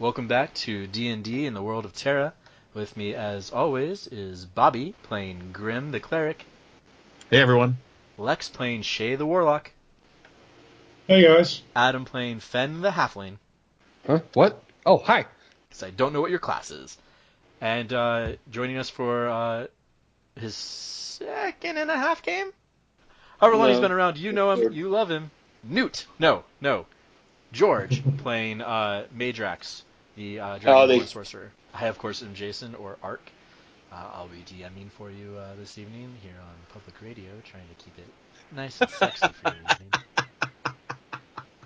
Welcome back to D&D in the world of Terra. With me, as always, is Bobby playing Grim the Cleric. Hey everyone. Lex playing Shae the Warlock. Hey guys. Adam playing Phen the Halfling. Huh? What? Oh, hi. Because I don't know what your class is. And joining us for his second and a half game? However long he's been around, you know him, you love him. Newt. No. George playing Meidrax, the Dragonborn Sorcerer. I, of course, am Jason, or Ark. I'll be DMing for you this evening here on public radio, trying to keep it nice and sexy for your evening.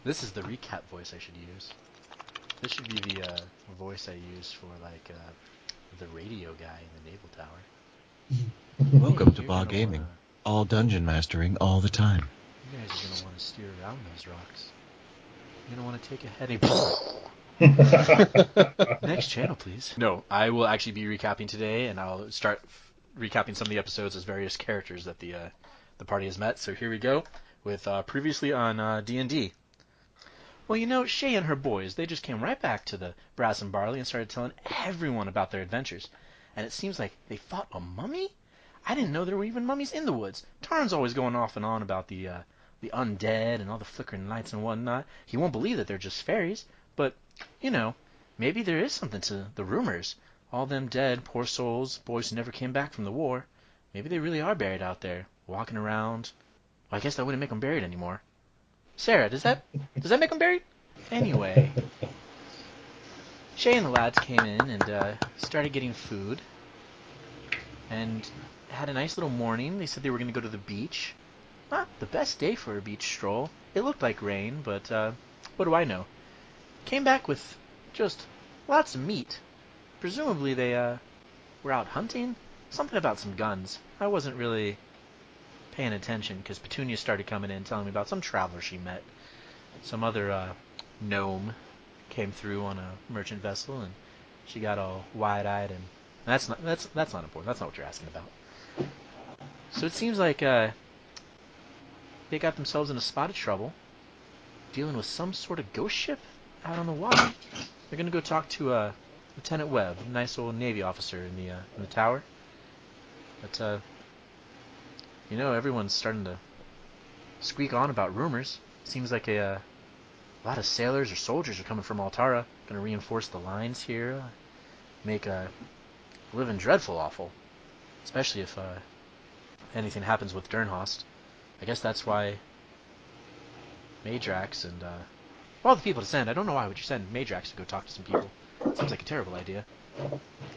This is the recap voice I should use. This should be the voice I use for, like, the radio guy in the Naval Tower. Welcome to Bar Gaming. All dungeon mastering all the time. You guys are going to want to steer around those rocks. You're going to want to take a heading. Next channel, please. No, I will actually be recapping today, and I'll start recapping some of the episodes as various characters that the party has met. So here we go with previously on D&D. Well, you know, Shae and her boys, they just came right back to the Brass and Barley and started telling everyone about their adventures. And it seems like they fought a mummy? I didn't know there were even mummies in the woods. Tarn's always going off and on about the undead and all the flickering lights and whatnot. He won't believe that they're just fairies, but, you know, maybe there is something to the rumors. All them dead, poor souls, boys who never came back from the war. Maybe they really are buried out there, walking around. Well, I guess that wouldn't make them buried anymore. Sarah, does that make them buried? Anyway, Shae and the lads came in and started getting food, and had a nice little morning. They said they were going to go to the beach. Not the best day for a beach stroll. It looked like rain, but what do I know? Came back with just lots of meat. Presumably they were out hunting. Something about some guns. I wasn't really paying attention because Petunia started coming in telling me about some traveler she met. Some other gnome came through on a merchant vessel, and she got all wide-eyed, and that's not important. That's not what you're asking about. So it seems like they got themselves in a spot of trouble, dealing with some sort of ghost ship out on the water. They're gonna go talk to Lieutenant Webb, a nice old Navy officer in the tower. But you know, everyone's starting to squeak on about rumors. Seems like a lot of sailors or soldiers are coming from Altara, gonna reinforce the lines here, make living dreadful awful, especially if anything happens with Dernhost. I guess that's why Meidrax and all the people to send. I don't know why would you send Meidrax to go talk to some people. Seems like a terrible idea.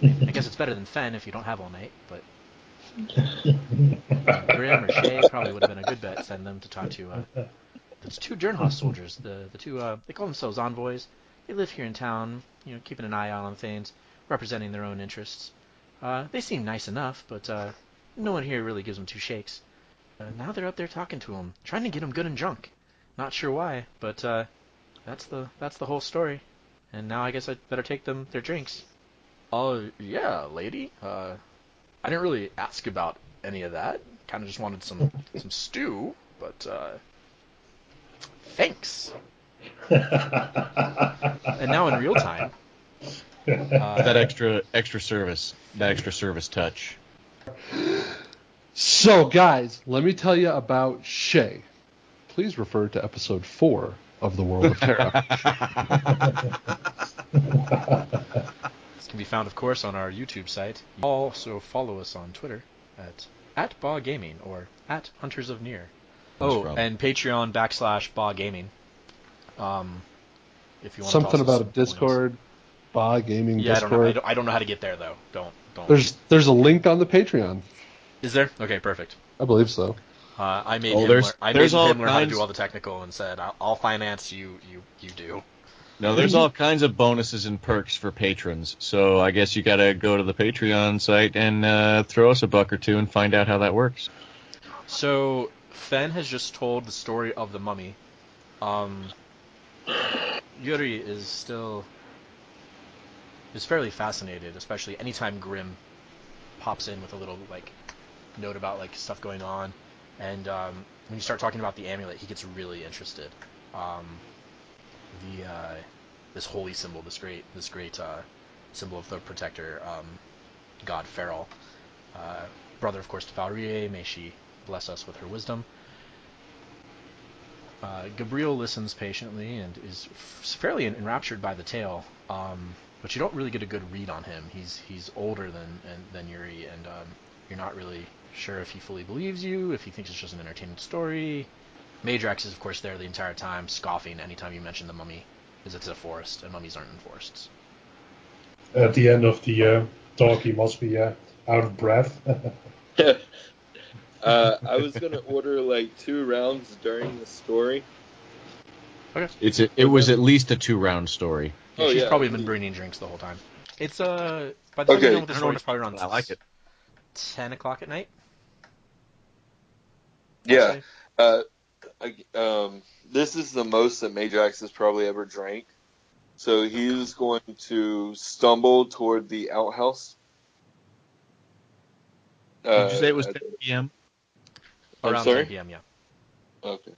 I guess it's better than Phen if you don't have all night, but Grim or Shae probably would have been a good bet. Send them to talk to the two Dernhost soldiers. The two they call themselves envoys. They live here in town, you know, keeping an eye out on things, representing their own interests. They seem nice enough, but no one here really gives them two shakes. Now they're up there talking to him, trying to get him good and drunk. Not sure why, but that's the whole story. And now I guess I'd better take them their drinks. Yeah, lady. I didn't really ask about any of that. Kind of just wanted some stew, but thanks. And now in real time. That extra service touch. So, guys, let me tell you about Shae. Please refer to episode 4 of The World of Terra. This can be found, of course, on our YouTube site. You can also follow us on Twitter at Ba Gaming or at Hunters of Near. And Patreon /Ba Gaming. If you want something to about a Discord, Ba Gaming Discord. I don't know how to get there though. Don't. There's a link on the Patreon. Is there? Okay, perfect. I believe so. I made him learn how to do all the technical and said, I'll finance you do. No, there's all kinds of bonuses and perks for patrons, so I guess you gotta go to the Patreon site and throw us a buck or two and find out how that works. So, Phen has just told the story of the mummy. Yuri is fairly fascinated, especially anytime Grim pops in with a little, like, note about, like, stuff going on. And when you start talking about the amulet, he gets really interested. this holy symbol, this great symbol of the protector, god Feral. Brother, of course, to Valryrie. May she bless us with her wisdom. Gabriel listens patiently and is fairly enraptured by the tale, but you don't really get a good read on him. He's older than Yuri, and you're not really sure if he fully believes you, if he thinks it's just an entertaining story. Meidrax is, of course, there the entire time, scoffing anytime you mention the mummy, because it's a forest, and mummies aren't in forests. At the end of the talk, he must be out of breath. I was gonna order like 2 rounds during the story. Okay. It was at least a 2-round story. Yeah, Oh, she's yeah. probably been bringing drinks the whole time. It's by the time you're done with the story, it's probably around I like it. 10 o'clock at night. Yeah. This is the most that Meidrax has probably ever drank. So he's going to stumble toward the outhouse. Did you say it was 10 p.m.? I'm Around sorry? 10 p.m. Yeah. Okay.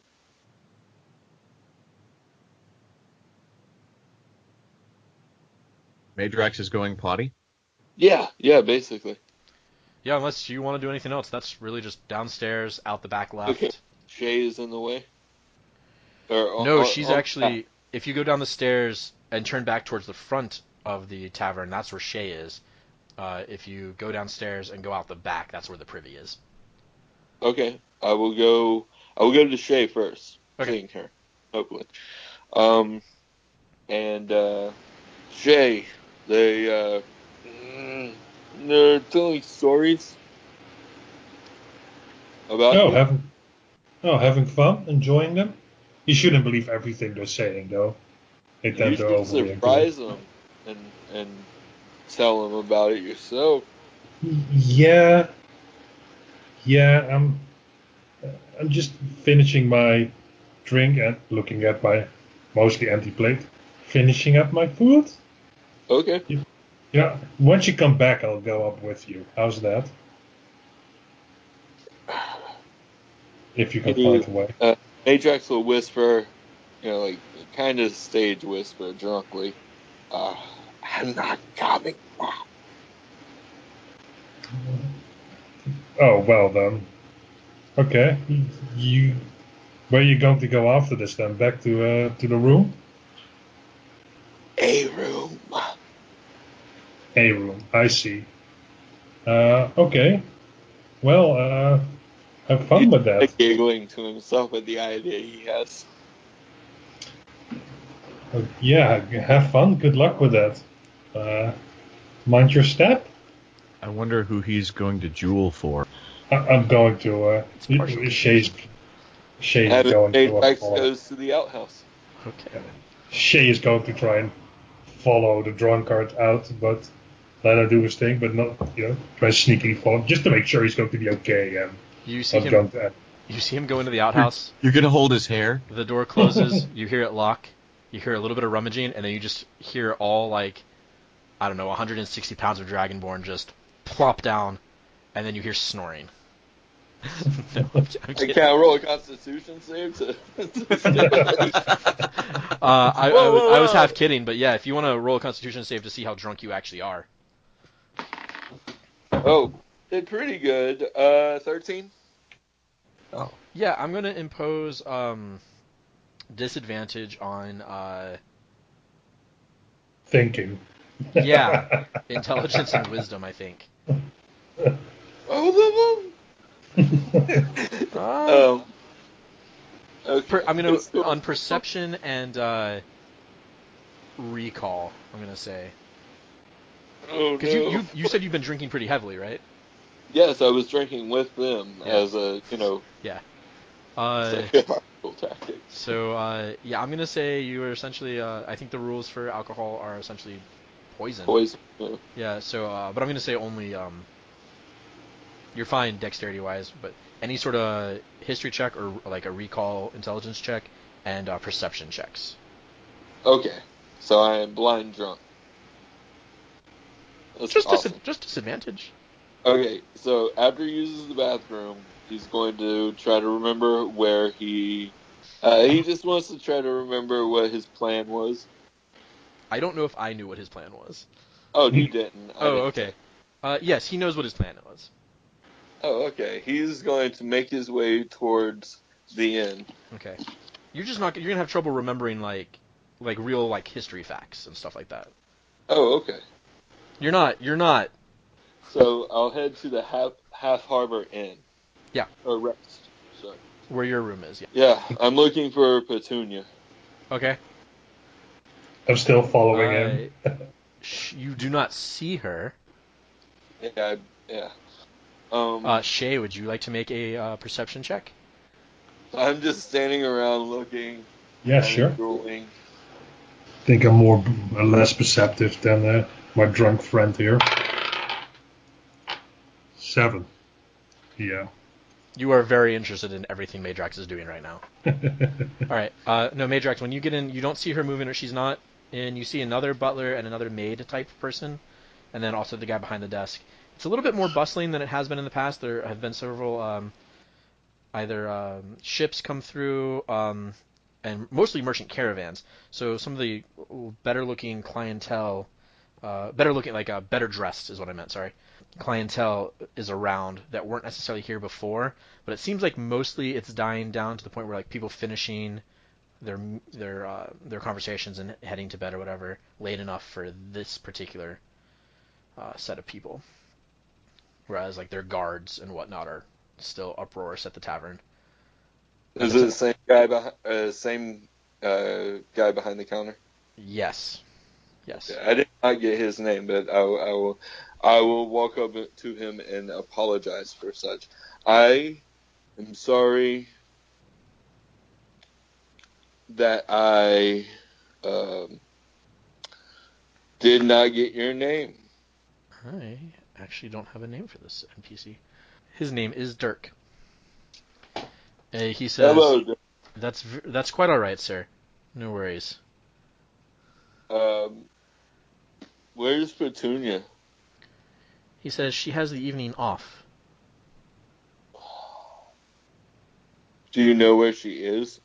Meidrax is going potty? Yeah, basically. Yeah, unless you want to do anything else, that's really just downstairs, out the back left. Okay. Shae is in the way? Or No, she's actually. If you go down the stairs and turn back towards the front of the tavern, that's where Shae is. If you go downstairs and go out the back, that's where the privy is. Okay. I will go to Shae first. Okay. Seeing her. Hopefully. And Shae, they're telling stories about you. Having fun, enjoying them. You shouldn't believe everything they're saying, though. They You tend to should overreact. surprise them and tell them about it yourself. Yeah. I'm just finishing my drink and looking at my mostly empty plate. Finishing up my food. Okay. Yeah. Once you come back, I'll go up with you. How's that? If you can find a way. Meidrax will whisper, like kind of stage whisper, drunkenly. I'm not coming back. Oh, well then. Okay. Where are you going to go after this then? Back to the room? A room. A room. I see. Okay. Well, have fun with that. He's giggling to himself at the idea he has. Yeah, have fun. Good luck with that. Mind your step. I wonder who he's going to jewel for. I'm going to. Shae's going to. Meidrax goes to the outhouse. Okay. Shae is going to try and follow the drunkard out, but let her do his thing, but not, try sneakily follow, just to make sure he's going to be okay. And You see not him. going to. You see him go into the outhouse. You're going to hold his hair? The door closes. You hear it lock. You hear a little bit of rummaging, and then you just hear all 160 pounds of Dragonborn just plop down, and then you hear snoring. No, I'm I kidding. can't roll a Constitution save to. I Whoa. was half kidding, but yeah, if you want to roll a Constitution save to see how drunk you actually are. Oh, did pretty good. 13. Oh. Yeah, I'm gonna impose disadvantage on Thinking. yeah, intelligence and wisdom, I think. Oh, okay. I'm gonna on perception and recall. I'm gonna say Oh, because no. you said you've been drinking pretty heavily, right? Yes, I was drinking with them Yeah. as a Yeah. survival tactic. So yeah, I'm gonna say you are essentially. I think the rules for alcohol are essentially poison. Poison. Yeah. Yeah. So but I'm gonna say only you're fine dexterity wise, but any sort of history check or like a recall intelligence check and perception checks. Okay, so I am blind drunk. That's Just awesome. just disadvantage. Okay, so after he uses the bathroom, he's going to try to remember where he just wants to try to remember what his plan was. I don't know if I knew what his plan was. Oh, you didn't. I didn't. Okay. Yes, he knows what his plan was. Oh, okay. He's going to make his way towards the inn. Okay. You're gonna have trouble remembering like real like history facts and stuff like that. Oh, okay. You're not. So I'll head to the Half Harbor Inn. Yeah. Or Rest. Sorry. Where your room is. Yeah. Yeah, I'm looking for Petunia. Okay. I'm still following him. You do not see her. Yeah. Shae, would you like to make a perception check? I'm just standing around looking. Yeah, sure. Drooling. I think I'm less perceptive than my drunk friend here. 7. Yeah. You are very interested in everything Meidrax is doing right now. All right. No, Meidrax, when you get in, you don't see her moving, or she's not in. You see another butler and another maid type person, and then also the guy behind the desk. It's a little bit more bustling than it has been in the past. There have been several either ships come through, and mostly merchant caravans. So some of the better looking clientele, better dressed is what I meant, sorry. Clientele is around that weren't necessarily here before, but it seems like mostly it's dying down to the point where like people finishing their conversations and heading to bed or whatever late enough for this particular set of people. Whereas like their guards and whatnot are still uproarious at the tavern. Is it the same guy behind the counter? Yes. Yes. Yeah, I did not get his name, but I will walk up to him and apologize for such. I am sorry that I did not get your name. I actually don't have a name for this NPC. His name is Dirk. He says, Hello, Dirk. That's quite all right, sir. No worries. Where's Petunia? He says she has the evening off. Do you know where she is?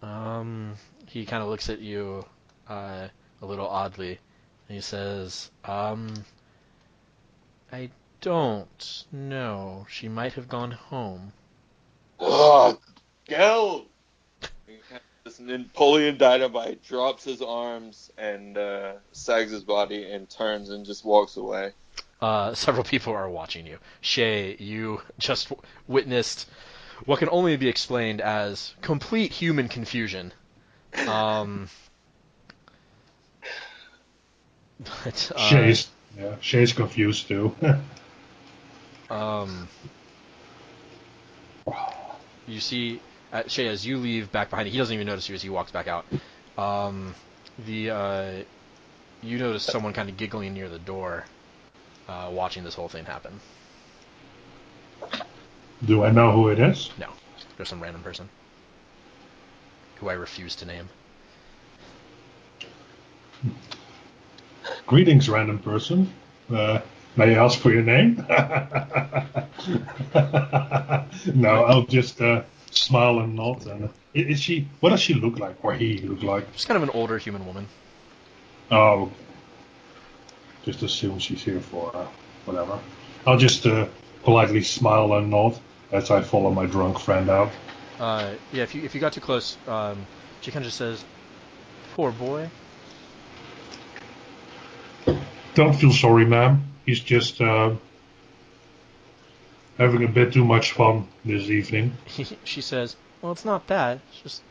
He kind of looks at you a little oddly, and he says, I don't know. She might have gone home. Oh, go! This Napoleon Dynamite drops his arms and sags his body and turns and just walks away. Several people are watching you. Shae, you just witnessed what can only be explained as complete human confusion. But, Shae's confused too. You see, Shae, as you leave back behind, he doesn't even notice you as he walks back out. You notice someone kind of giggling near the door, watching this whole thing happen. Do I know who it is? No, there's some random person who I refuse to name. Greetings, random person. May I ask for your name? No, I'll just smile and nod. And is she? What does she look like, or he look like? She's kind of an older human woman. Oh, just assume she's here for whatever. I'll just politely smile and nod as I follow my drunk friend out. Yeah, if you got too close, she kind of just says, "Poor boy." Don't feel sorry, ma'am. He's just having a bit too much fun this evening. She says, "Well, it's not bad. It's just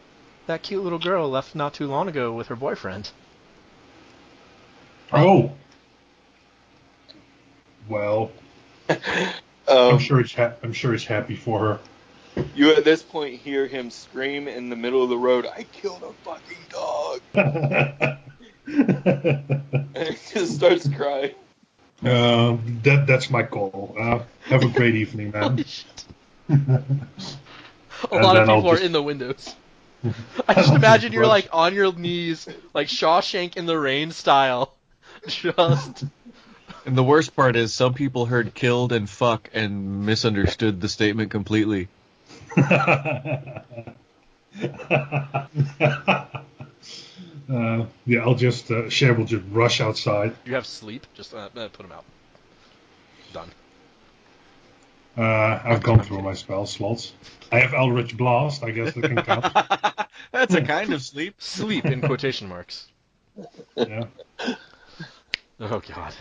that cute little girl left not too long ago with her boyfriend." Oh. Well, I'm sure he's happy for her. You at this point hear him scream in the middle of the road, "I killed a fucking dog!" And he just starts crying. That's my call. Have a great evening, man. Holy shit. A lot of people are in the windows. I just imagine you're like on your knees, like Shawshank in the Rain style. Just. And the worst part is some people heard killed and fuck and misunderstood the statement completely. Yeah, I'll just Shae will just rush outside. You have sleep. Just put him out. Done. I've gone through my spell slots. I have Eldritch Blast. I guess that can count. That's a kind of sleep. Sleep in quotation marks. Yeah. Oh god.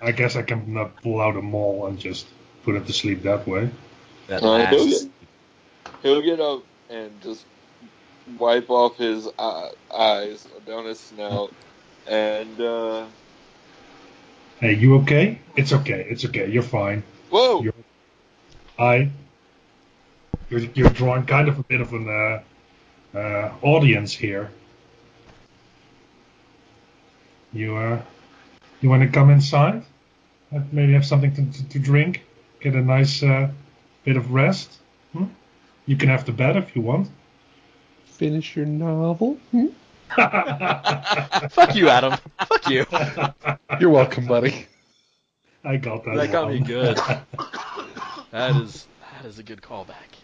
I guess I can pull out a maul and just put him to sleep that way. That He'll get up and just wipe off his eyes down his snout, and Hey, you okay? It's okay. It's okay. You're fine. whoa! You're drawing kind of a bit of an audience here. You want to come inside? Maybe have something to drink. Get a nice bit of rest. You can have the bed if you want. Finish your novel. Fuck you, Adam. Fuck you. You're welcome, buddy. I got that. That got me one. good. That is a good callback.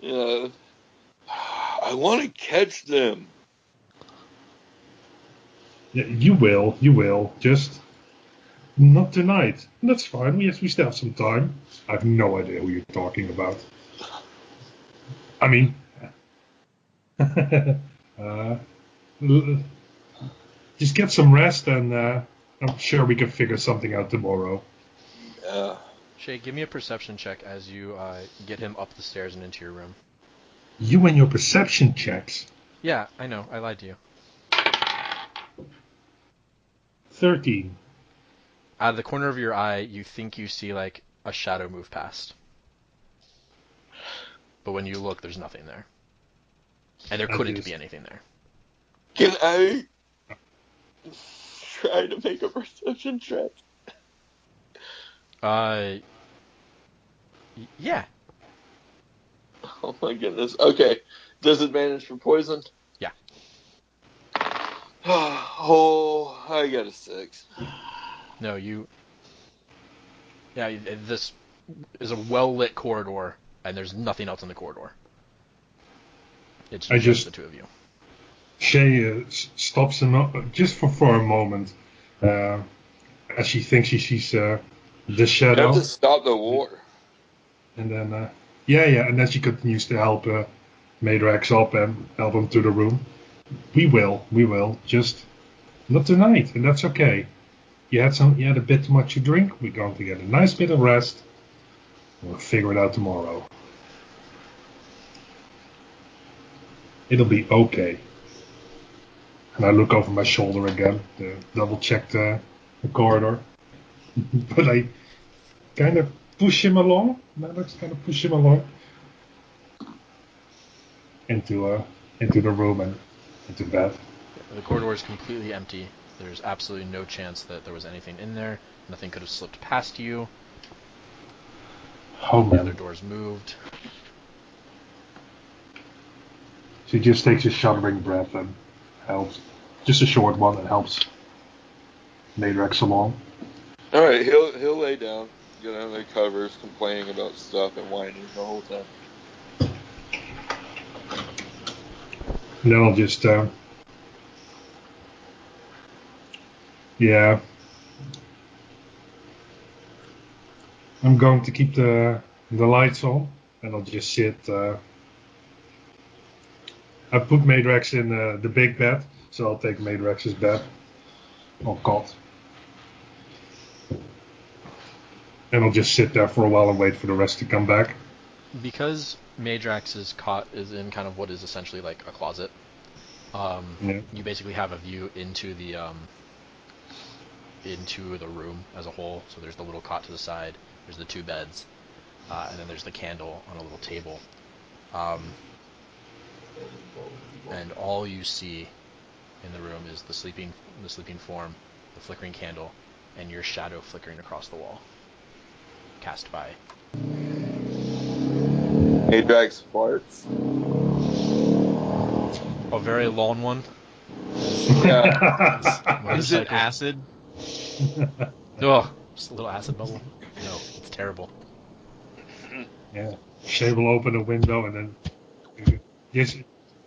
Yeah, I want to catch them. Yeah, you will. Just not tonight. That's fine. We still have some time. I have no idea who you're talking about. I mean, just get some rest, and I'm sure we can figure something out tomorrow. Yeah. Shae, give me a perception check as you get him up the stairs and into your room. You and your perception checks. Yeah, I know. I lied to you. 13. Out of the corner of your eye, you think you see like a shadow move past. But when you look, there's nothing there. And there couldn't be anything there. Can I try to make a perception check? Yeah. Oh my goodness. Okay. Disadvantage for poison? Yeah. Oh, I got a 6. No, Yeah, this is a well-lit corridor, and there's nothing else in the corridor. It's just the two of you. Shae stops him up just for a moment, as she thinks she sees the You shadow. have to stop the war. And then, and then she continues to help Meidrax up and help him to the room. We will, just not tonight, and that's okay. You had a bit too much to drink. We're going to get a nice bit of rest. We'll figure it out tomorrow. It'll be okay. And I look over my shoulder again to double check the corridor. But I kind of push him along. Meidrax kind of push him along into the room and into bed. The corridor is completely empty. There's absolutely no chance that there was anything in there. Nothing could have slipped past you. Oh The other man. doors moved. She just takes a shuddering breath and helps. Just a short one that helps Meidrax along. Alright, he'll lay down, get under the covers, complaining about stuff and whining the whole time. And then I'll just I'm going to keep the lights on, and I'll just sit. I put Meidrax in the big bed, so I'll take Meidrax's bed or cot, and I'll just sit there for a while and wait for the rest to come back. Because Meidrax's cot is in kind of what is essentially like a closet, you basically have a view into the room as a whole. So there's the little cot to the side, there's the two beds, and then there's the candle on a little table. And all you see in the room is the sleeping form, the flickering candle, and your shadow flickering across the wall, cast by. Meidrax farts. A very long one. Yeah. Is it acid? Oh, just a little acid bubble. No, it's terrible. Yeah, Shae will open a window and then Just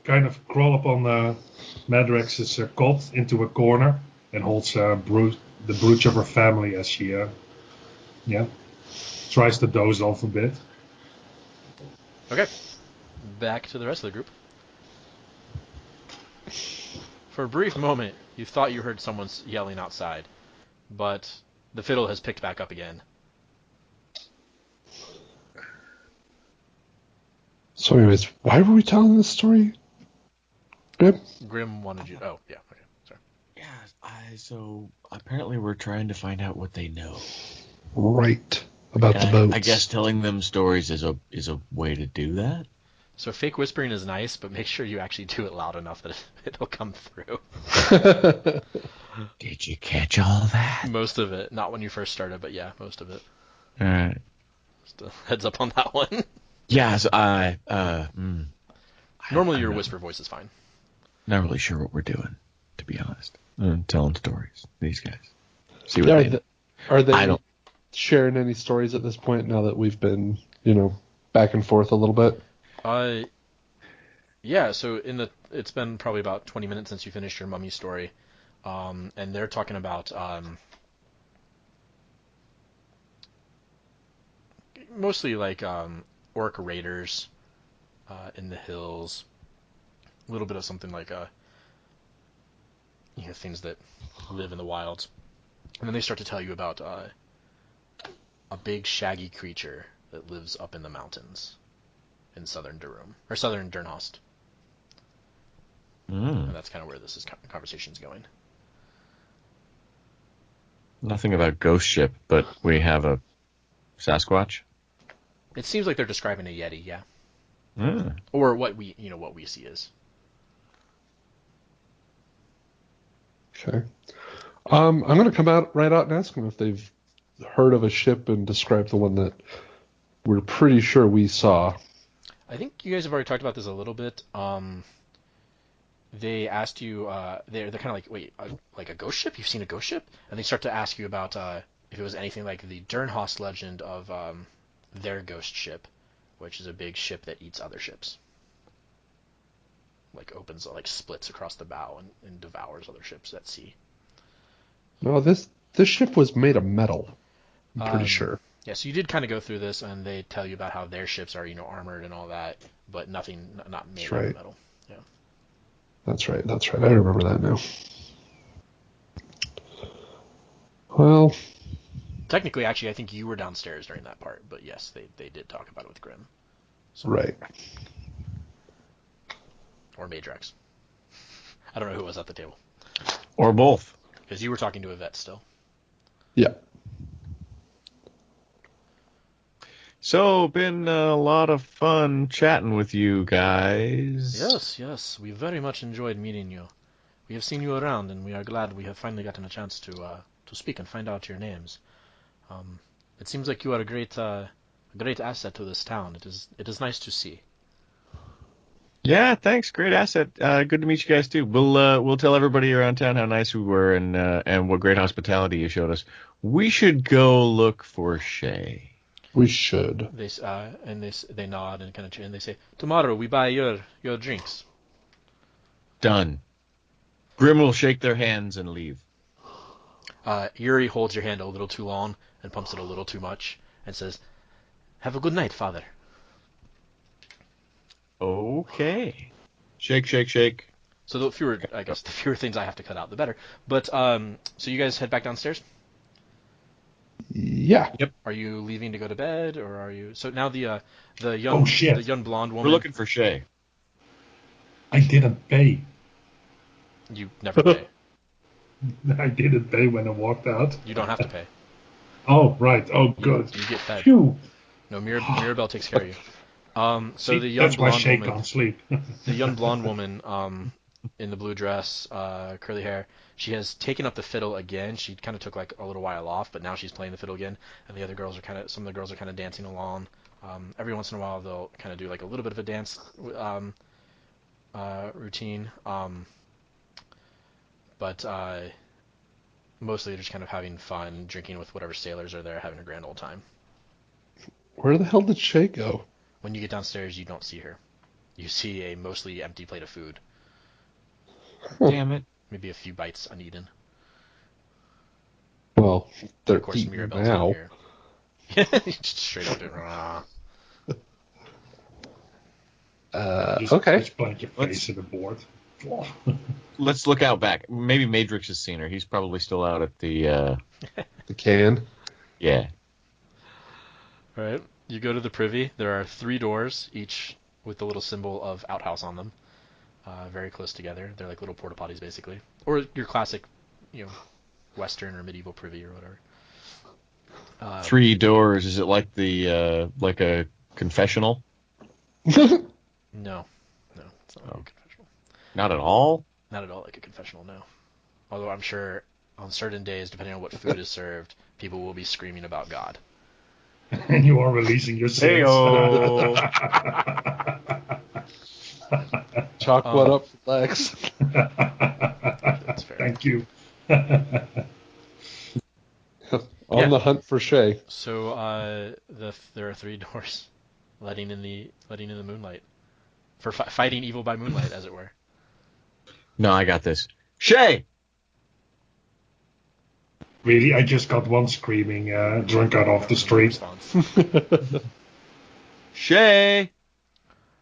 kind of crawl up on Meidrax's cot into a corner and holds the brooch of her family as she, tries to doze off a bit. Okay. Back to the rest of the group. For a brief moment, you thought you heard someone yelling outside, but the fiddle has picked back up again. So anyways, why were we telling this story? Grim wanted you... Oh, yeah, okay, sorry. Yeah, so apparently we're trying to find out what they know. Right. About the boats. I guess telling them stories is a way to do that. So fake whispering is nice, but make sure you actually do it loud enough that it'll come through. Did you catch all that? Most of it. Not when you first started, but yeah, most of it. All right. Just a heads up on that one. Yeah, so Normally your whisper voice is fine. Not really sure what we're doing, to be honest. I'm telling stories. These guys. See what are they I don't... sharing any stories at this point now that we've been, back and forth a little bit? Yeah, so it's been probably about 20 minutes since you finished your mummy story. And they're talking about mostly like orc raiders in the hills. A little bit of something like things that live in the wilds. And then they start to tell you about a big shaggy creature that lives up in the mountains in southern Durum, or southern Durnhost. And that's kind of where this conversation's going. Nothing about ghost ship, but we have a Sasquatch. It seems like they're describing a Yeti, yeah. Or what we see is. Okay. I'm going to come right out and ask them if they've heard of a ship and describe the one that we're pretty sure we saw. I think you guys have already talked about this a little bit. They asked you, they're kind of like, wait, like a ghost ship? You've seen a ghost ship? And they start to ask you about if it was anything like the Durnhost legend of their ghost ship, which is a big ship that eats other ships. Like splits across the bow and devours other ships at sea. No, this ship was made of metal. I'm pretty sure. Yeah, so you did kind of go through this, and they tell you about how their ships are, armored and all that, but not made out of metal. Yeah. That's right. I remember that now. Well, technically, actually, I think you were downstairs during that part, but yes, they did talk about it with Grim. So. Right. Or Meidrax. I don't know who was at the table. Or both. Because you were talking to Yvette still. Yeah. So, been a lot of fun chatting with you guys. Yes, we very much enjoyed meeting you. We have seen you around, and we are glad we have finally gotten a chance to speak and find out your names. It seems like you are a great asset to this town. It is nice to see. Yeah, thanks. Great asset. Good to meet you guys too. We'll tell everybody around town how nice we were and what great hospitality you showed us. We should go look for Shae. We should. They nod and kind of and they say, tomorrow we buy your drinks. Done. Grim will shake their hands and leave. Yuri holds your hand a little too long and pumps it a little too much and says, have a good night, father. Okay. Shake, shake, shake. So the fewer things I have to cut out, the better. But so you guys head back downstairs? Yeah. Yep. Are you leaving to go to bed, or are you? So now the young blonde woman. We're looking for Shae. I didn't pay. You never pay. I didn't pay when I walked out. You don't have to pay. Oh right. Oh good. You get fed. Phew. No, Mirabelle takes care of you. So See, the young that's why blonde Shae woman. can't sleep. The young blonde woman, in the blue dress, curly hair. She has taken up the fiddle again. She kind of took like a little while off, but now she's playing the fiddle again. And some of the girls are kind of dancing along. Every once in a while, they'll kind of do like a little bit of a dance routine. But mostly they're just kind of having fun, drinking with whatever sailors are there, having a grand old time. Where the hell did Shae go? When you get downstairs, you don't see her. you see a mostly empty plate of food. Damn it. Maybe a few bites uneaten. Well, they're Of course, eating Mirabelle's now. in here. Just straight up. Just plant your face in the board. Let's look out back. Maybe Meidrax has seen her. He's probably still out at the. The can. Yeah. All right. You go to the privy. There are 3 doors, each with the little symbol of outhouse on them. Very close together. They're like little porta potties, basically, or your classic, Western or medieval privy or whatever. 3 doors. Is it like the like a confessional? No, it's not like a confessional. Not at all. Not at all like a confessional. No. Although I'm sure on certain days, depending on what food is served, people will be screaming about God. And you are releasing your sins. Heyo. Chalk one up for Lex. That's fair. Thank you. On the hunt for Shae. So there are 3 doors, letting in the moonlight, for fighting evil by moonlight, as it were. No, I got this. Shae. Really, I just got one screaming drunkard off the street. Shae.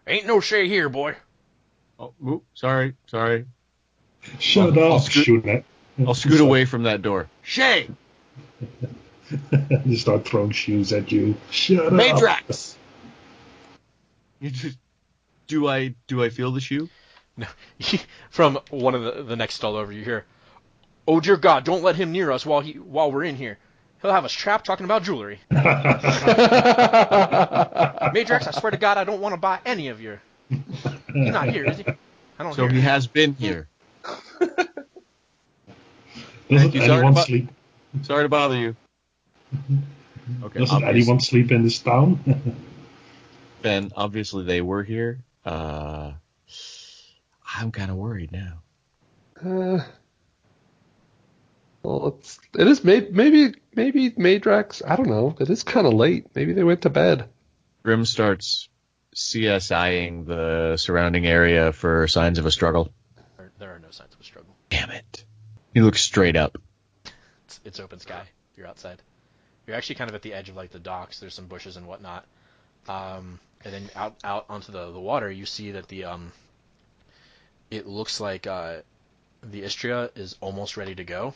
Ain't no Shae here, boy. Oh, sorry. Shut I'll up, scoot- shoot it. I'll scoot away from that door. Shae. They start throwing shoes at you. Shut up. Meidrax. Do I feel the shoe? No. From one of the next stall over, you hear, "Oh dear God, don't let him near us while we're in here. He'll have us trapped talking about jewelry." Meidrax, I swear to God, I don't want to buy any of your. He's not here, is he? I don't So hear. he has been here. Doesn't you. anyone sleep? Sorry to bother you. Okay. Doesn't anyone sleep in this town? Phen, obviously they were here. I'm kind of worried now. Well, it is maybe Meidrax. I don't know. It is kind of late. Maybe they went to bed. Grim starts CSIing the surrounding area for signs of a struggle. There are no signs of a struggle. Damn it. He looks straight up. It's open sky. You're outside. You're actually kind of at the edge of like the docks. There's some bushes and whatnot. And then out onto the water, you see that it looks like the Istria is almost ready to go.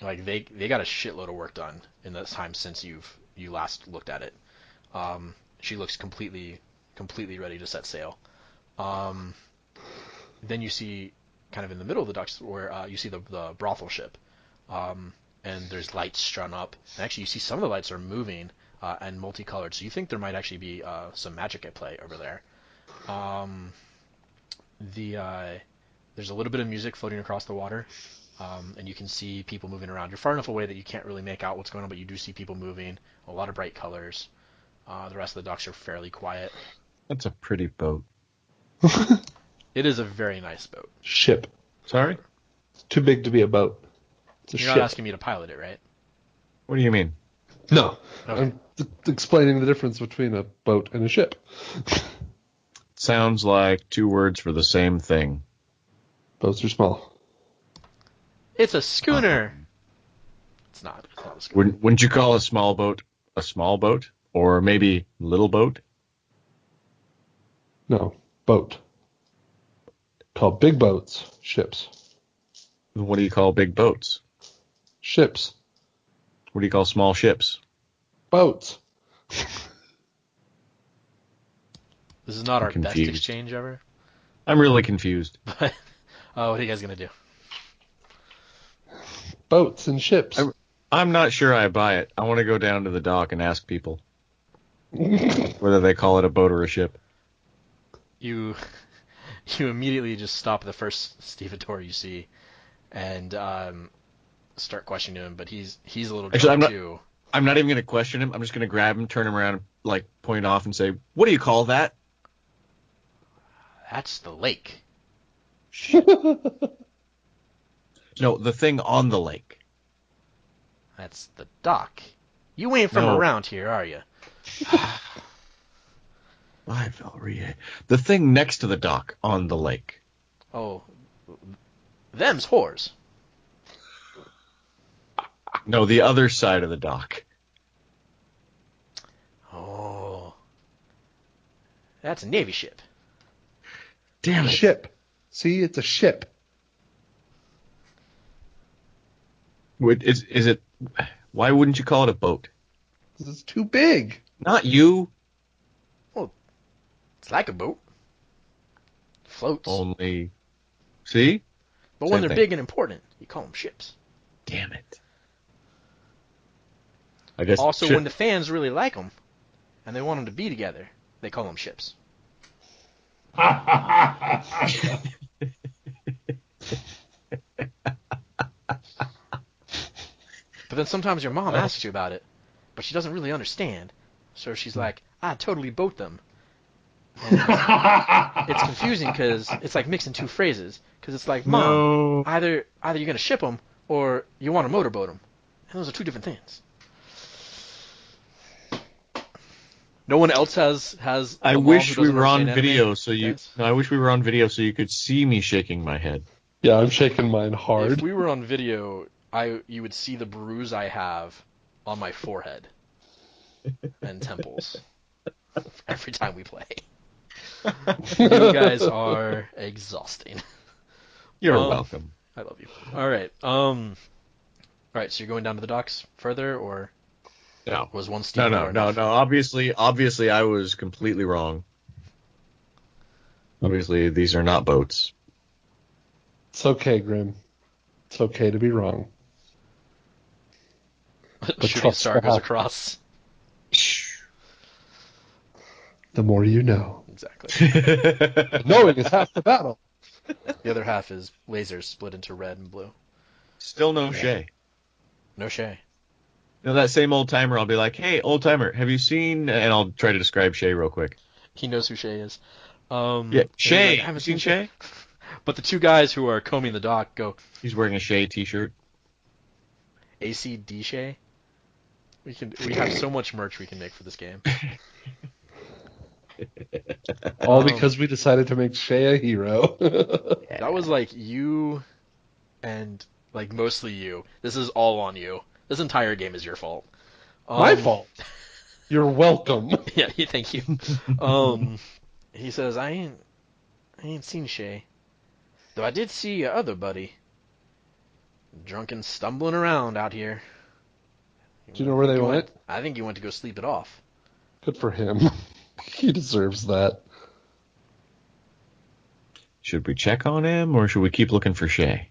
Like they got a shitload of work done in the time since you last looked at it. She looks completely ready to set sail. Then you see kind of in the middle of the docks where you see the brothel ship. And there's lights strung up. And actually, you see some of the lights are moving and multicolored. So you think there might actually be some magic at play over there. There's a little bit of music floating across the water, and you can see people moving around. You're far enough away that you can't really make out what's going on, but you do see people moving. A lot of bright colors. The rest of the docks are fairly quiet. That's a pretty boat. It is a very nice boat. Ship. Sorry? It's too big to be a boat. It's a You're ship. not asking me to pilot it, right? What do you mean? No. Okay. I'm explaining the difference between a boat and a ship. Sounds like 2 words for the same thing. Boats are small. It's a schooner. It's not a schooner. Wouldn't you call a small boat a small boat? Or maybe little boat? No. Boat. Called big boats. Ships. What do you call big boats? Ships. What do you call small ships? Boats. This is not our best confused. exchange ever. I'm really confused. But what are you guys gonna do? Boats and ships. I'm not sure I buy it. I want to go down to the dock and ask people whether they call it a boat or a ship. You immediately just stop the first stevedore you see, and start questioning him. But he's a little Actually, drunk too. I'm not even going to question him. I'm just going to grab him, turn him around, like point off, and say, "What do you call that?" That's the lake. No, the thing on the lake. That's the dock. You ain't from No. around here, are you? Valkyrie. The thing next to the dock on the lake. Oh, them's whores. No, the other side of the dock. Oh, that's a Navy ship. Damn it. Ship. See, it's a ship. Is it? Why wouldn't you call it a boat? This is too big. Not you. It's like a boat. Floats. Only. See? But Same when they're thing. big and important, you call them ships. Damn it. I guess. Also, ship. when the fans really like them, and they want them to be together, they call them ships. But then sometimes your mom asks you about it, but she doesn't really understand. So she's like, I totally boat them. And it's confusing because it's like mixing two phrases. Because it's like, Mom, No. either you're going to ship them or you want to motorboat them. And those are two different things. No one else has I a mom wish who we doesn't were on understand anime? video so you. Guys? No, I wish we were on video so you could see me shaking my head. Yeah, I'm shaking mine hard. If we were on video, you would see the bruise I have on my forehead and temples every time we play. You guys are exhausting. You're welcome. I love you. All right. So you're going down to the docks further, or No. was one steep? No. Obviously, I was completely wrong. Obviously, these are not boats. It's okay, Grim. It's okay to be wrong. Shooting trust star the goes half. across. The more you know. Exactly. Knowing is half the battle. The other half is lasers split into red and blue. Still no Shae. No Shae. You know, that same old timer, I'll be like, hey, old timer, have you seen... And I'll try to describe Shae real quick. He knows who Shae is. Yeah, and he's Shae. like, I haven't seen Shae? But the two guys who are combing the dock go, He's wearing a Shae t-shirt. ACD Shae? We have so much merch we can make for this game. All because we decided to make Shae a hero. That was like you and like mostly you. This is all on you. This entire game is your fault. My fault. You're welcome. Yeah, thank you. He says, I ain't seen Shae. Though I did see your other buddy. Drunk and stumbling around out here. Do you know where they went? I think he went to go sleep it off. Good for him. He deserves that. Should we check on him, or should we keep looking for Shae?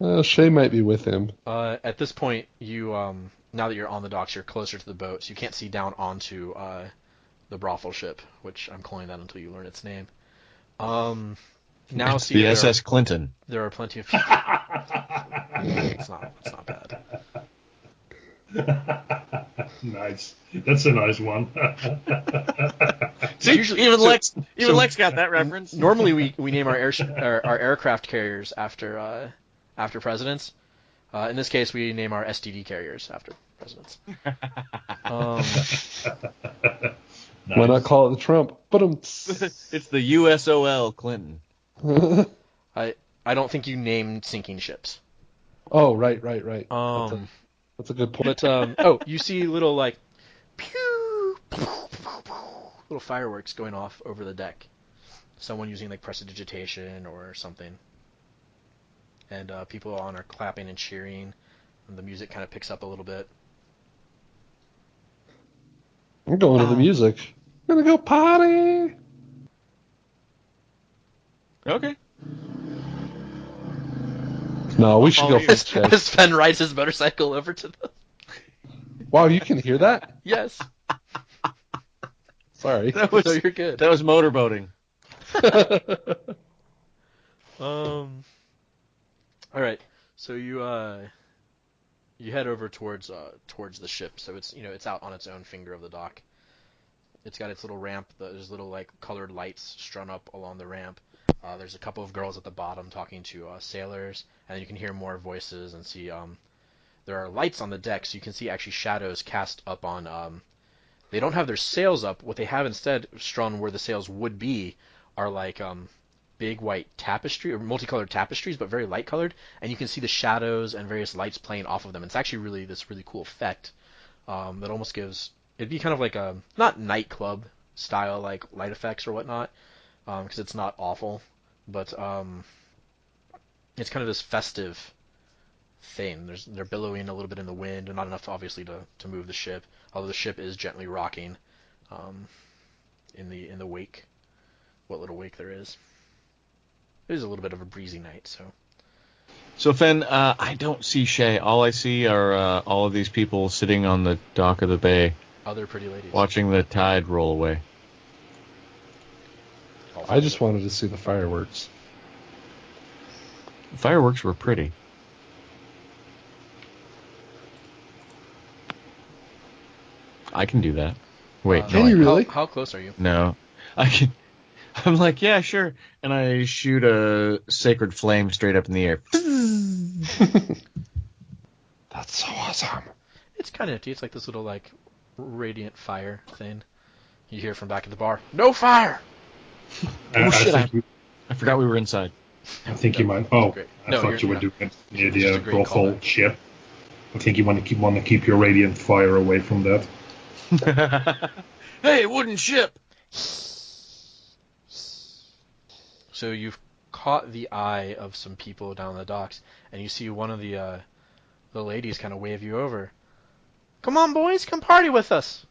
Shae might be with him. At this point, you now that you're on the docks, you're closer to the boat, so you can't see down onto the brothel ship, which I'm calling that until you learn its name. Now It's see the there SS Clinton. there are plenty of people. It's not bad. Nice. That's a nice one. See, Usually- even so- Lex got that reference. Normally we name our our aircraft carriers after presidents. In this case, we name our STD carriers after presidents. Nice. Why not call it the Trump? But It's the USOL Clinton. I don't think you named sinking ships. Oh, right. That's a good point. But you see little like pew, little fireworks going off over the deck. Someone using like prestidigitation or something, and people on are clapping and cheering, and the music kind of picks up a little bit. I'm going to the music. I'm gonna go party. Okay. No, we should go follow for you. Shae. As Phen rides his motorcycle over to the... Wow, you can hear that? Yes. Sorry. That was No, you're good. that was motorboating. All right. So you head over towards the ship. So it's out on its own finger of the dock. It's got its little ramp. There's little like colored lights strung up along the ramp. There's a couple of girls at the bottom talking to sailors, and you can hear more voices and see there are lights on the deck, so you can see actually shadows cast up on They don't have their sails up. What they have instead, strewn where the sails would be, are like big white tapestry or multicolored tapestries, but very light colored, and you can see the shadows and various lights playing off of them. It's actually this really cool effect that almost gives it'd be kind of like a not nightclub style like light effects or whatnot, because it's not awful, but it's kind of this festive thing. They're billowing a little bit in the wind, and not enough obviously to move the ship, although the ship is gently rocking in the wake, what little wake there is. It is a little bit of a breezy night, so. So, Phen, I don't see Shae. All I see are all of these people sitting on the dock of the bay, Other pretty ladies. watching the tide roll away. I just wanted to see the fireworks. Fireworks were pretty. I can do that. Wait, no, Can you really? How close are you? No, I can. I'm like, yeah, sure, and I shoot a sacred flame straight up in the air. That's so awesome. It's kind of empty. It's like this little like radiant fire thing. You hear from back at the bar, "No fire!" Oh shit! I think, I forgot we were inside. I think you might. Oh, Great. I No, thought you were you're doing it near It's just the a great brothel callback. ship. I think you want to keep your radiant fire away from that. Hey, wooden ship! So you've caught the eye of some people down the docks, and you see one of the ladies kind of wave you over. "Come on, boys, come party with us."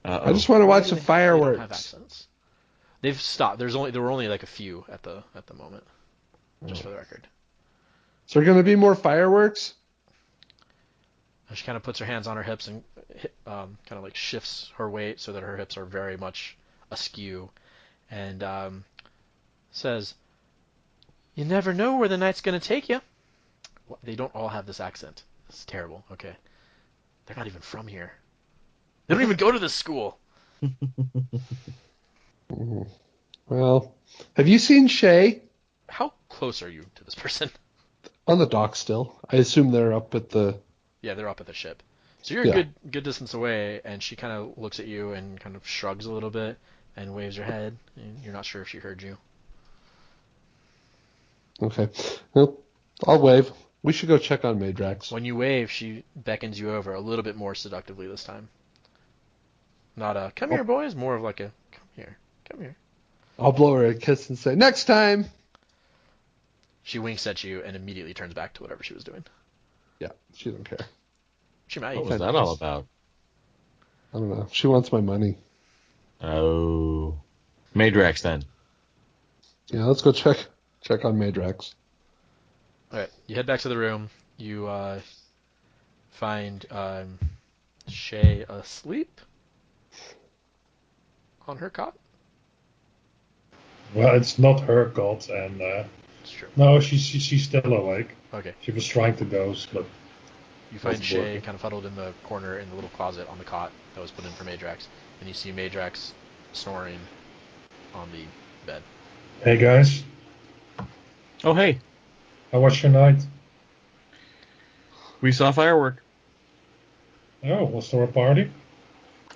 I just want to watch the They don't have fireworks. accents. They've stopped. There were only like a few at the moment, just for the record. Is there going to be more fireworks? And she kind of puts her hands on her hips and kind of like shifts her weight so that her hips are very much askew, and says, "You never know where the night's going to take you." They don't all have this accent. It's terrible. Okay. They're not even from here. They don't even go to this school. Well, have you seen Shae How close are you to this person? on the dock still? I assume they're up at the... Yeah, they're up at the ship. So you're Yeah. a good distance away, and she kind of looks at you and kind of shrugs a little bit and waves her head. And you're not sure if she heard you. Okay. Well, I'll wave. We should go check on Meidrax. When you wave, she beckons you over a little bit more seductively this time. Not a "come here, boys," more of like a "come here, come here." I'll blow her a kiss and say, next time! She winks at you and immediately turns back to whatever she was doing. Yeah, she don't care. She might. What was that all about? I don't know. She wants my money. Oh, Meidrax then. Yeah, let's go check on Meidrax. All right, you head back to the room. You find Shae asleep on her cot. Well, it's not her cot, and It's true. no, she's still awake. Okay. She was trying to doze, but You find Wasn't Shae working. kind of huddled in the corner in the little closet on the cot that was put in for Meidrax, and you see Meidrax snoring on the bed. hey guys, Oh, hey, how was your night? we saw firework. Oh, was there a party?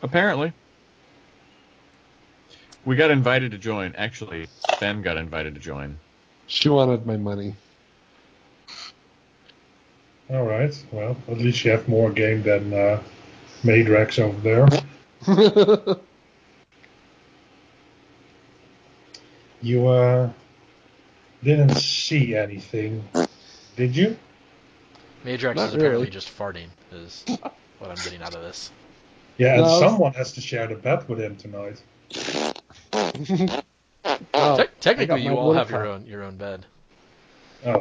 Apparently. We got invited to join. Actually, Phen got invited to join. She wanted my money. All right. Well, at least you have more game than Meidrax over there. You didn't see anything, did you? Meidrax Not is apparently really. just farting, is what I'm getting out of this. Yeah, and No. someone has to share the bed with him tonight. Oh, I Technically, got my you all little have cot. your own bed. Oh,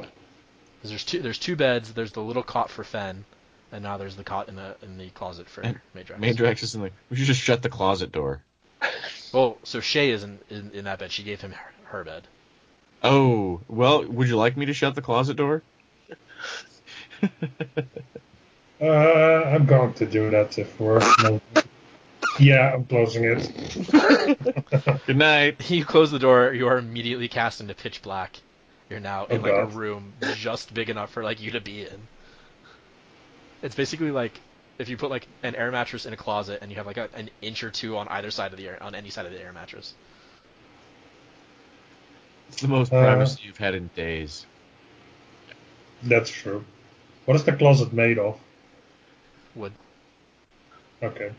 'Cause there's two beds. There's the little cot for Phen, and now there's the cot in the closet for And Meidrax. Meidrax is in the. We should just shut the closet door. Well, so Shae is in that bed. She gave him her bed. Oh, well, would you like me to shut the closet door? I'm going to do that if we're. No. Yeah, I'm closing it. Good night. You close the door. You are immediately cast into pitch black. You're now in Oh, like a God. room just big enough for like you to be in. It's basically like if you put like an air mattress in a closet and you have like an inch or two on either side of the air on any side of the air mattress. It's the most privacy you've had in days. That's true. What is the closet made of? Wood. Okay.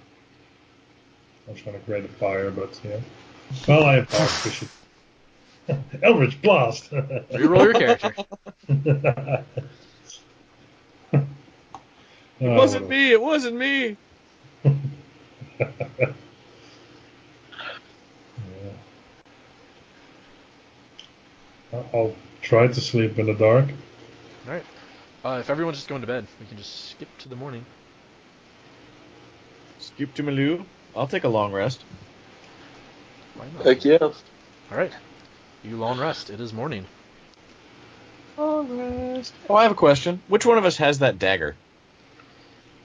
I was going to create a fire, but yeah. Well, I have dark vision. Eldritch Blast! Reroll your character. It wasn't me. It wasn't me. I'll try to sleep in the dark. All right. If everyone's just going to bed, we can just skip to the morning. Skip to Maloo. I'll take a long rest. Why not? Heck yeah. All right. You long rest. It is morning. Long rest. Oh, I have a question. Which one of us has that dagger?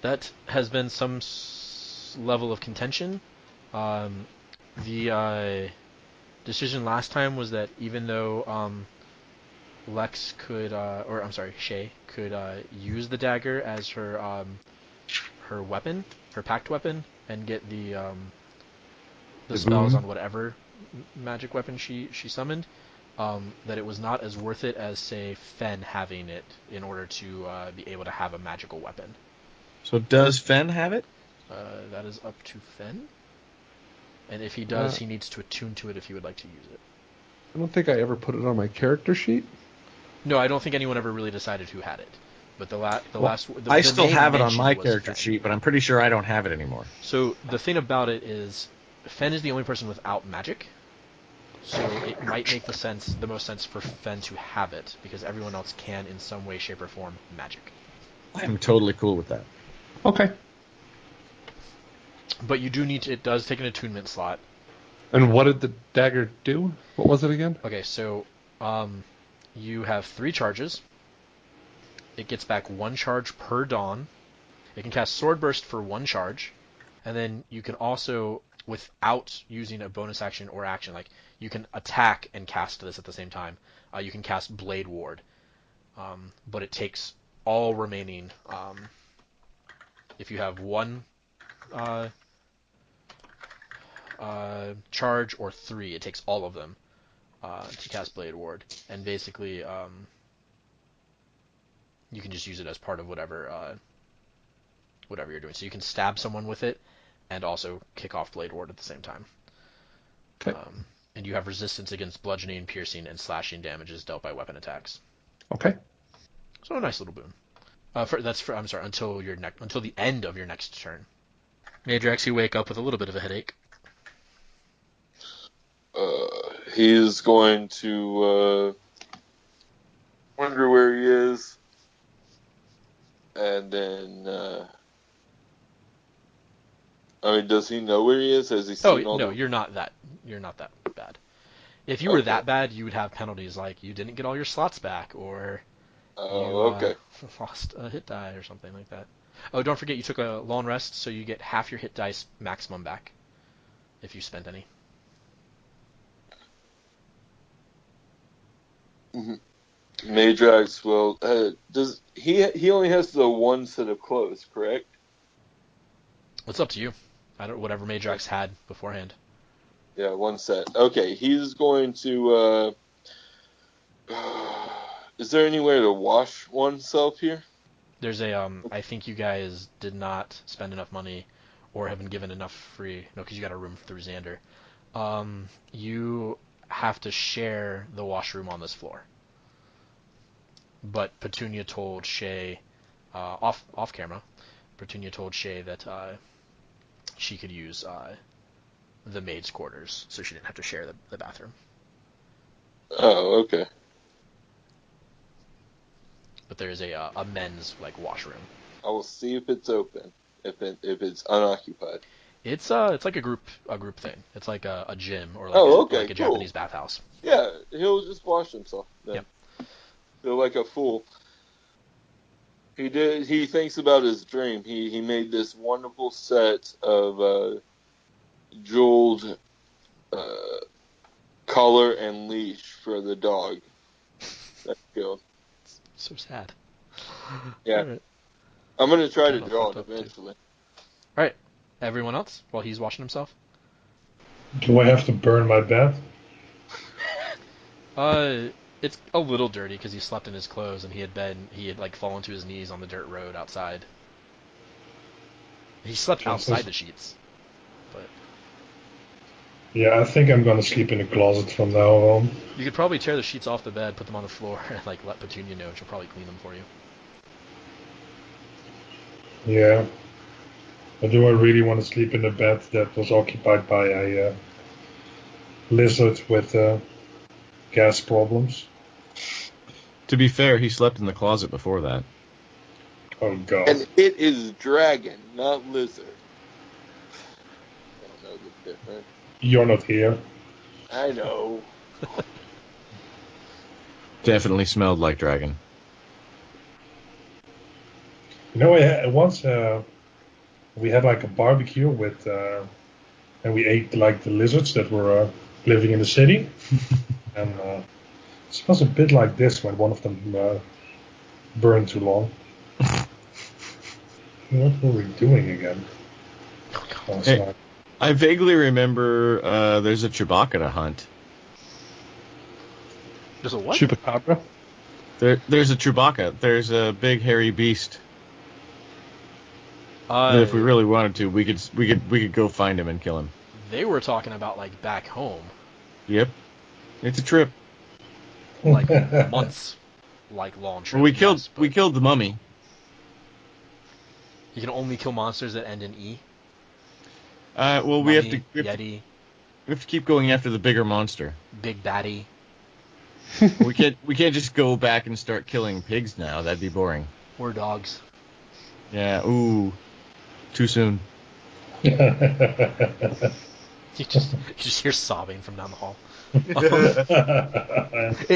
That has been some level of contention. The decision last time was that even though Lex could, or I'm sorry, Shae could use the dagger as her weapon, her pact weapon, and get the spells on whatever magic weapon she summoned, that it was not as worth it as, say, Phen having it in order to be able to have a magical weapon. So does Phen have it? That is up to Phen. And if he does, he needs to attune to it if he would like to use it. I don't think I ever put it on my character sheet. No, I don't think anyone ever really decided who had it. But I still have it on my character sheet, but I'm pretty sure I don't have it anymore. So the thing about it is, Phen is the only person without magic. So it might make the most sense for Phen to have it, because everyone else can, in some way, shape, or form, magic. I'm totally cool with that. Okay. But you do need to, it does take an attunement slot. And what did the dagger do? What was it again? Okay, so you have 3 charges. It gets back 1 charge per dawn. It can cast Sword Burst for 1 charge. And then you can also, without using a bonus action or action, like you can attack and cast this at the same time. You can cast Blade Ward. But it takes all remaining, if you have 1 charge or 3, it takes all of them to cast Blade Ward. And basically, you can just use it as part of whatever you're doing. So you can stab someone with it and also kick off Blade Ward at the same time. Okay. And you have resistance against bludgeoning, piercing, and slashing damages dealt by weapon attacks. Okay. So a nice little boon. I'm sorry, until the end of your next turn. Meidrax, you wake up with a little bit of a headache. He's going to wonder where he is, and then does he know where he is? Has he seen all you're not that bad. If you were that bad, you would have penalties like you didn't get all your slots back, or you lost a hit die or something like that. Oh, don't forget you took a long rest, so you get half your hit dice maximum back if you spent any. Mm-hmm. Meidrax will. Does he only has the 1 set of clothes, correct? It's up to you. Whatever Meidrax had beforehand. Yeah, 1 set. Okay, he's going to. Is there anywhere to wash oneself here? There's I think you guys did not spend enough money, or have been given enough free. No, because you got a room through Xander. You have to share the washroom on this floor. But Petunia told Shae, off camera, Petunia told Shae that she could use the maid's quarters, so she didn't have to share the bathroom. Oh, okay. But there is a men's washroom. I will see if it's open. If it's unoccupied. It's like a group thing. It's like a gym or okay, a cool. Japanese bathhouse. Yeah, he'll just wash himself then. Yep. Feel like a fool. He thinks about his dream. He made this wonderful set of jeweled collar and leash for the dog. That's good. So sad. Yeah. Right. I'm gonna try to Kinda draw fucked it up, too. eventually. All right, everyone else while he's washing himself. Do I have to burn my bed? It's a little dirty because he slept in his clothes and he had like fallen to his knees on the dirt road outside. He slept outside the sheets, but Yeah, I think I'm gonna sleep in the closet from now on. you could probably tear the sheets off the bed, put them on the floor, and like let Petunia know. She'll probably clean them for you. Yeah. But do I really want to sleep in a bed that was occupied by a lizard with gas problems? To be fair, he slept in the closet before that. Oh god. And it is dragon, not lizard. I don't know the difference. You're not here. I know. Definitely smelled like dragon. You know, once we had like a barbecue with, and we ate like the lizards that were living in the city. And it smells a bit like this when one of them burned too long. What were we doing again? Last Hey. night? I vaguely remember there's a Chewbacca to hunt. There's a what? Chupacabra? There's a Chewbacca. There's a big hairy beast. That if we really wanted to, we could go find him and kill him. They were talking about like back home, Yep, it's a trip. like months, like long trip. Well, we yes, killed the mummy. You can only kill monsters that end in E. Well, we have to Yeti, keep going after the bigger monster. Big Baddie. we can't just go back and start killing pigs now. That'd be boring. Or dogs. Yeah. Ooh. Too soon. You just hear sobbing from down the hall. It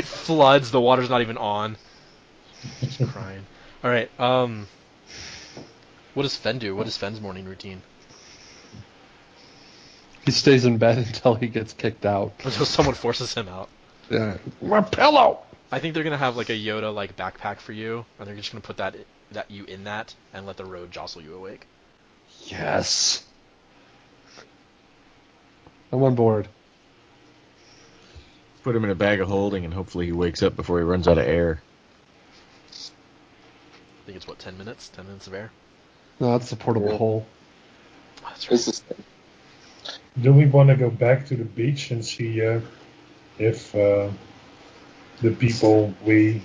floods. The water's not even on. Just crying. All right. What does Phen do? What is Phen's morning routine? He stays in bed until he gets kicked out. Until someone forces him out. Yeah. My pillow! I think they're gonna have like a Yoda like backpack for you, and they're just gonna put that you in that and let the road jostle you awake. Yes. I'm on board. Put him in a bag of holding, and hopefully he wakes up before he runs out of air. I think it's what 10 minutes? 10 minutes of air. No, that's the portable hole. Oh, that's right. This is Do we want to go back to the beach and see if the people we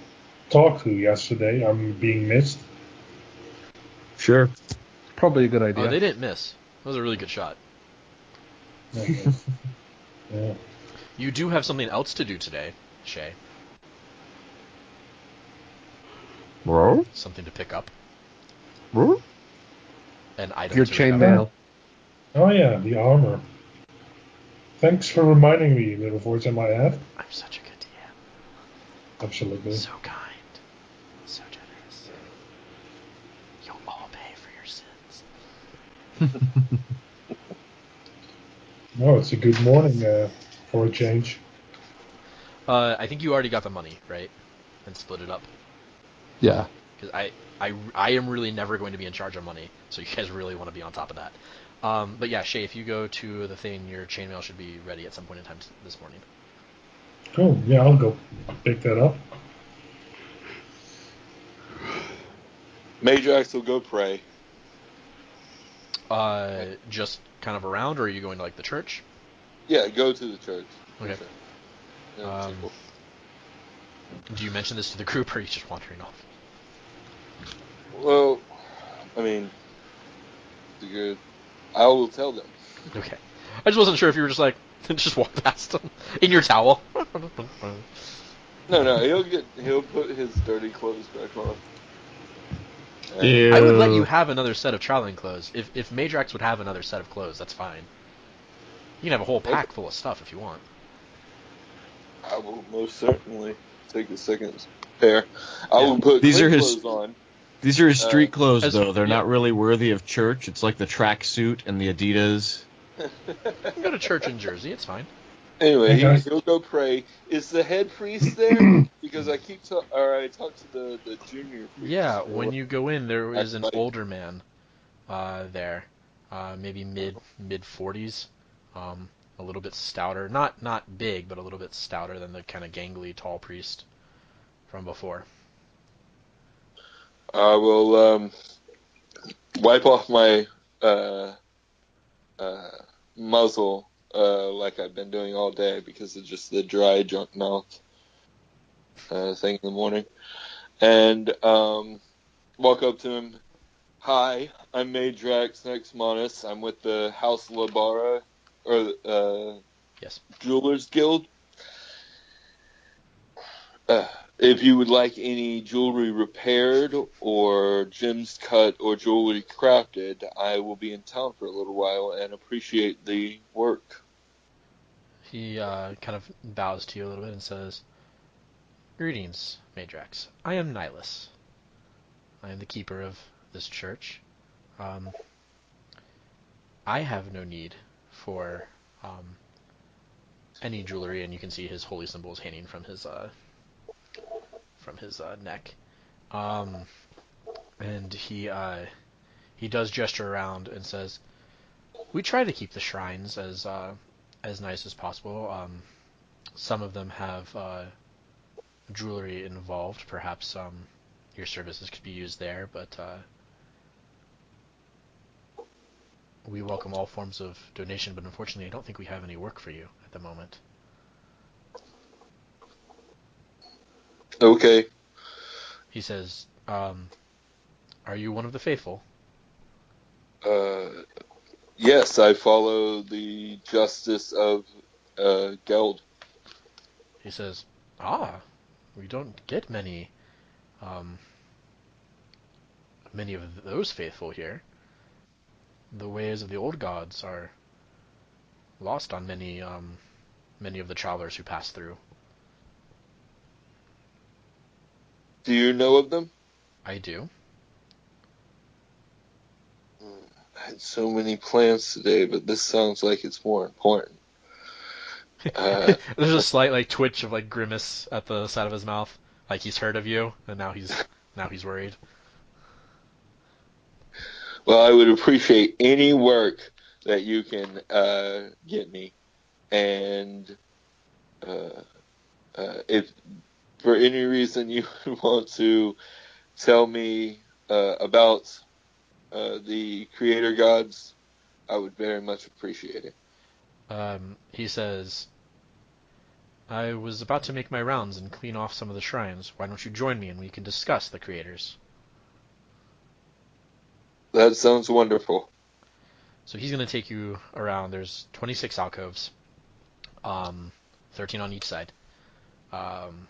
talked to yesterday are being missed? Sure. Probably a good idea. Oh, they didn't miss. That was a really good shot. Yeah. You do have something else to do today, Shae. Bro? Something to pick up. Bro? An item Your to chainmail. Oh yeah, the armor. Thanks for reminding me, little voice in my head. I'm such a good DM. Absolutely. So kind. So generous. You'll all pay for your sins. No, it's a good morning for a change. I think you already got the money, right? And split it up. Yeah. Because I am really never going to be in charge of money, so you guys really want to be on top of that. But yeah, Shae, if you go to the thing, your chainmail should be ready at some point in time this morning. Cool. Yeah, I'll go pick that up. Meidrax will go pray. Just kind of around, or are you going to like the church? Yeah, go to the church. Okay. Yeah, simple. Do you mention this to the group, or are you just wandering off? Well, I mean, it's good. I will tell them. Okay. I just wasn't sure if you were just like, just walk past them in your towel. No, he'll put his dirty clothes back on. Ew. I would let you have another set of traveling clothes. If Meidrax would have another set of clothes, that's fine. You can have a whole pack full of stuff if you want. I will most certainly take a second pair. I will put These are clothes his- on. These are his street clothes, as- though. They're yeah. not really worthy of church. It's like the tracksuit and the Adidas. You can go to church in Jersey, it's fine. Anyway, Hey guys. he'll go pray. Is the head priest there? Because I talked to the junior Yeah, priest. when you go in, there I is an like, older man there, maybe mid 40s, a little bit stouter, not big, but a little bit stouter than the kind of gangly tall priest from before. I will wipe off my uh, uh, muzzle like I've been doing all day because of just the dry junk mouth thing in the morning, and walk up to him. Hi, I'm Meidrax Nexmanus. I'm with the House Labara, or Yes. Jewelers Guild. Uh, if you would like any jewelry repaired or gems cut or jewelry crafted, I will be in town for a little while and appreciate the work. He kind of bows to you a little bit and says, "Greetings, Meidrax. I am Nihilus. I am the keeper of this church. Um, I have no need for any jewelry," and you can see his holy symbols hanging from his neck. Um, and he does gesture around and says, "We try to keep the shrines as nice as possible. Some of them have jewelry involved. Perhaps your services could be used there, but we welcome all forms of donation. But unfortunately, I don't think we have any work for you at the moment." Okay. He says, "Are you one of the faithful?" Uh, yes, I follow the justice of Geld. He says, "Ah, we don't get um, many of those faithful here. The ways of the old gods are lost on many of the travelers who pass through." Do you know of them? "I do." I had so many plans today, but this sounds like it's more important. There's a slight like twitch of like grimace at the side of his mouth, like he's heard of you, and now he's worried. Well, I would appreciate any work that you can get me, and uh, if for any reason you want to tell me about the creator gods, I would very much appreciate it. He says, "I was about to make my rounds and clean off some of the shrines. Why don't you join me and we can discuss the creators?" That sounds wonderful. So he's going to take you around. There's 26 alcoves, 13 on each side. Um,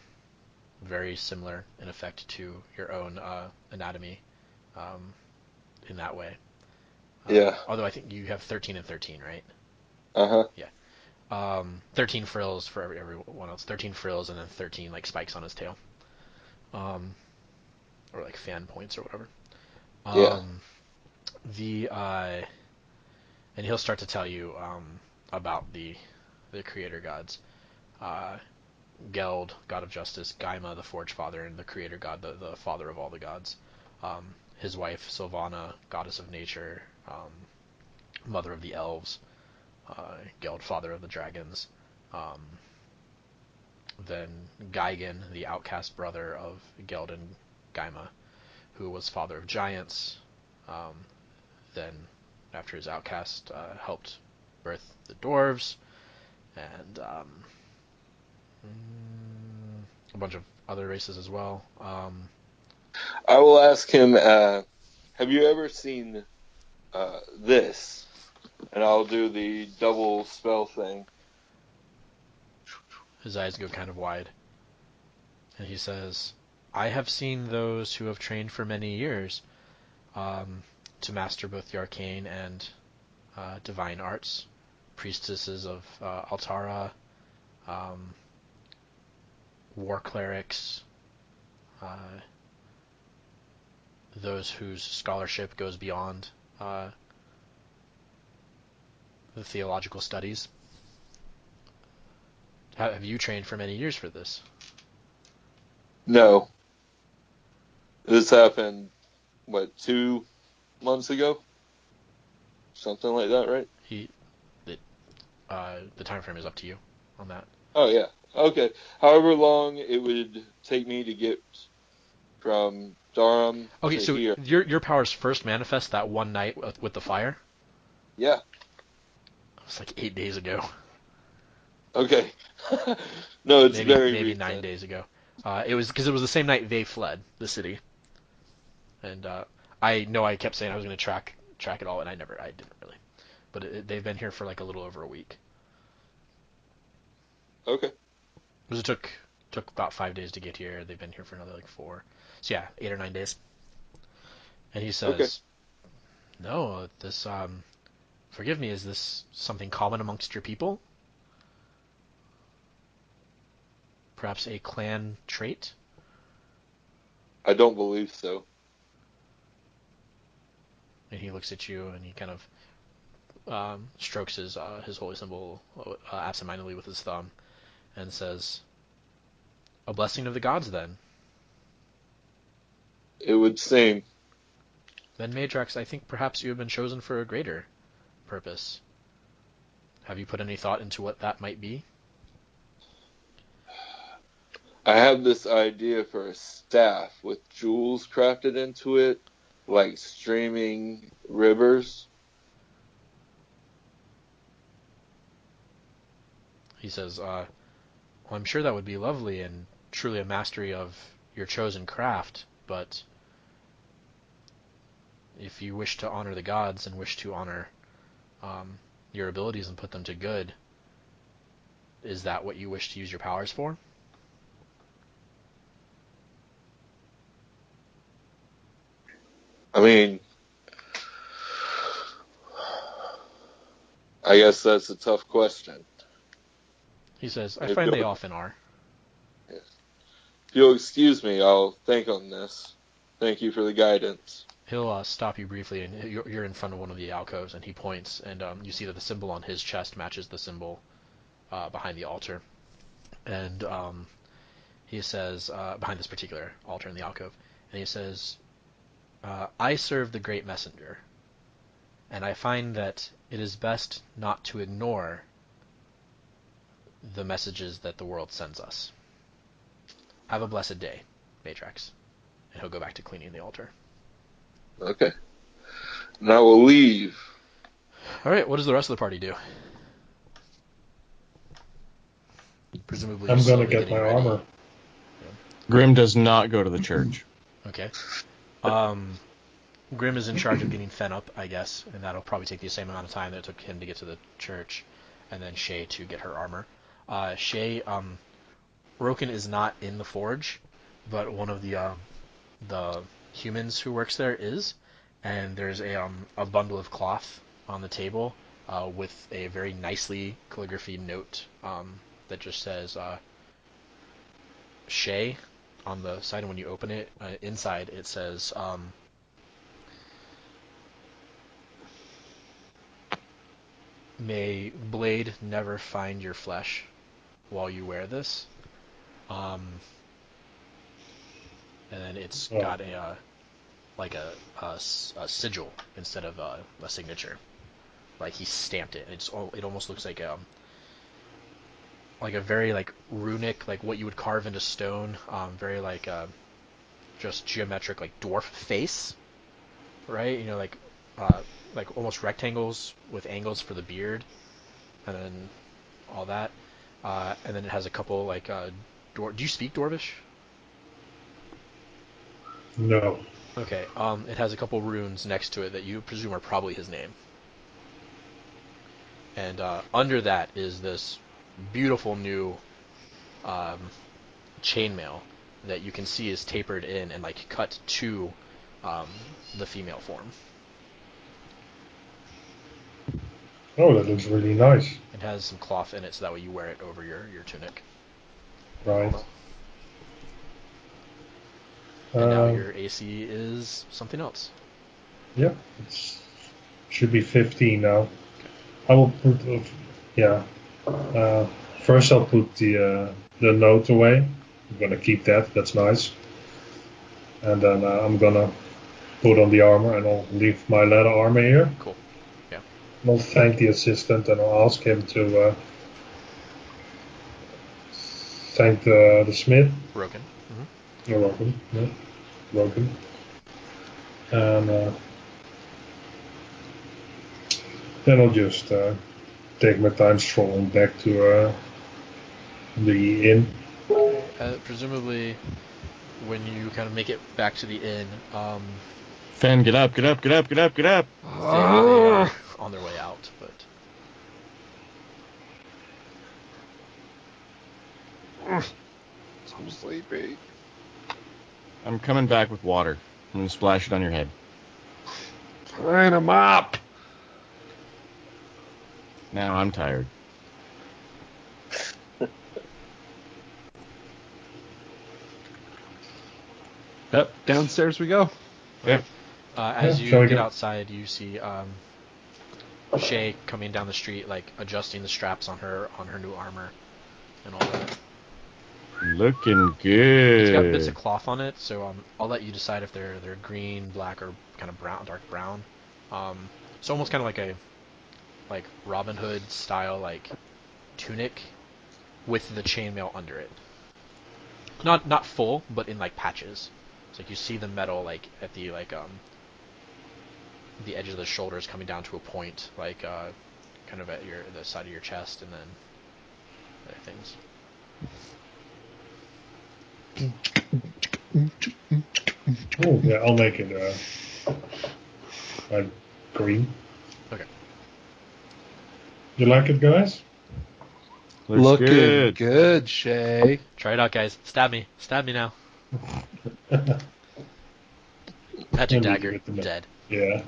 Very similar in effect to your own anatomy um, in that way. Yeah. Although I think you have 13 and 13, right? Uh-huh. Yeah. 13 frills for everyone else. 13 frills and then 13 like spikes on his tail, um, or like fan points or whatever. Yeah. Um, the and he'll start to tell you about the creator gods. Uh, Geld, god of justice; Gaima, the forge father; and the creator god, the father of all the gods. His wife Sylvana, goddess of nature, mother of the elves; Geld, father of the dragons. Um, then Geigen, the outcast brother of Geld and Gaima, who was father of giants. Then, after his outcast, helped birth the dwarves and a bunch of other races as well. I will ask him, have you ever seen this? And I'll do the double spell thing. His eyes go kind of wide, and he says, "I have seen those who have trained for many years um, to master both the arcane and divine arts, priestesses of Altara, um, war clerics, uh, those whose scholarship goes beyond uh, the theological studies. Have you trained for many years for this? No. This happened, 2 months ago? Something like that, right? The time frame is up to you on that. Oh, yeah. Okay. However long it would take me to get from Durham Okay, to so here. your powers first manifest that one night with the fire? Yeah. It's like 8 days ago. Okay. No, it's very Maybe recent. 9 days ago. It was because it was the same night they fled the city, and I know I kept saying I was going to track it all, and I didn't really. But they've been here for like a little over a week. Okay. Because it took about 5 days to get here. They've been here for another like 4. So yeah, 8 or 9 days. And he Okay. says, "No, this forgive me. Is this something common amongst your people? Perhaps a clan trait?" I don't believe so. And he looks at you and he kind of strokes his holy symbol absentmindedly with his thumb and says, "A blessing of the gods, then." It would seem. Then Meidrax, I think perhaps you have been chosen for a greater purpose. Have you put any thought into what that might be? I have this idea for a staff with jewels crafted into it, like streaming rivers. He says, "Well, I'm sure that would be lovely and truly a mastery of your chosen craft, but if you wish to honor the gods and wish to honor your abilities and put them to good, is that what you wish to use your powers for?" I mean, I guess that's a tough question. He says, "I If find they you'll, often are." if you'll excuse me, I'll think on this. Thank you for the guidance. He'll stop you briefly, and you're in front of one of the alcoves, and he points, and you see that the symbol on his chest matches the symbol behind the altar. And he says, behind this particular altar in the alcove, and he says, "I serve the Great Messenger, and I find that it is best not to ignore the messages that the world sends us. Have a blessed day, Meidrax." And he'll go back to cleaning the altar. Okay. And I will leave. All right, what does the rest of the party do? Presumably I'm gonna slowly get getting my ready. armor. Grim does not go to the church. Okay. Grim is in charge of getting Phen up, I guess, and that'll probably take the same amount of time that it took him to get to the church, and then Shae to get her armor. Shae, Roken is not in the forge, but one of the humans who works there is, and there's a bundle of cloth on the table with a very nicely calligraphy note that just says Shae on the side, and when you open it, inside it says "May blade never find your flesh while you wear this." And then it's Oh, got a like a sigil instead of a signature. Like he stamped it. It almost looks like a very like runic, like what you would carve into stone. Very like just geometric, like dwarf face, right? You know, like almost rectangles with angles for the beard, and then all that. And then it has a couple like do you speak Dwarvish? no. Okay. It has a couple runes next to it that you presume are probably his name. And under that is this beautiful new chainmail that you can see is tapered in and like cut to the female form. Oh, that looks really nice. It has some cloth in it, so that way you wear it over your tunic. Right. And now your AC is something else. Yeah, it should be 15 now. I will put, yeah. First, I'll put the note away. I'm gonna keep that. That's nice. And then I'm gonna put on the armor, and I'll leave my leather armor here. Cool. Yeah. And I'll thank the assistant, and I'll ask him to thank the smith. Broken. You're welcome. Yeah. Welcome. And then I'll just take my time strolling back to the inn. Presumably, when you kind of make it back to the inn, Phen, get up, get up, get up, get up, get up. they are on their way out, but I'm sleepy. I'm coming back with water. I'm gonna splash it on your head. Fine, I'm up. Now I'm tired. Yep, downstairs we go. Yep. as Yeah, you shall we get go? outside, you see Shae coming down the street, like adjusting the straps on her new armor and all that. Looking It's got good. bits of cloth on it, so I'll let you decide if they're green, black, or kind of brown, dark brown. It's almost kind of like Robin Hood style, like tunic with the chainmail under it. Not full, but in like patches. It's like you see the metal like at the the edge of the shoulders coming down to a point, like kind of at the side of your chest, and then other things. Oh, yeah, I'll make it green. Okay. You like it, guys? Looks Looking good. good, Shae. Try it out, guys. Stab me now. Magic I'll leave dagger, it to me. dead. Yeah.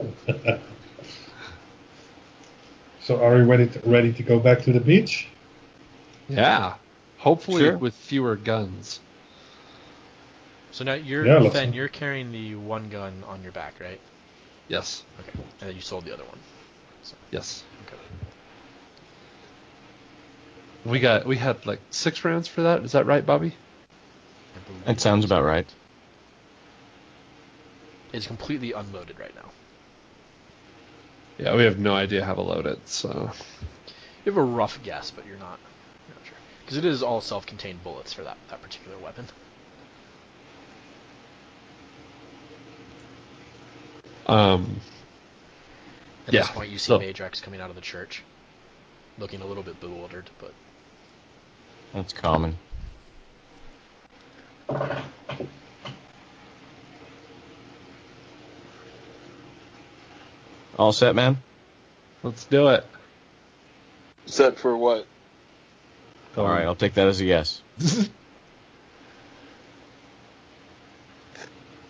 So are we ready to go back to the beach? Yeah. Hopefully Sure. with fewer guns. So now Yeah, let's Phen, see. you're carrying the one gun on your back, right? Yes. Okay. And then you sold the other one. So, Yes. okay. We had like 6 rounds for that. Is that right, Bobby? I believe That sounds about right. It's completely unloaded right now. Yeah, we have no idea how to load it, so You have a rough guess, but you're not sure. Because it is all self-contained bullets for that particular weapon. At Yeah, this point, you see so- Meidrax coming out of the church, looking a little bit bewildered, but That's common. All set, man? let's do it. Set for what? All right, I'll take that as a yes.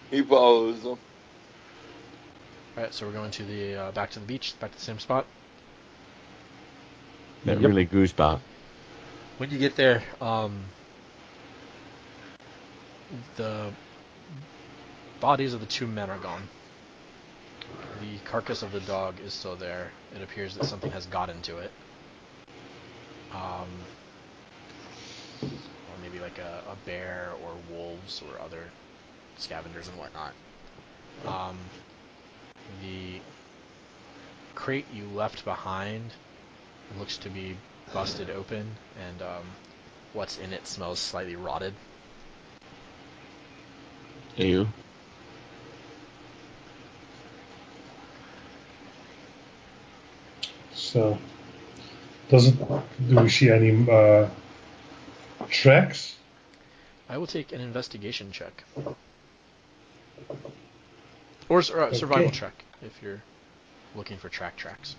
He follows them. alright, so we're going to the back to the beach, back to the same spot. That Yep. really goosebump. When you get there, the bodies of the 2 men are gone. The carcass of the dog is still there. It appears that something has got into it. Or maybe like a bear or wolves or other scavengers and whatnot. The crate you left behind looks to be busted open, and what's in it smells slightly rotted. Ew. So, do we see any tracks? I will take an investigation check. Or a survival Okay. check, if you're looking for tracks.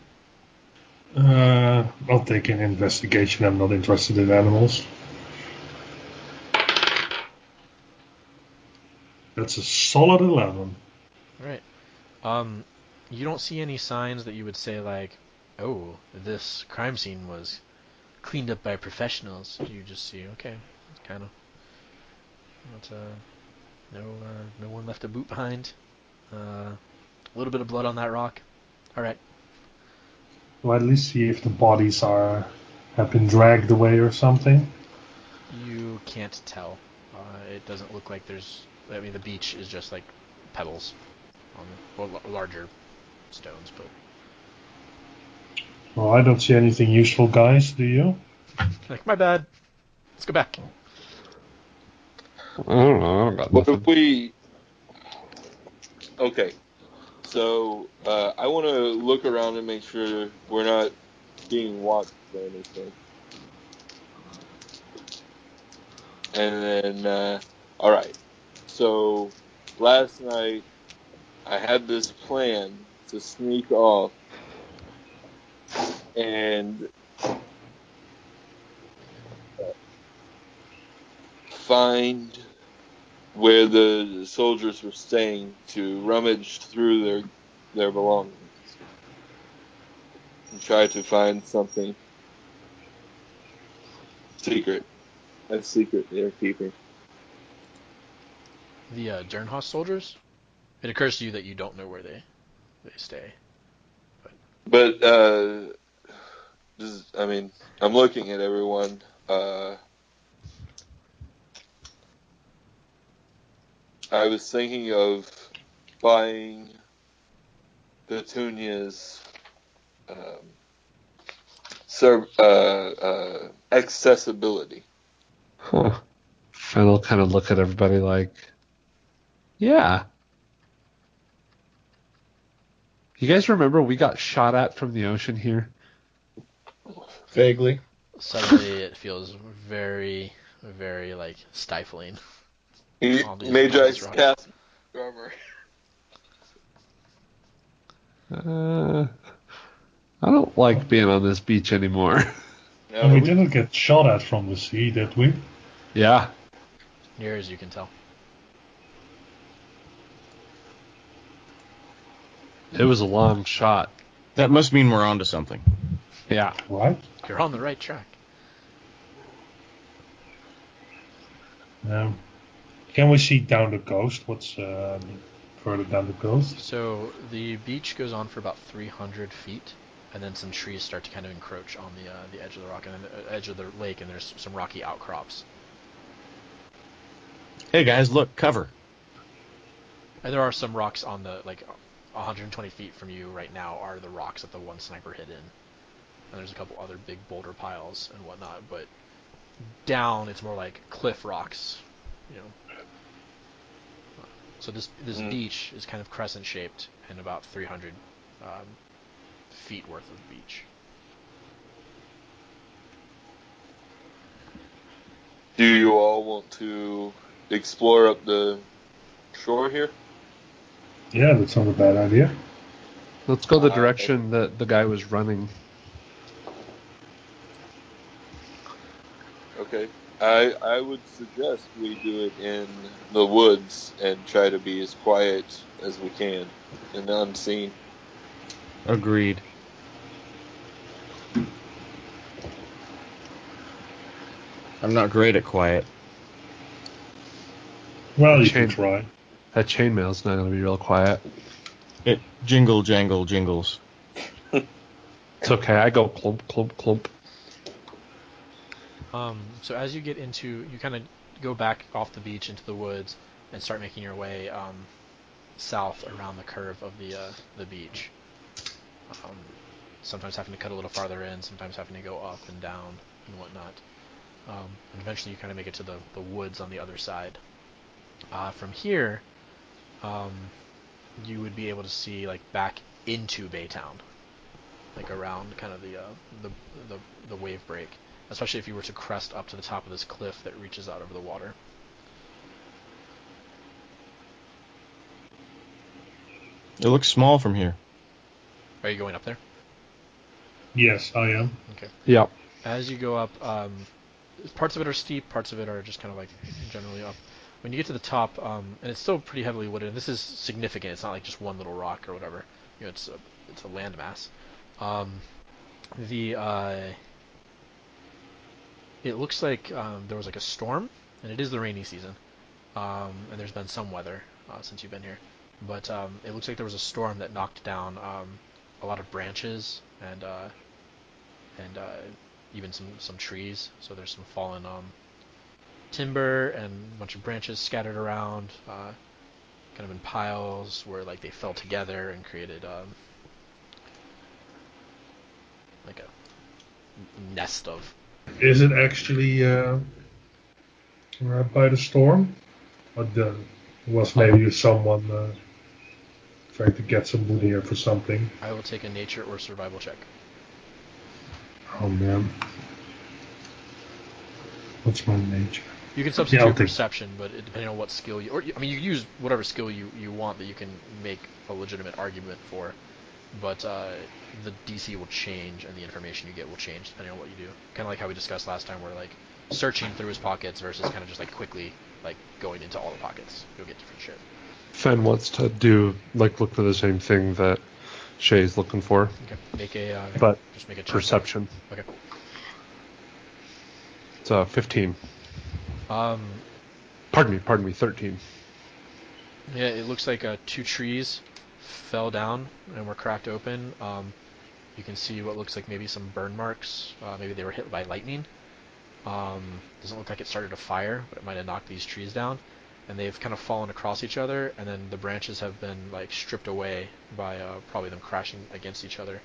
I'll take an investigation. I'm not interested in animals. That's a solid 11. Alright. You don't see any signs that you would say, like, oh, this crime scene was cleaned up by professionals. You just see, okay, it's kind of, no one left a boot behind. A little bit of blood on that rock. Alright. Well, at least see if the bodies are have been dragged away or something? You can't tell. It doesn't look like there's. I mean, the beach is just like pebbles, or larger stones. But Well, I don't see anything useful, guys. Do you? like, my bad. Let's go back. I don't know. I don't got What if nothing. we? Okay, so I want to look around and make sure we're not being watched or anything. And then, all right. So last night I had this plan to sneak off and find where the soldiers were staying to rummage through their belongings and try to find something secret, a secret they're keeping. The Dernhos soldiers. It occurs to you that you don't know where they stay. But I mean, I'm looking at everyone. I was thinking of buying Petunia's accessibility. Huh. And I'll kind of look at everybody like, yeah. You guys remember we got shot at from the ocean here? Vaguely. Suddenly, it feels very, very like stifling. All these Meidrax rocks. cast armor. I don't like being on this beach anymore. And we No, didn't get shot at from the sea, did we? Yeah. Near as you can tell. It was a long shot. That must mean we're onto something. Yeah. Right? You're on the right track. Can we see down the coast? What's further down the coast? So the beach goes on for about 300 feet, and then some trees start to kind of encroach on the edge of the rock and the edge of the lake, and there's some rocky outcrops. Hey guys, look, cover. And there are some rocks on the 120 feet from you right now are the rocks that the one sniper hit in, and there's a couple other big boulder piles and whatnot. But down, it's more like cliff rocks, you know. So this beach is kind of crescent shaped and about 300 feet worth of beach. do you all want to explore up the shore here? Yeah, that's not a bad idea. Let's go the direction that the guy was running. Okay. I would suggest we do it in the woods and try to be as quiet as we can and unseen. Agreed. I'm not great at quiet. Well, you can try. That chainmail's not going to be real quiet. It jingle, jangle, jingles. It's okay. I go clump, clump, clump. So as you get into, you kind of go back off the beach into the woods and start making your way south around the curve of the beach. Sometimes having to cut a little farther in, sometimes having to go up and down and whatnot. And eventually you kind of make it to the woods on the other side. From here, you would be able to see like back into Baytown, like around kind of the wave break, especially if you were to crest up to the top of this cliff that reaches out over the water. It looks small from here. Are you going up there? Yes, I am. Okay. Yep. As you go up, parts of it are steep, parts of it are just kind of like generally up. When you get to the top, and it's still pretty heavily wooded, and this is significant. It's not like just one little rock or whatever. You know, it's a landmass. It looks like there was like a storm, and it is the rainy season, and there's been some weather since you've been here. But it looks like there was a storm that knocked down a lot of branches and even some trees. So there's some fallen timber and a bunch of branches scattered around, kind of in piles where like they fell together and created like a nest of. Is it actually by the storm? Or was maybe someone trying to get some wood here for something? I will take a nature or survival check. Oh man. What's my nature? You can substitute I'll take- perception, but depending on what skill you, or I mean, you can use whatever skill you want that you can make a legitimate argument for, but the DC will change and the information you get will change depending on what you do. Kind of like how we discussed last time, where like searching through his pockets versus kind of just like quickly like going into all the pockets. You'll get different shit. Phen wants to do look for the same thing that Shae's looking for, Okay, make a but just make a check. perception. Okay. It's 15. Um, Pardon me, 13. yeah, it looks like two trees fell down and were cracked open. You can see what looks like maybe some burn marks. Maybe they were hit by lightning. Doesn't look like it started a fire, but it might have knocked these trees down. And they've kind of fallen across each other, and then the branches have been like stripped away by probably them crashing against each other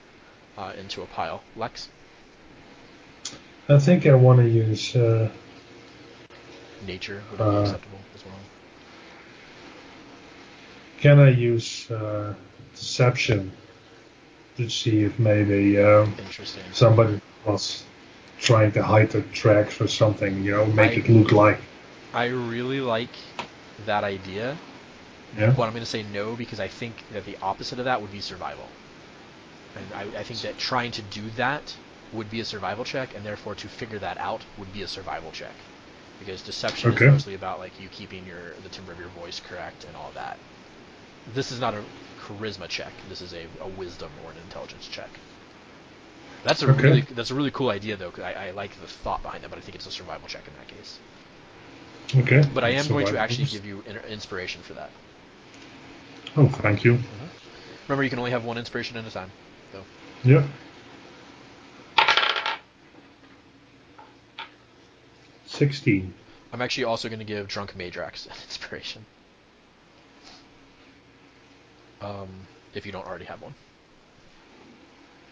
into a pile. Lex? I think I want to use. Nature would be acceptable as well. Can I use deception to see if maybe Interesting. somebody was trying to hide their tracks or something? Make it look like. I really like that idea, Yeah. but I'm going to say no because I think that the opposite of that would be survival. And I think that trying to do that would be a survival check, and therefore to figure that out would be a survival check. Because deception Okay. is mostly about like you keeping the timbre of your voice correct and all that. This is not a charisma check. This is a wisdom or an intelligence check. That's a Okay. really cool idea though. Cause I like the thought behind that, but I think it's a survival check in that case. Okay. But I am going to Survival. actually give you inspiration for that. Oh, thank you. Remember, you can only have one inspiration at a time. So Yeah. 16. I'm actually also going to give Drunk Meidrax an inspiration. If you don't already have one.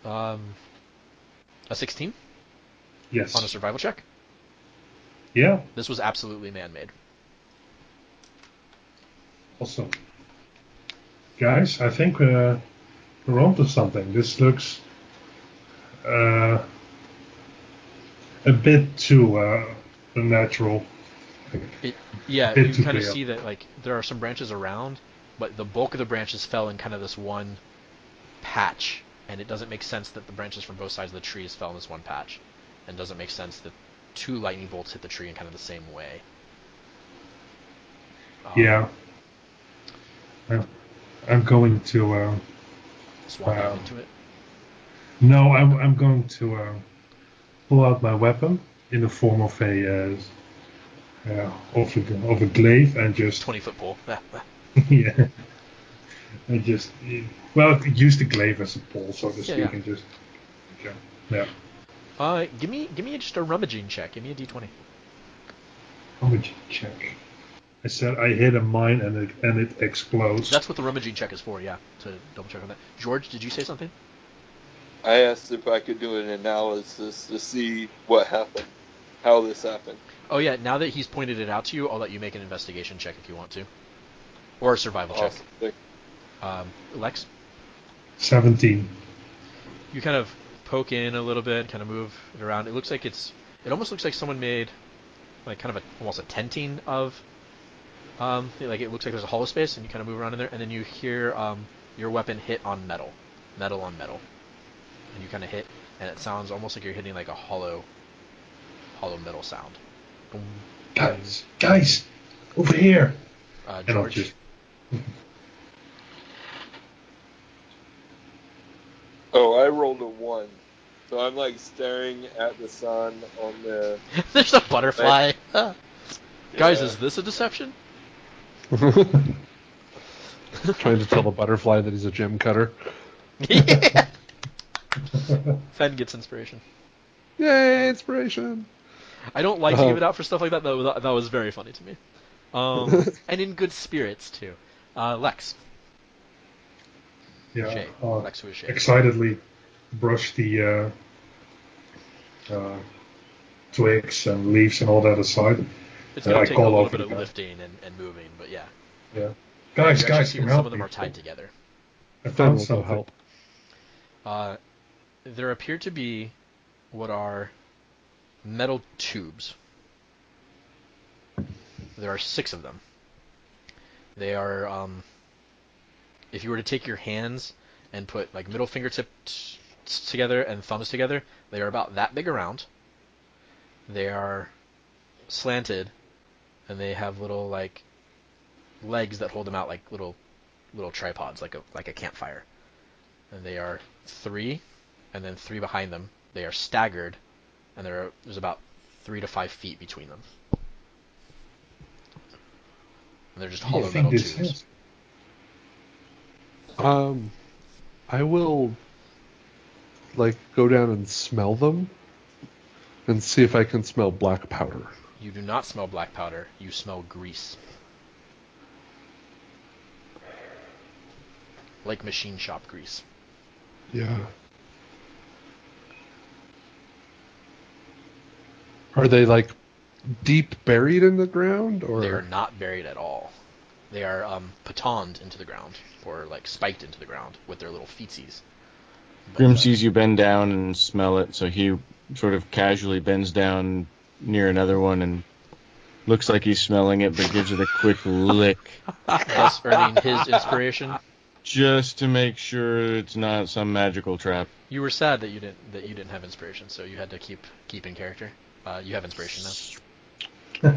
A 16 Yes. on a survival check. Yeah. This was absolutely man-made. Awesome. Guys, I think we're onto something. This looks a bit too unnatural. Yeah, Bit you too kind of clear. see that like there are some branches around, but the bulk of the branches fell in kind of this one patch, and it doesn't make sense that the branches from both sides of the trees fell in this one patch, and it doesn't make sense that two lightning bolts hit the tree in kind of the same way. Yeah. I'm going to. Swan dive into it. No, I'm going to pull out my weapon in the form of a glaive and just 20-foot pole. yeah, and just use the glaive as a pole, so to speak, yeah. and just yeah. Give me just a rummaging check. Give me a d20. Rummaging check. I said I hit a mine and it explodes. That's what the rummaging check is for. Yeah, to double check on that. George, did you say something? I asked if I could do an analysis to see what happened, how this happened. Oh yeah. Now that he's pointed it out to you, I'll let you make an investigation check if you want to, or a survival Awesome. check. Lex, 17. you kind of poke in a little bit, kind of move it around. It looks like it almost looks like someone made like kind of almost a tenting of like it looks like there's a hollow space, and you kind of move around in there, and then you hear your weapon hit on metal on metal, and you kind of hit, and it sounds almost like you're hitting like a hollow metal sound. Boom. Guys, over here. And I'll George, just Oh, I rolled a 1. So I'm like staring at the sun on the... there's a butterfly. Guys, Yeah. is this a deception? Trying to tell the butterfly that he's a gem cutter. Yeah. Phen gets inspiration. Yay, inspiration! I don't like to give it out for stuff like that. That was very funny to me. And in good spirits too. Lex. Yeah. Shae. Lex who is Shae. Excitedly brush the twigs and leaves and all that aside. It's going I to take a call little over bit the of guy. lifting and moving, but yeah. Yeah. You Guys, actually see come that some help of them me. are tied together. I Phen found will go something. help. There appear to be what are metal tubes. There are 6 of them. They are, if you were to take your hands and put like middle fingertips together and thumbs together, they are about that big around. They are slanted, and they have little like legs that hold them out like little tripods, like a campfire. And they are 3, and then 3 behind them. They are staggered, and there's about 3 to 5 feet between them. And they're just What do you hollow think metal this tubes. is? I will like go down and smell them and see if I can smell black powder. You do not smell black powder. You smell grease. Like machine shop grease. Yeah. Are they like deep buried in the ground, or They are not buried at all. They are patoned into the ground, or like spiked into the ground with their little feetsies. Grim sees you bend down and smell it, so he sort of casually bends down near another one and looks like he's smelling it, but gives it a quick lick thus earning his inspiration? just to make sure it's not some magical trap. You were sad that you didn't have inspiration, so you had to keep in character. You have inspiration now.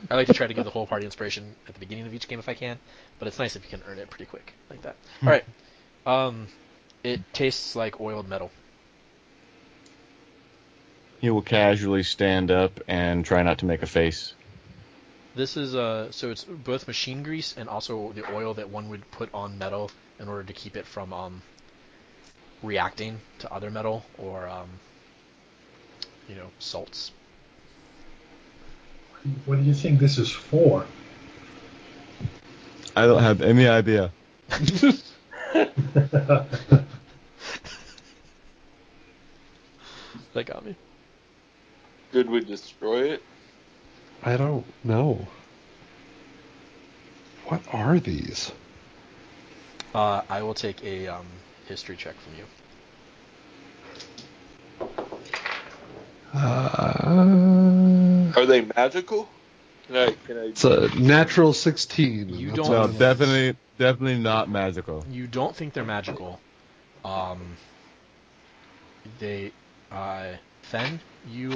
I like to try to give the whole party inspiration at the beginning of each game if I can, but it's nice if you can earn it pretty quick like that. All right. It tastes like oiled metal. He will casually stand up and try not to make a face. This is so it's both machine grease and also the oil that one would put on metal in order to keep it from reacting to other metal or salts. What do you think this is for? I don't have any idea. That got me. Could we destroy it? I don't know. What are these? I will take a history check from you. Are they magical? Can I? It's a natural 16. You That's don't- all No, I know. definitely not magical. You don't think they're magical. They, Phen, you,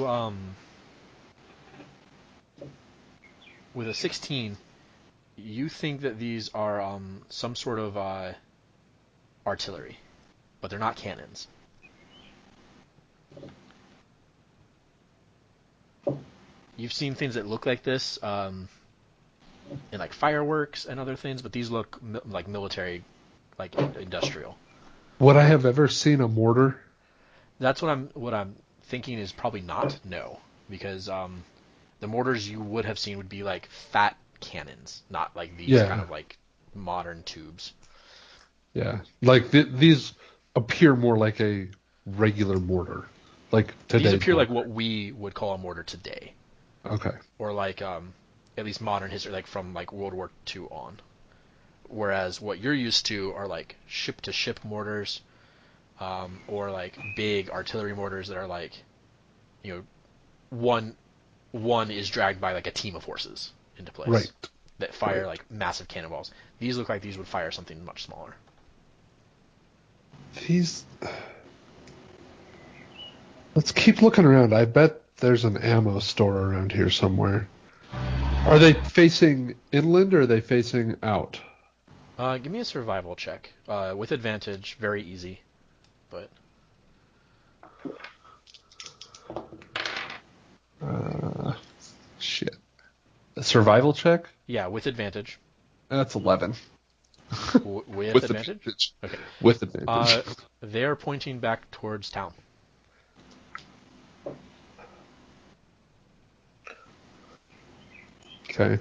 with a 16, you think that these are, some sort of, artillery, but they're not cannons. You've seen things that look like this, in like fireworks and other things, but these look like military, like industrial. Would I have ever seen a mortar? That's what I'm thinking is probably not, no, because the mortars you would have seen would be like fat cannons, not like these Yeah. kind of like modern tubes. Yeah. Like these appear more like a regular mortar. Like today. These appear like what we would call a mortar today, Okay. or like at least modern history, like from like World War II on. Whereas what you're used to are like ship-to-ship mortars, or like big artillery mortars that are like, one is dragged by like a team of horses into place. Right. That fire Right. like massive cannonballs. These look like these would fire something much smaller. These. Let's keep looking around. I bet there's an ammo store around here somewhere. Are they facing inland or are they facing out? Give me a survival check with advantage. Very easy, but Shit. A survival check? yeah, with advantage. That's 11. With advantage. Okay. With advantage. They are pointing back towards town. Okay.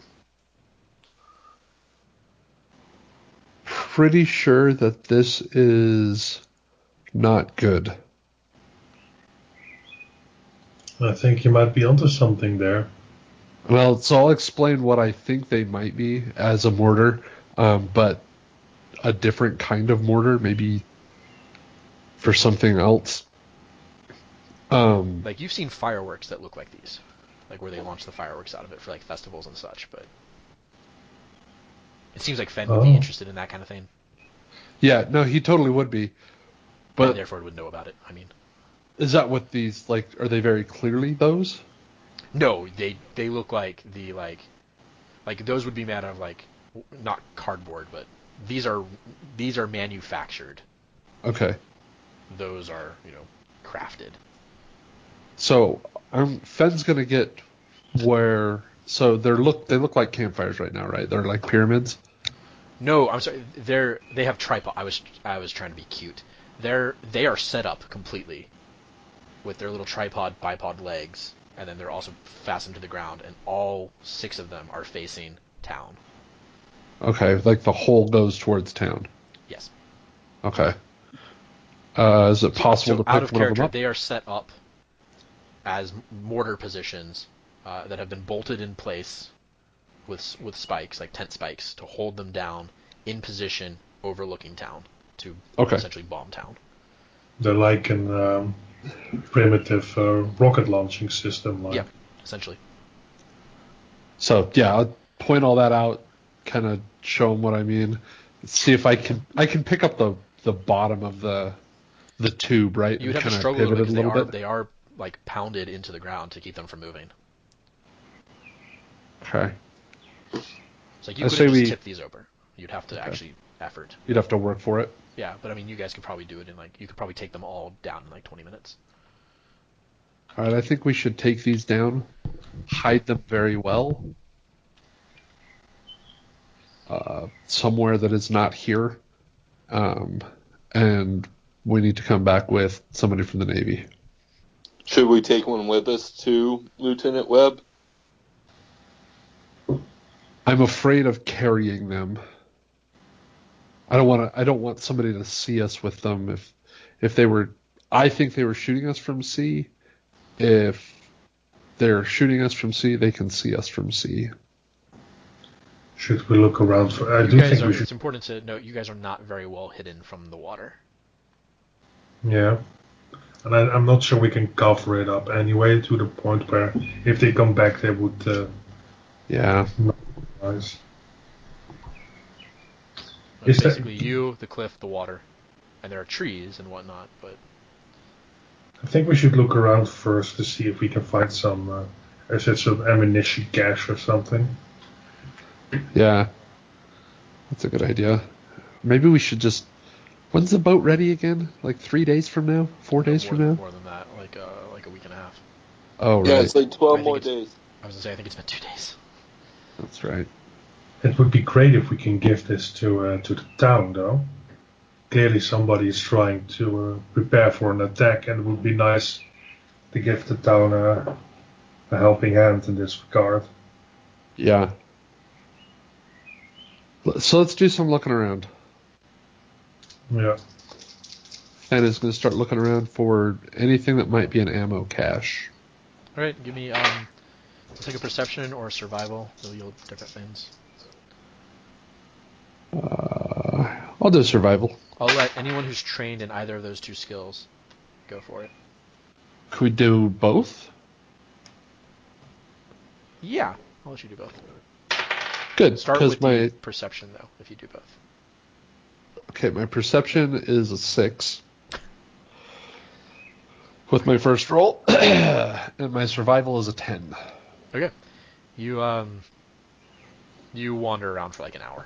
Pretty sure that this is not good. I think you might be onto something there. Well, so I'll explain what I think they might be as a mortar, but a different kind of mortar, maybe for something else. Like, you've seen fireworks that look like these. Like, where they launch the fireworks out of it for, like, festivals and such, but... It seems like Phen would be interested in that kind of thing. Yeah, no, he totally would be. But and therefore would know about it, I mean. Is that what these, like, are they very clearly those? No, they look like the, like those would be made out of, like, not cardboard, but these are manufactured. Okay. Those are, crafted. So Phen's gonna get where. So they look like campfires right now, right? They're like pyramids. No, I'm sorry. They have tripod. I was trying to be cute. They are set up completely with their little tripod bipod legs, and then they're also fastened to the ground, and all 6 of them are facing town. Okay, like the hole goes towards town. Yes. Okay. Is it possible to pick out of one of them character, up? they are set up as mortar positions that have been bolted in place with spikes, like tent spikes, to hold them down in position overlooking town to essentially bomb town. They're like an primitive rocket launching system. Like. Yeah, essentially. So yeah, I'll point all that out, kind of show them what I mean. See if I can pick up the bottom of the tube, right? You would have to struggle a little bit. They are like pounded into the ground to keep them from moving. Okay. It's like you couldn't just tip these over. You'd have to actually effort. You'd have to work for it. Yeah, but I mean, you guys could probably do it in you could probably take them all down in like 20 minutes. All right, I think we should take these down, hide them very well, somewhere that is not here, and we need to come back with somebody from the Navy. Should we take one with us too, Lieutenant Webb? I'm afraid of carrying them. I don't want somebody to see us with them if they were. I think they were shooting us from sea. If they're shooting us from sea, they can see us from sea. Should we look around for? It's important to note you guys are not very well hidden from the water. Yeah, and I'm not sure we can cover it up anyway to the point where if they come back, they would. Yeah. Nice. It's basically you, the cliff, the water, and there are trees and whatnot. But I think we should look around first to see if we can find some, some ammunition cache or something. Yeah, that's a good idea. Maybe we should just. When's the boat ready again? Like 3 days from now? 4 days from now? More than that, like a week and a half. Oh, right. Yeah, it's like 12 more days. I was gonna say I think it's been 2 days. That's right. It would be great if we can give this to the town, though. Clearly, somebody is trying to prepare for an attack, and it would be nice to give the town a helping hand in this regard. Yeah. So let's do some looking around. Yeah. And is going to start looking around for anything that might be an ammo cache. All right, give me let's take a perception or a survival. They'll yield different things. I'll do survival. I'll let anyone who's trained in either of those 2 skills go for it. Could we do both? Yeah, I'll let you do both. Good. Start with the perception, though, if you do both. Okay, my perception is a 6. With my first roll, and my survival is a 10. Okay. You wander around for like an hour,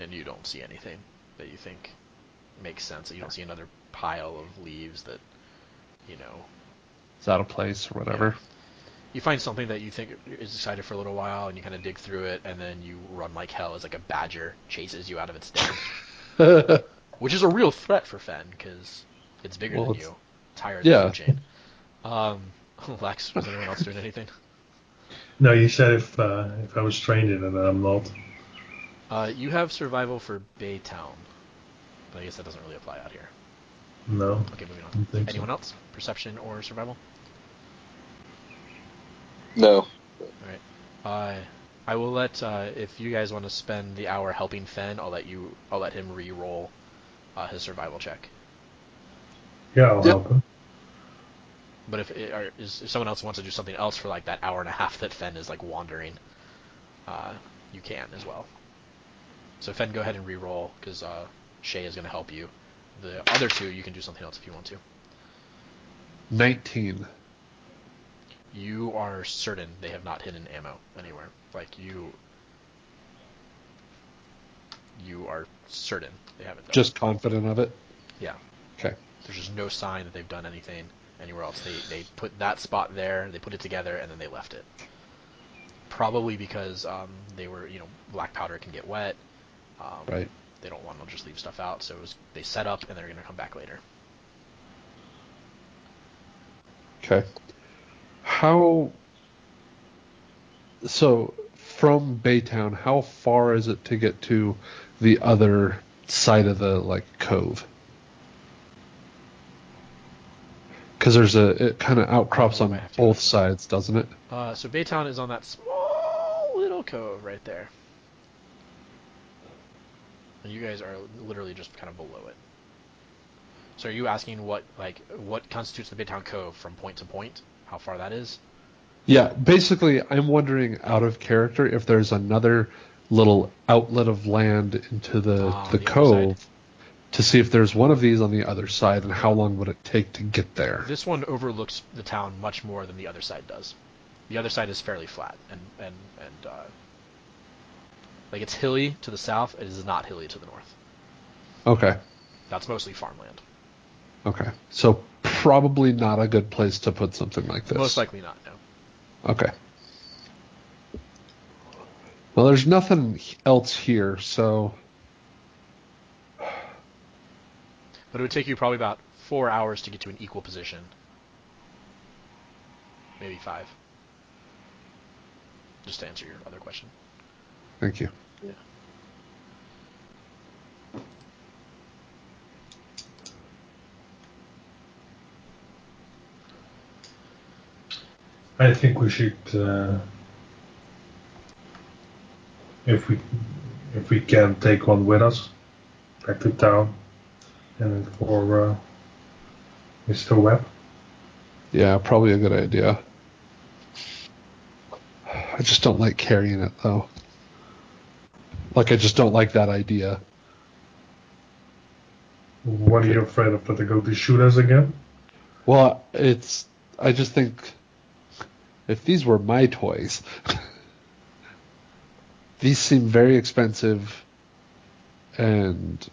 and you don't see anything that you think makes sense. You don't see another pile of leaves that, It's out of place or whatever. Yeah. You find something that you think is excited for a little while, and you kind of dig through it, and then you run like hell as like a badger chases you out of its den. Which is a real threat for Phen, because it's bigger than you. It's higher than the food chain. Lex, was anyone else doing anything? No, you said if I was trained in it, and I'm not. You have survival for Baytown, but I guess that doesn't really apply out here. No, Okay, moving I on. don't think Anyone so. else? Perception or survival? No. All right. I will let if you guys want to spend the hour helping Phen, I'll let him re-roll his survival check. Yeah, I'll Yep. help him. But if someone else wants to do something else for like that hour and a half that Phen is like wandering, you can as well. So Phen, go ahead and re-roll because Shae is going to help you. The other two, you can do something else if you want to. 19. You are certain they have not hidden ammo anywhere. Like you are certain they haven't done it. Just confident of it? Yeah. Okay. There's just no sign that they've done anything anywhere else. They put that spot there, they put it together, and then they left it. Probably because they were, black powder can get wet. Right. They don't want to just leave stuff out, so they set up and they're going to come back later. Okay. So from Baytown, how far is it to get to the other side of the cove? Because it kind of outcrops Oh, I on have to both go. sides, doesn't it? So Baytown is on that small little cove right there. And you guys are literally just kind of below it. So are you asking what constitutes the Baytown Cove from point to point? How far that is? Yeah, basically, I'm wondering out of character if there's another little outlet of land into the On the other cove side. to see if there's one of these on the other side and how long would it take to get there. This one overlooks the town much more than the other side does. The other side is fairly flat and like it's hilly to the south. It is not hilly to the north. Okay. That's mostly farmland. Okay. So probably not a good place to put something like this. Most likely not. No. Okay. Well, there's nothing else here, so But it would take you probably about 4 hours to get to an equal position. Maybe 5. Just to answer your other question. thank you. Yeah. I think we should, if we can, take one with us back to town, and for Mr. Webb. Yeah, probably a good idea. I just don't like carrying it, though. I just don't like that idea. What are you afraid of? That they're going to shoot us again? Well, I just think if these were my toys, these seem very expensive and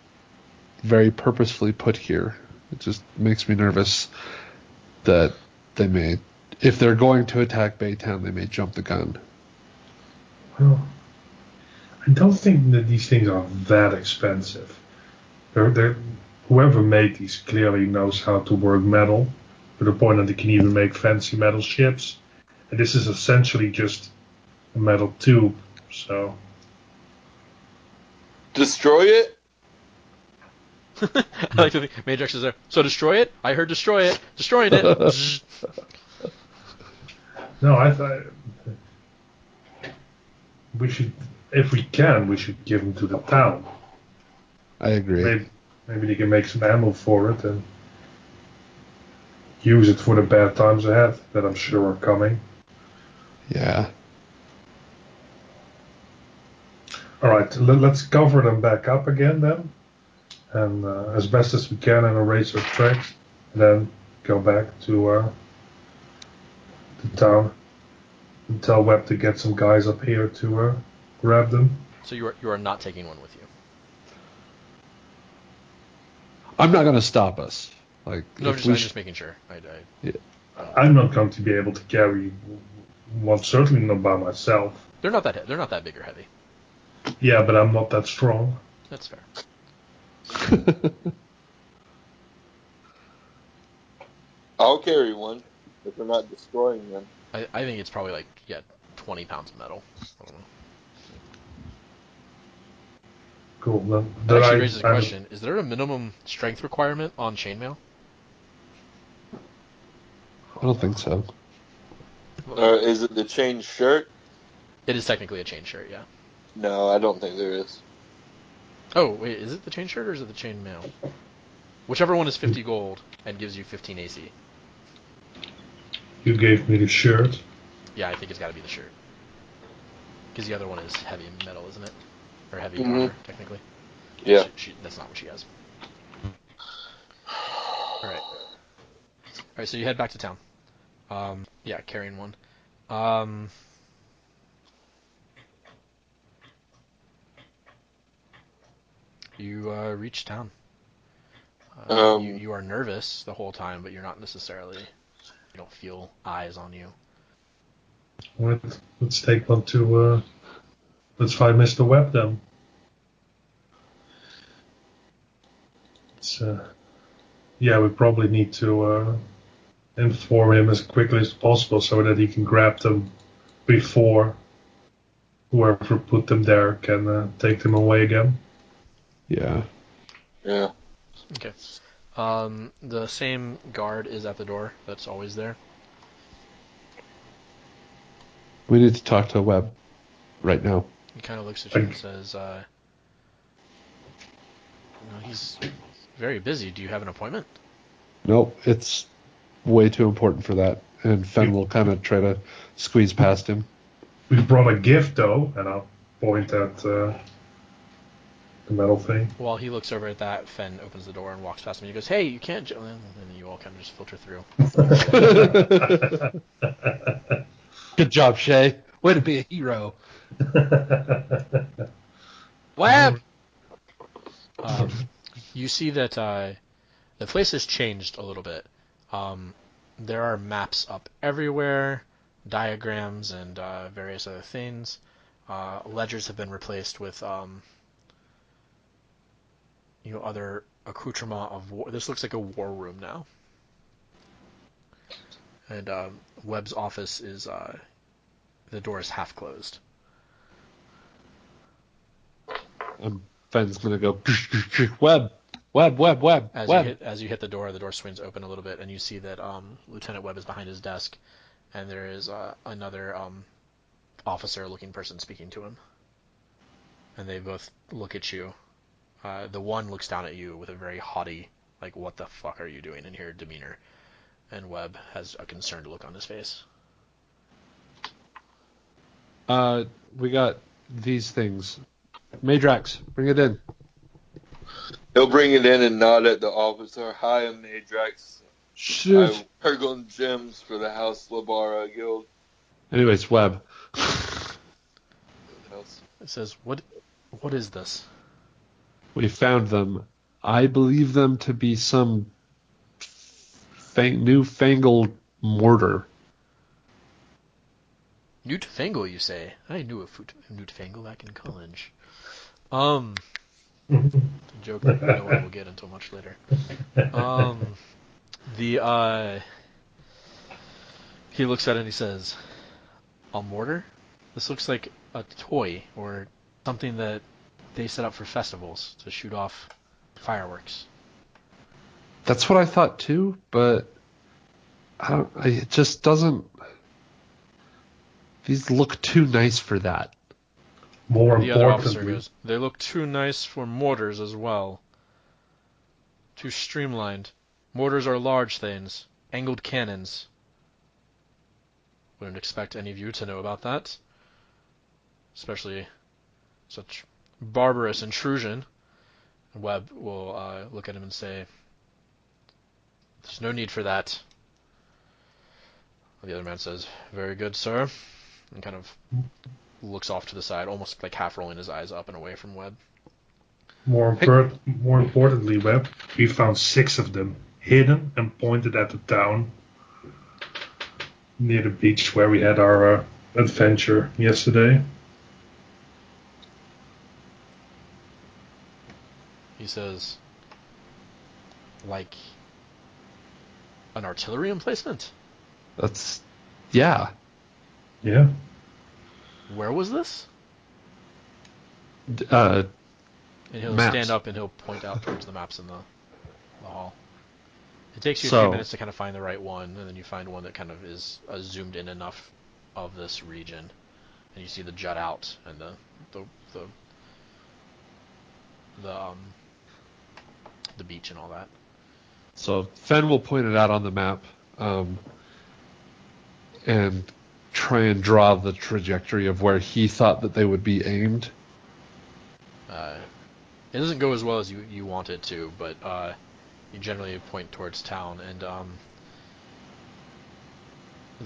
very purposefully put here. It just makes me nervous that they may, if they're going to attack Baytown, they may jump the gun. Well, I don't think that these things are that expensive. Whoever made these clearly knows how to work metal, to the point that they can even make fancy metal ships. And this is essentially just a metal tube, so... Destroy it? I like to think Meidrax is there. So destroy it? I heard destroy it. Destroying it. No, I thought... We should, if we can, we should give them to the town. I agree. Maybe they can make some ammo for it and use it for the bad times ahead that I'm sure are coming. Yeah. Alright, let's cover them back up again then. And as best as we can and erase our tracks. And then go back to town. And tell Webb to get some guys up here to grab them. So you are not taking one with you. I'm not going to stop us. No, I'm if just making sure. I'm not going to be able to carry one, certainly not by myself. They're not that big or heavy. Yeah, but I'm not that strong. That's fair. I'll carry one if we're not destroying them. I think it's probably 20 pounds of metal. I don't know. Cool. That actually raises a question. Is there a minimum strength requirement on chainmail? I don't think so. Is it the chain shirt? It is technically a chain shirt, yeah. No, I don't think there is. Oh, wait, is it the chain shirt or is it the chain mail? Whichever one is 50 gold and gives you 15 AC. You gave me the shirt. Yeah, I think it's got to be the shirt. Because the other one is heavy metal, isn't it? Or heavy armor, technically. Yeah. That's not what she has. Alright. Alright, so you head back to town. Yeah, carrying one. You reach town. You are nervous the whole time, but you're not necessarily. You don't feel eyes on you. Let's take one to. Let's find Mr. Webb then. Yeah, we probably need to inform him as quickly as possible so that he can grab them before whoever put them there can take them away again. Yeah. Yeah. Okay. The same guard is at the door that's always there. We need to talk to Webb right now. He kind of looks at you and says, he's very busy. Do you have an appointment? Nope, it's way too important for that. And Phen will kind of try to squeeze past him. We brought a gift though, and I'll point at the metal thing. While he looks over at that, Phen opens the door and walks past him. He goes, "Hey, you can't." And then you all kind of just filter through. Good job, Shae. Way to be a hero. Webb! You see that the place has changed a little bit. There are maps up everywhere, diagrams, and various other things. Ledgers have been replaced with other accoutrement of war. This looks like a war room now. And Webb's office is the door is half closed. Phen's gonna go Webb. As you hit the door swings open a little bit, and you see that Lieutenant Webb is behind his desk, and there is another officer-looking person speaking to him. And they both look at you. The one looks down at you with a very haughty, like, "What the fuck are you doing in here?" demeanor, and Webb has a concerned look on his face. We got these things. Meidrax, bring it in. He'll bring it in and nod at the officer. "Hi, I'm Meidrax. I work on gems for the House Labara Guild." Anyways, Webb. It says, "What is this?" We found them. I believe them to be some newfangled mortar. Newfangle, you say? I knew a Newfangle back in college. Joke that no one will get until much later. He looks at it and he says, "A mortar? This looks like a toy or something that they set up for festivals to shoot off fireworks." That's what I thought too, but it just doesn't. These look too nice for that. The other officer goes, "They look too nice for mortars as well. Too streamlined. Mortars are large things. Angled cannons. Wouldn't expect any of you to know about that. Especially such barbarous intrusion." Webb will look at him and say, "There's no need for that." The other man says, "Very good, sir," and kind of looks off to the side, almost like half rolling his eyes up and away from Webb. More importantly, Webb, we found 6 of them hidden and pointed at the town near the beach where we had our adventure yesterday. He says, "Like an artillery emplacement?" That's, yeah. Yeah. Where was this? Uh, And he'll Maps. stand up and he'll point out towards the maps in the hall. It takes you a So- few minutes to kind of find the right one, and then you find one that kind of is zoomed in enough of this region, and you see the jut out and the beach and all that. So Phen will point it out on the map, and try and draw the trajectory of where he thought that they would be aimed. It doesn't go as well as you want it to, but you generally point towards town, and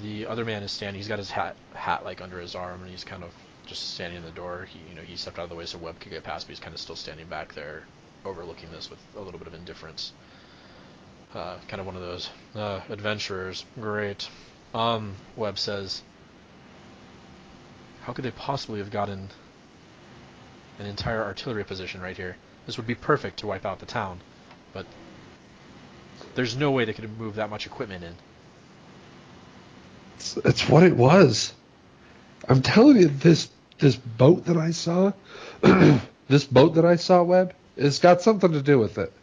the other man is standing. He's got his hat like under his arm, and he's kind of just standing in the door. He stepped out of the way so Webb could get past, but he's kind of still standing back there, overlooking this with a little bit of indifference. Kind of one of those adventurers. Great. Webb says, "How could they possibly have gotten an entire artillery position right here? This would be perfect to wipe out the town, but there's no way they could have moved that much equipment in." It's what it was. I'm telling you, this boat that I saw, Webb, it's got something to do with it.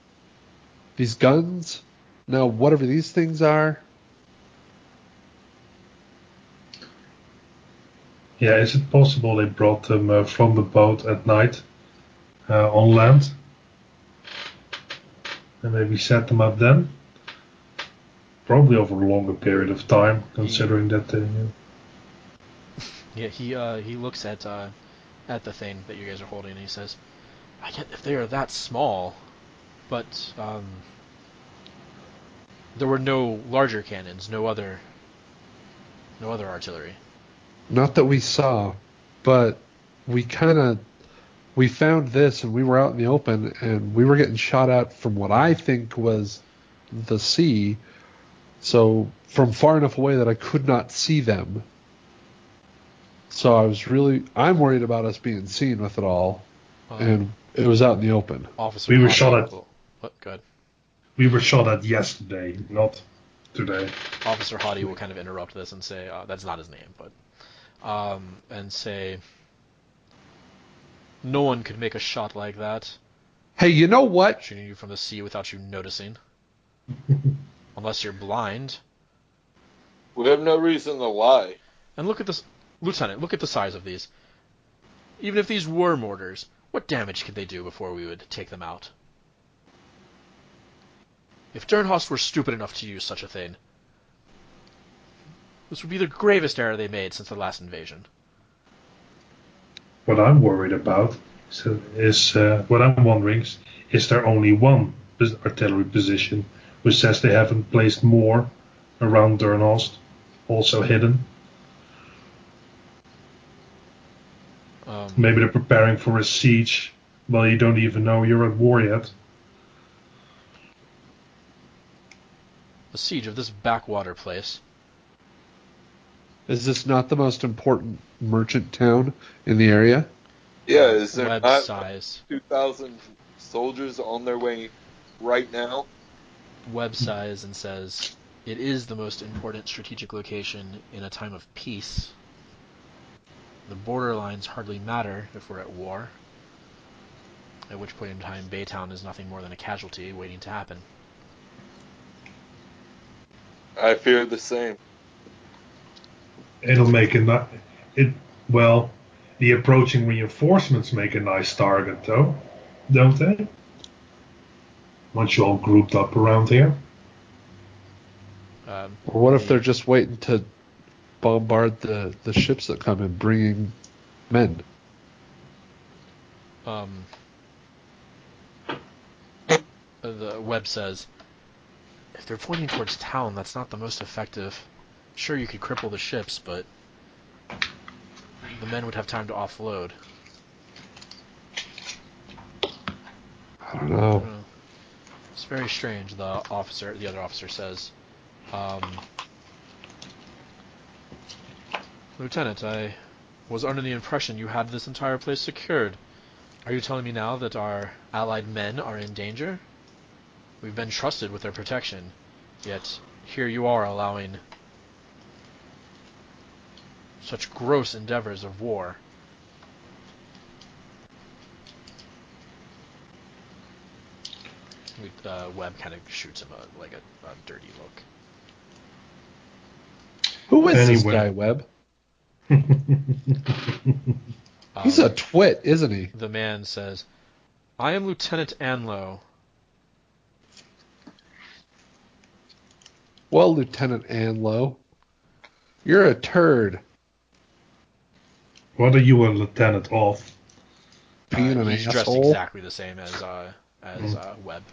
These guns, now whatever these things are. Yeah, is it possible they brought them from the boat at night on land? And maybe set them up then? Probably over a longer period of time, considering that they... Yeah, he looks at the thing that you guys are holding, and he says, "I get if they are that small, but there were no larger cannons, no other artillery." Not that we saw, but we found this and we were out in the open and we were getting shot at from what I think was the sea. So from far enough away that I could not see them. So I'm worried about us being seen with it all. And it was out in the open. Officer, We were Hadi shot at- will- What? Go ahead. We were shot at yesterday, not today. Officer Hadi will kind of interrupt this and say, that's not his name, but and say, "No one could make a shot like that, Hey, you know what? shooting you from the sea without you noticing, unless you're blind." We have no reason to lie. And look at this, Lieutenant. Look at the size of these. Even if these were mortars, what damage could they do before we would take them out? If Dernhorst were stupid enough to use such a thing, this would be the gravest error they made since the last invasion. What I'm worried about is what I'm wondering is there only one artillery position which says they haven't placed more around Durnhorst, also hidden? Maybe they're preparing for a siege. Well, you don't even know you're at war yet. A siege of this backwater place. Is this not the most important merchant town in the area? Yeah, is there Web not size. 2,000 soldiers on their way right now? Web size and says, "It is the most important strategic location in a time of peace. The border lines hardly matter if we're at war. At which point in time, Baytown is nothing more than a casualty waiting to happen." I fear the same. It'll make well, the approaching reinforcements make a nice target, though, don't they? Once you're all grouped up around here. Or what if they're just waiting to bombard the ships that come in, bringing men? The web says, "If they're pointing towards town, that's not the most effective. Sure, you could cripple the ships, but the men would have time to offload." I don't know. It's very strange, the other officer says. "Lieutenant, I was under the impression you had this entire place secured. Are you telling me now that our allied men are in danger? We've been trusted with their protection, yet here you are allowing such gross endeavors of war. Webb kind of shoots him a dirty look. Who is this Anyway. guy, Webb? He's a twit, isn't he? The man says, I am Lieutenant Anlo. Well, Lieutenant Anlo, you're a turd. What are you a lieutenant of? Being an He's dressed asshole. exactly the same as Webb.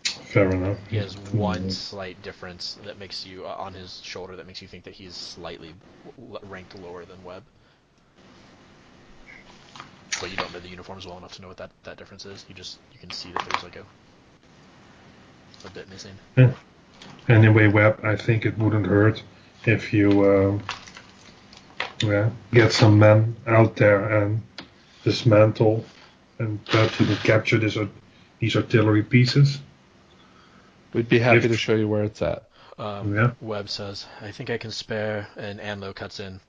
Fair enough. He has one slight difference that makes you on his shoulder that makes you think that he's slightly ranked lower than Webb. But you don't know the uniforms well enough to know what that difference is. You can see that there's like a bit missing. Yeah. Anyway, Webb, I think it wouldn't hurt if you get some men out there and dismantle, and perhaps you can capture these artillery pieces. We'd be happy to show you where it's at. Webb says, I think I can spare, and Anlo cuts in.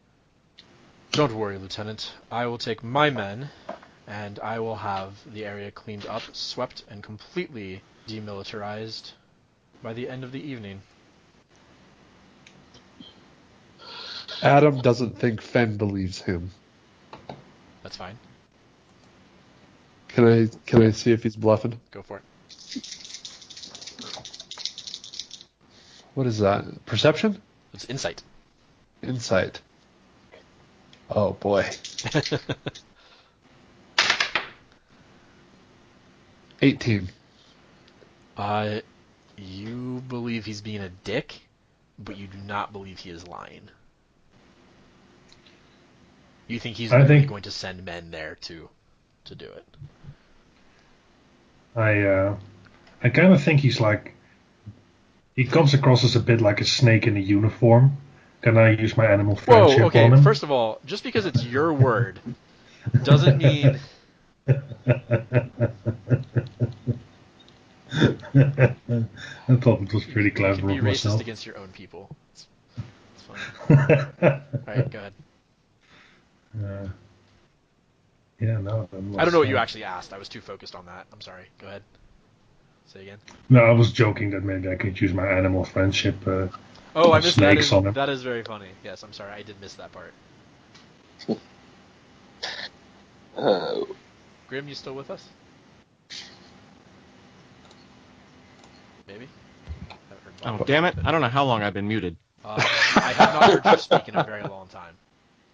Don't worry, Lieutenant. I will take my men, and I will have the area cleaned up, swept, and completely demilitarized by the end of the evening. Adam doesn't think Phen believes him. That's fine. Can I see if he's bluffing? Go for it. What is that? Perception? It's insight. Insight. Oh boy. 18. You believe he's being a dick, but you do not believe he is lying. You think he's really going to send men there to do it. I kind of think he's like, he comes across as a bit like a snake in a uniform. Can I use my animal friendship okay. on him? First of all, just because it's your word doesn't mean. I thought it was pretty clever You can be of racist myself. against your own people. It's fine. Alright, go ahead. Yeah, no. I don't know what you actually asked. I was too focused on that. I'm sorry. Go ahead. Say again. No, I was joking that maybe I could use my animal friendship. Oh, I missed snakes on him. that is very funny. Yes, I'm sorry. I did miss that part. Grim, you still with us? Maybe? Oh, damn it. I don't know how long I've been muted. I have not heard you speak in a very long time.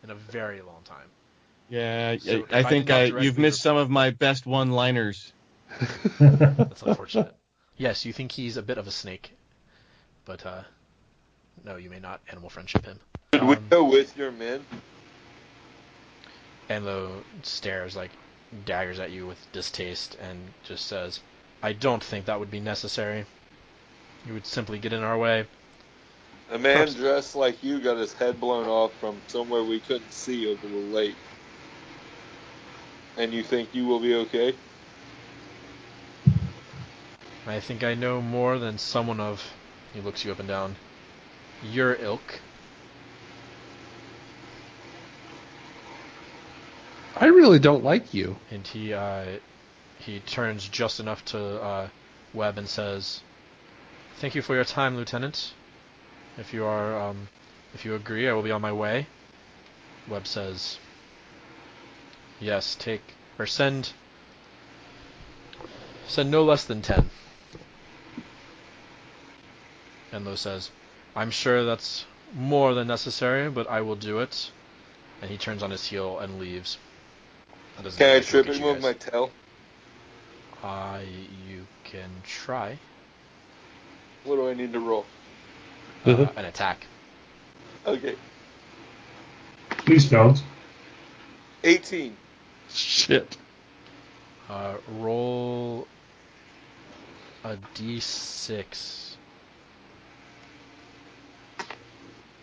In a very long time. Yeah, So I think directly you've missed some of my best one-liners. That's unfortunate. Yes, you think he's a bit of a snake, but no, you may not animal friendship him. Should we go with your men? Anlo stares, daggers at you with distaste, and just says, I don't think that would be necessary. You would simply get in our way. A man dressed like you got his head blown off from somewhere we couldn't see over the lake. And you think you will be okay? I think I know more than someone of, he looks you up and down, your ilk. I really don't like you. And he turns just enough to Webb and says, thank you for your time, Lieutenant. If you agree, I will be on my way. Webb says, yes, send no less than 10. Enlo says, I'm sure that's more than necessary, but I will do it. And he turns on his heel and leaves. Can I trip him with my tail? You can try. What do I need to roll? An attack. Okay. Please don't. 18. Shit. Roll a d6.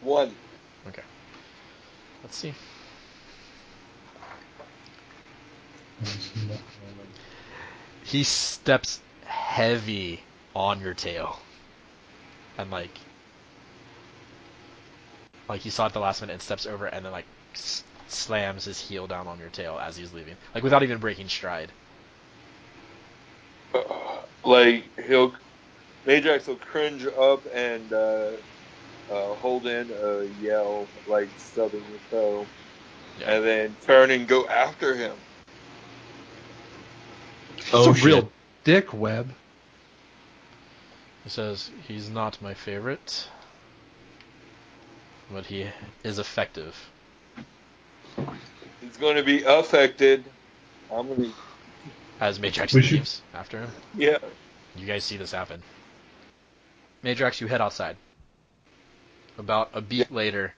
1. Okay. Let's see. He steps heavy on your tail. And Like he saw it at the last minute and steps over and then like slams his heel down on your tail as he's leaving, like without even breaking stride. Like Meidrax will cringe up and hold in a yell, like stubbing his toe, and then turn and go after him. It's a real dick, Webb. He says, he's not my favorite, but he is effective. He's going to be affected. I'm going to... As Meidrax leaves after him. Yeah. You guys see this happen. Meidrax, you head outside. About a beat later,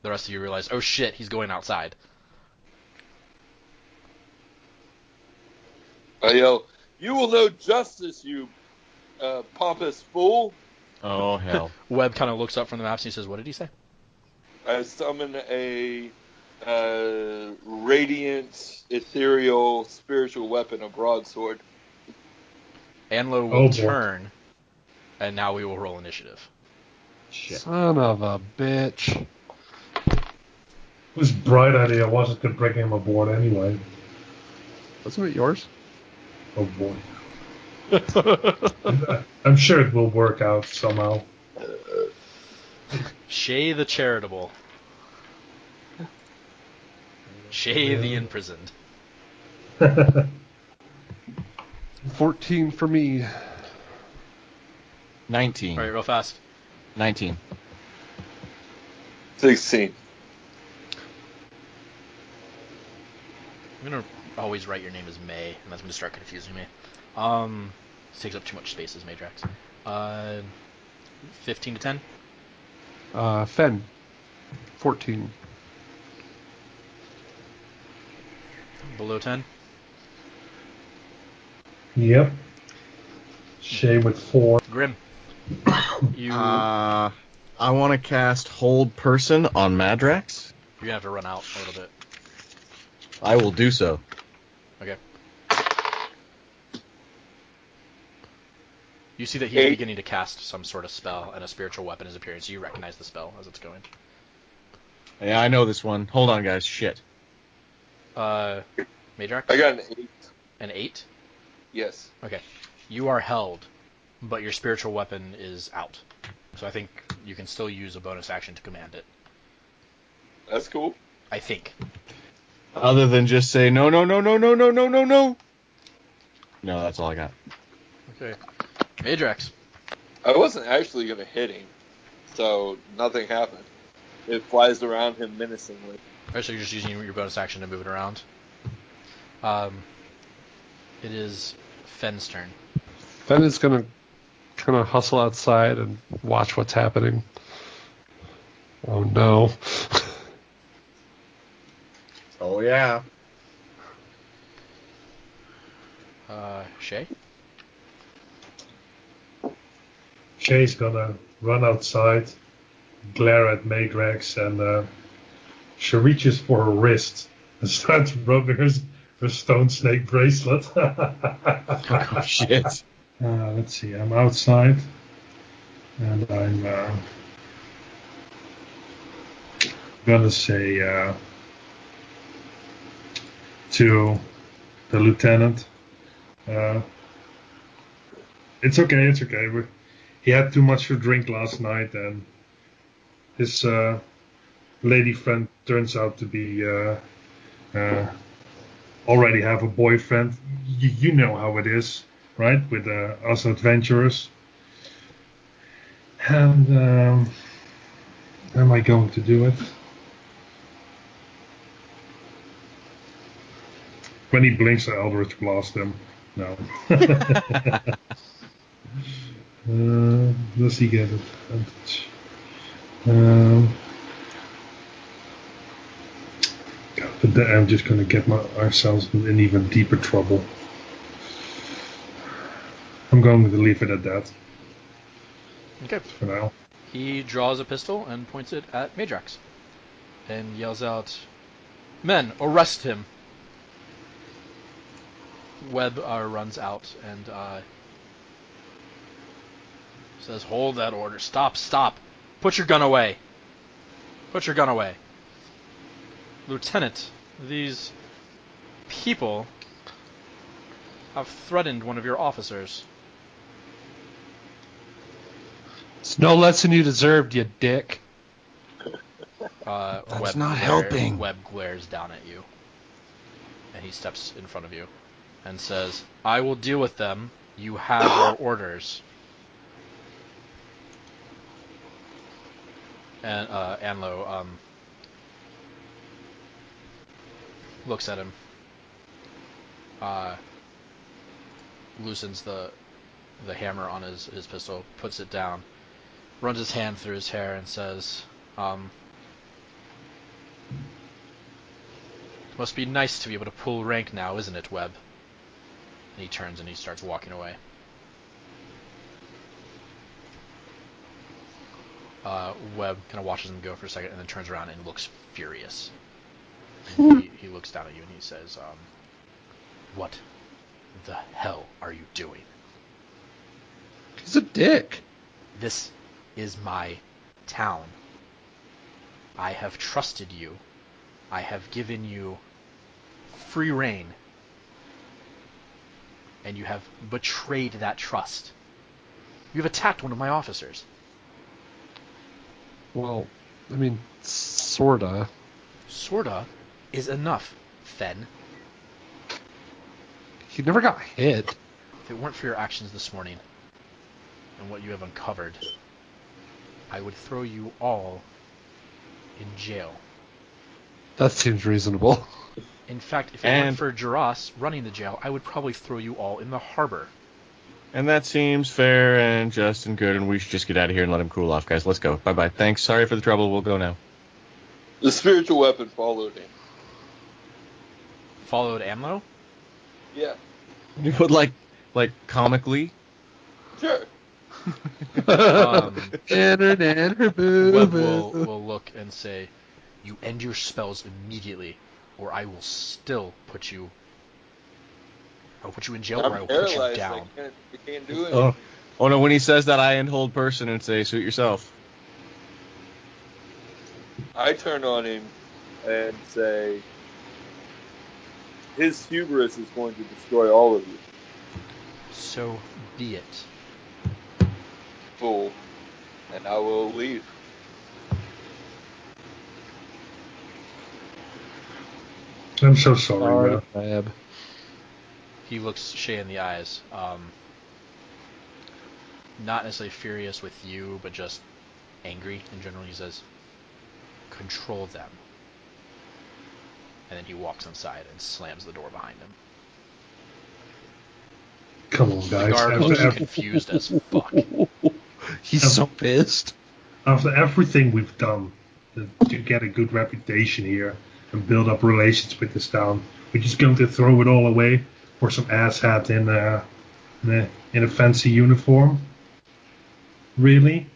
the rest of you realize, oh shit, he's going outside. I yell, you will know justice, you pompous fool. Oh, hell. Webb kind of looks up from the maps and he says, what did he say? I summon a radiant, ethereal, spiritual weapon, a broadsword. Anlo will turn, and now we will roll initiative. Shit. Son of a bitch. Whose bright idea was it to bring him aboard anyway? Wasn't it yours? Oh boy. I'm sure it will work out somehow. Shae the charitable. Shae the imprisoned. 14 for me. 19. Alright, real fast. 19. 16. I'm gonna always write your name as May, and that's gonna start confusing me. This takes up too much space as Meidrax. 15 to 10? Phen. 14. Below 10? Yep. Shae with 4. Grim. You... I want to cast Hold Person on Meidrax. You're gonna have to run out a little bit. I will do so. Okay. You see that he's beginning to cast some sort of spell, and a spiritual weapon is appearing, so you recognize the spell as it's going. Yeah, I know this one. Hold on, guys. Shit. Meidrax? I got an 8. An 8? Yes. Okay. You are held, but your spiritual weapon is out. So I think you can still use a bonus action to command it. That's cool. I think. Other than just say, no, no, no, no, no, no, no, no, no. No, that's all I got. Okay. Meidrax. I wasn't actually going to hit him, so nothing happened. It flies around him menacingly. Alright, so you're just using your bonus action to move it around. It is Phen's turn. Phen is going to kind of hustle outside and watch what's happening. Oh no. Oh, yeah. Shae? Shae's gonna run outside, glare at Meidrax, and she reaches for her wrist and starts rubbing her stone snake bracelet. Oh, shit. Let's see, I'm outside, and I'm gonna say to the lieutenant, it's okay, it's okay. He had too much to drink last night, and his lady friend turns out to be already have a boyfriend. You know how it is, right? With us adventurers. And am I going to do it? When he blinks, I Eldritch Blast him. No. Does he get advantage? But then I'm just going to get ourselves in even deeper trouble. I'm going to leave it at that. Okay. For now. He draws a pistol and points it at Meidrax. And yells out, "Men, arrest him!" Webb runs out and says, "Hold that order. Stop, stop. Put your gun away." Put your gun away. Lieutenant, these people have threatened one of your officers. It's no less than you deserved, you dick. That's not helping. Webb glares down at you. And he steps in front of you and says, I will deal with them. You have your orders. And Anlo looks at him, loosens the hammer on his pistol, puts it down, runs his hand through his hair, and says, must be nice to be able to pull rank now, isn't it, Webb? And he turns and he starts walking away. Webb kind of watches him go for a second and then turns around and looks furious. And he looks down at you and he says, what the hell are you doing? He's a dick. This is my town. I have trusted you. I have given you free reign. And you have betrayed that trust. You have attacked one of my officers. Well, I mean, sorta. Sorta is enough, Phen. He never got hit. If it weren't for your actions this morning and what you have uncovered, I would throw you all in jail. That seems reasonable. In fact, if it weren't for Jaras running the jail, I would probably throw you all in the harbor. And that seems fair and just and good, and we should just get out of here and let him cool off, guys. Let's go. Bye-bye. Thanks. Sorry for the trouble. We'll go now. The spiritual weapon followed him. Followed Amlo? Yeah. But like comically? Sure. Webb Webb will look and say, you end your spells immediately, or I will still put you... I'll put you in jail, or I will put you down. I can't do it. Oh no, when he says that, I end hold person and say, suit yourself. I turn on him and say, his hubris is going to destroy all of you. So be it. Fool. And I will leave. I'm so sorry, Webb. He looks Shae in the eyes. Not necessarily furious with you, but just angry in general. He says, control them. And then he walks inside and slams the door behind him. Come on, The guys. guard looks confused as fuck. He's so pissed. After everything we've done to get a good reputation here and build up relations with this town, we're just going to throw it all away for some asshat in a fancy uniform? Really?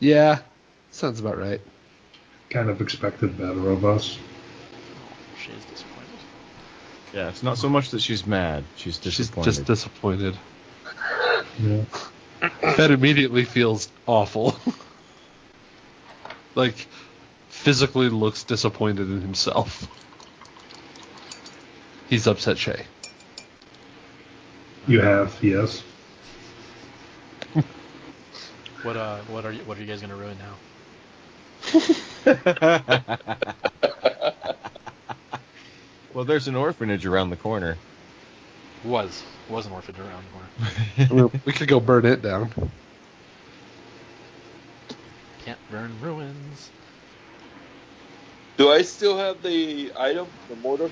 Yeah, sounds about right. Kind of expected better of us. Shae's disappointed. Yeah, it's not so much that she's mad. She's disappointed. She's just disappointed. Yeah. Phen immediately feels awful. Like, physically looks disappointed in himself. He's upset Shae. You have, yes. What are you guys gonna ruin now? Well, there's an orphanage around the corner. Was an orphanage around the corner. We could go burn it down. Can't burn ruins. Do I still have the item, the mortar?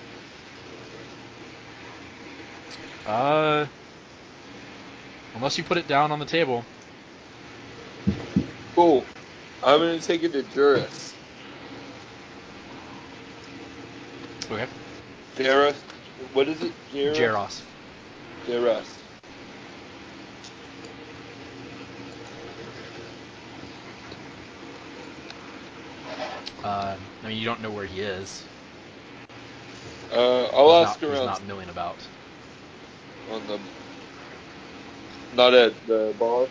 Unless you put it down on the table. Cool. I'm going to take it to Juris. Okay. Terra. What is it? Jaros. Jaros. I mean, you don't know where he is. I'll ask He's around not milling about. on the. Not at the bar.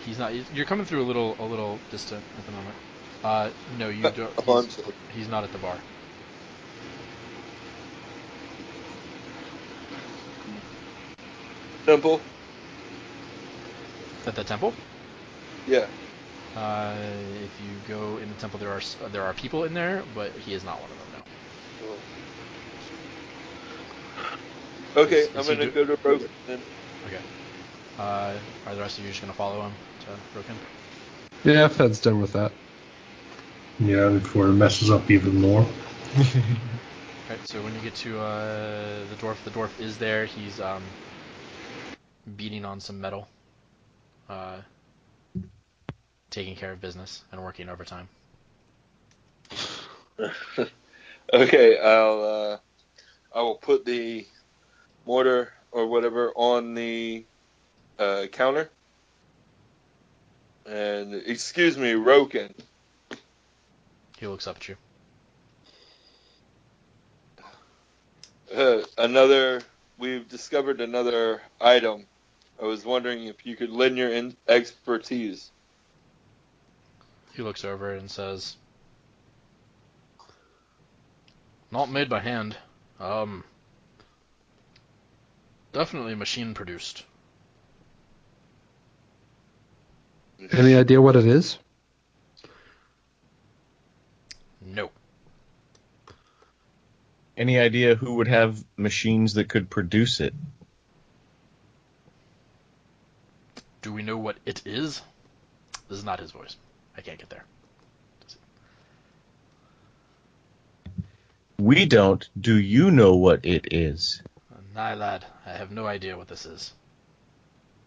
He's not. You're coming through a little distant at the moment. No, you don't. Oh, I'm sorry. He's not at the bar. Temple? At the temple? Yeah. If you go in the temple, there are people in there, but he is not one of them. No. Okay, Is I'm he gonna go to Broken then. Okay. Are the rest of you just gonna follow him to Broken? Yeah, Fed's done with that. Yeah, before it messes up even more. Alright, so when you get to the dwarf is there. He's beating on some metal, taking care of business and working overtime. Okay, I will put the mortar or whatever on the counter. And excuse me, Roken. He looks up at you. We've discovered another item. I was wondering if you could lend your expertise. He looks over and says, "Not made by hand. Definitely machine produced." Any idea what it is? No. Any idea who would have machines that could produce it? Do we know what it is? This is not his voice. I can't get there. We don't. Do you know what it is? Nah, lad. I have no idea what this is.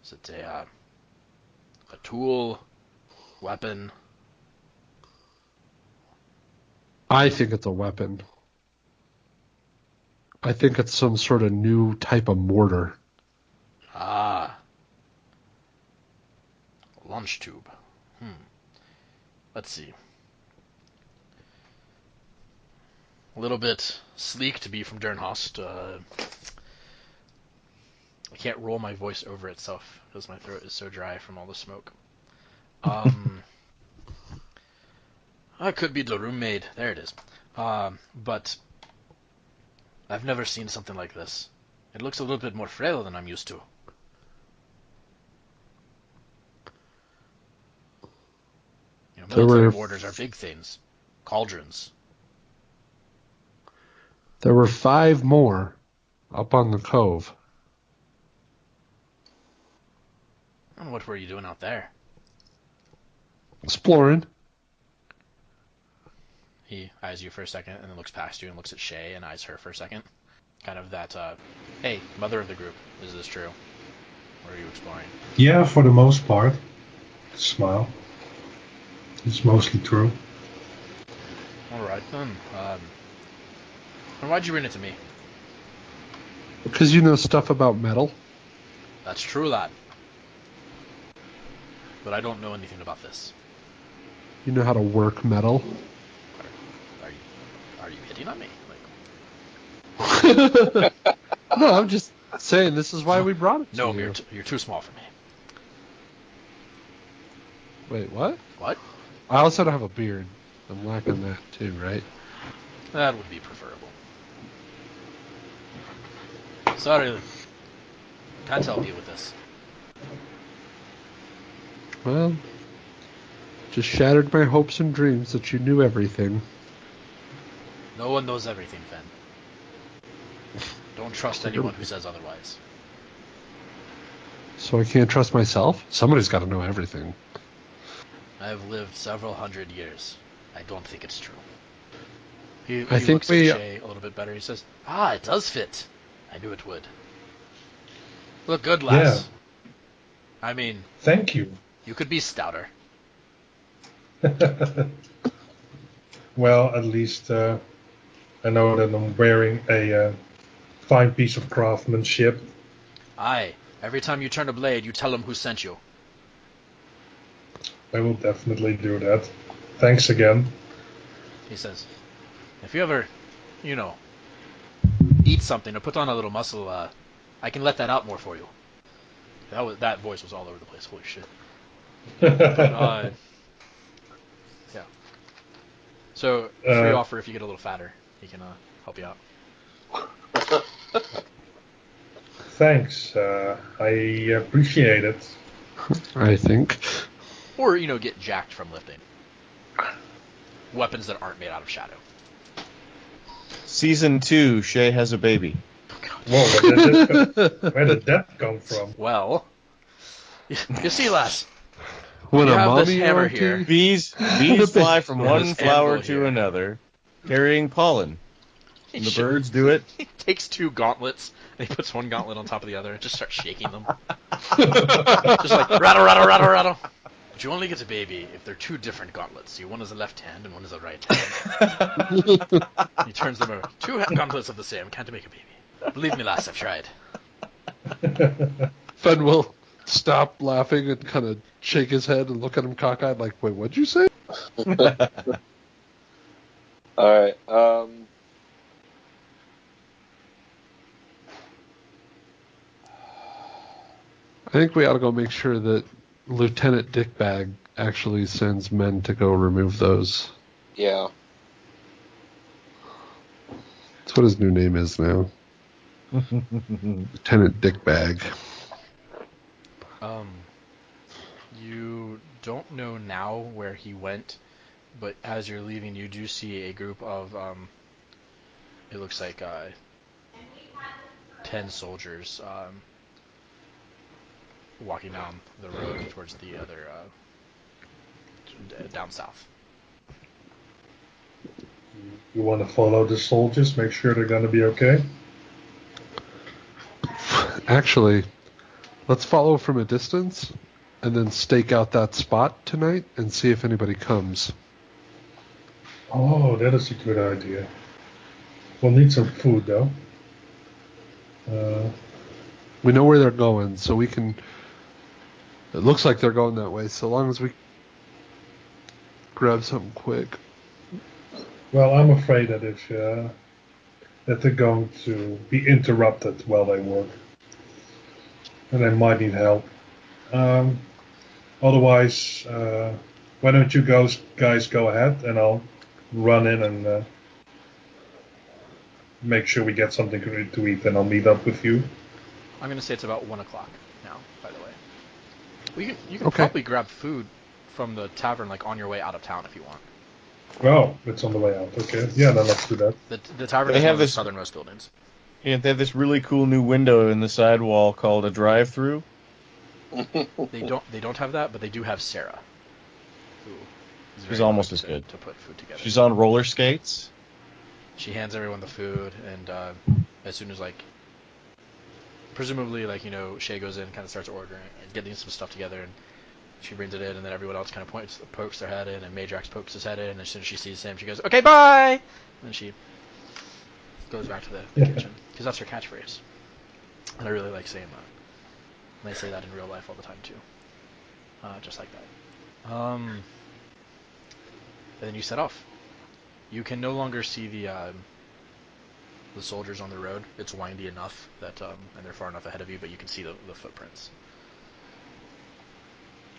Is it a tool? Weapon? I think it's a weapon. I think it's some sort of new type of mortar. Ah. Launch tube. Let's see. A little bit sleek to be from Dernhost. I can't roll my voice over itself because my throat is so dry from all the smoke. I could be the roommate. There it is. But I've never seen something like this. It looks a little bit more frail than I'm used to. You know, military mortars are big things. Cauldrons. There were 5 more up on the cove. And what were you doing out there? Exploring. He eyes you for a second and then looks past you and looks at Shae and eyes her for a second. Kind of that, hey, mother of the group, is this true? Or are you exploring? Yeah, for the most part. Smile. It's mostly true. Alright then. And why'd you bring it to me? Because you know stuff about metal. That's true, lad. But I don't know anything about this. You know how to work metal. Are you hitting on me? No, I'm just saying this is why we brought it to No, you. you're too small for me. Wait, what? What? I also don't have a beard. I'm lacking that too, right? That would be preferable. Sorry, can't help you with this. Well, just shattered my hopes and dreams that you knew everything. No one knows everything, Phen. Don't trust anyone who says otherwise. So I can't trust myself? Somebody's got to know everything. I have lived several hundred years. I don't think it's true. He I think looks at Shae a little bit better. He says, it does fit. I knew it would. Look good, lass. Yeah. I mean... Thank you. You could be stouter. Well, at least I know that I'm wearing a fine piece of craftsmanship. Aye. Every time you turn a blade, you tell him who sent you. I will definitely do that. Thanks again. He says, if you ever, eat something or put on a little muscle, I can let that out more for you. That voice was all over the place. Holy shit. But, yeah. So, free offer if you get a little fatter. He can help you out. Thanks. I appreciate it. I think. Or, get jacked from lifting. Weapons that aren't made out of shadow. Season 2, Shae has a baby. Whoa, where did that come from? Well, you see, lass. When You a have this mommy hammer auntie- here. Bees fly from This one anvil flower here. to another, carrying pollen. And the birds do it. He takes 2 gauntlets, and he puts one gauntlet on top of the other, and just starts shaking them. Just like, rattle, rattle, rattle, rattle. But you only get a baby if they're 2 different gauntlets. See, one is a left hand and one is a right hand. He turns them over. 2 gauntlets of the same. Can't make a baby. Believe me, lass, I've tried. Phen will stop laughing and kind of shake his head and look at him cockeyed like, wait, what'd you say? Alright, I think we ought to go make sure that Lieutenant Dickbag actually sends men to go remove those. yeah. That's what his new name is now. Lieutenant Dickbag. You don't know now where he went, but as you're leaving, you do see a group of, it looks like 10 soldiers walking down the road towards the other, down south. You want to follow the soldiers, make sure they're going to be okay? Actually, let's follow from a distance and then stake out that spot tonight and see if anybody comes. Oh, that is a good idea. We'll need some food, though. We know where they're going, so we can... It looks like they're going that way, so long as we grab something quick. Well, I'm afraid that that they're going to be interrupted while they work. And they might need help. Otherwise, why don't you guys go ahead and I'll run in and make sure we get something to eat, and I'll meet up with you. I'm going to say it's about 1 o'clock now, by the way. Well, you can Okay. probably grab food from the tavern like on your way out of town if you want. Oh, it's on the way out. Okay. Yeah, then let's do that. The tavern They is have one of the this- southernmost buildings. Yeah, they have this really cool new window in the side wall called a drive-through. They don't have that, but they do have Sarah, who is She's very almost quick as good. to put food together. She's on roller skates. She hands everyone the food, and as soon as presumably Shae goes in, kind of starts ordering and getting some stuff together, and she brings it in, and then everyone else kind of pokes their head in, and Meidrax pokes his head in, and as soon as she sees him, she goes, "Okay, bye," and then she goes back to the kitchen because that's her catchphrase, and I really like saying that. And they say that in real life all the time too, just like that. And then you set off. You can no longer see the soldiers on the road. It's windy enough that, and they're far enough ahead of you, but you can see the footprints.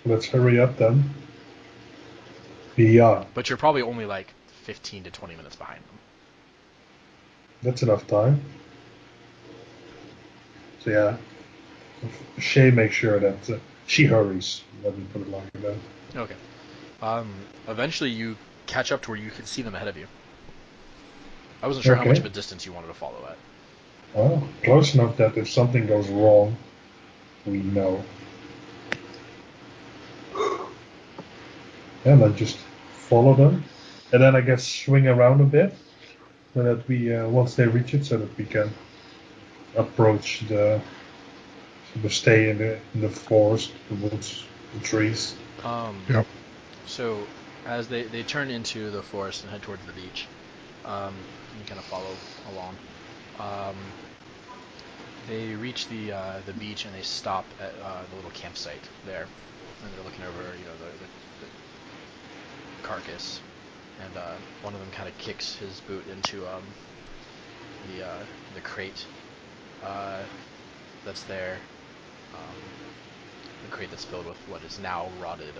Let's hurry up then. Yeah, But you're probably only like 15 to 20 minutes behind them. that's enough time. So yeah, Shae makes sure that she hurries. Let me put it like that. Okay. Eventually you catch up to where you can see them ahead of you. I wasn't sure how Okay. much of a distance you wanted to follow at. Well, close enough that if something goes wrong, we know. And then just follow them, and then I guess swing around a bit, so that we once they reach it, so that we can approach the stay in the forest, the woods, the trees. Yep. So as they turn into the forest and head towards the beach, you kind of follow along. They reach the beach and they stop at the little campsite there, and they're looking over, the carcass, and one of them kind of kicks his boot into the crate that's there, the crate that's filled with what is now rotted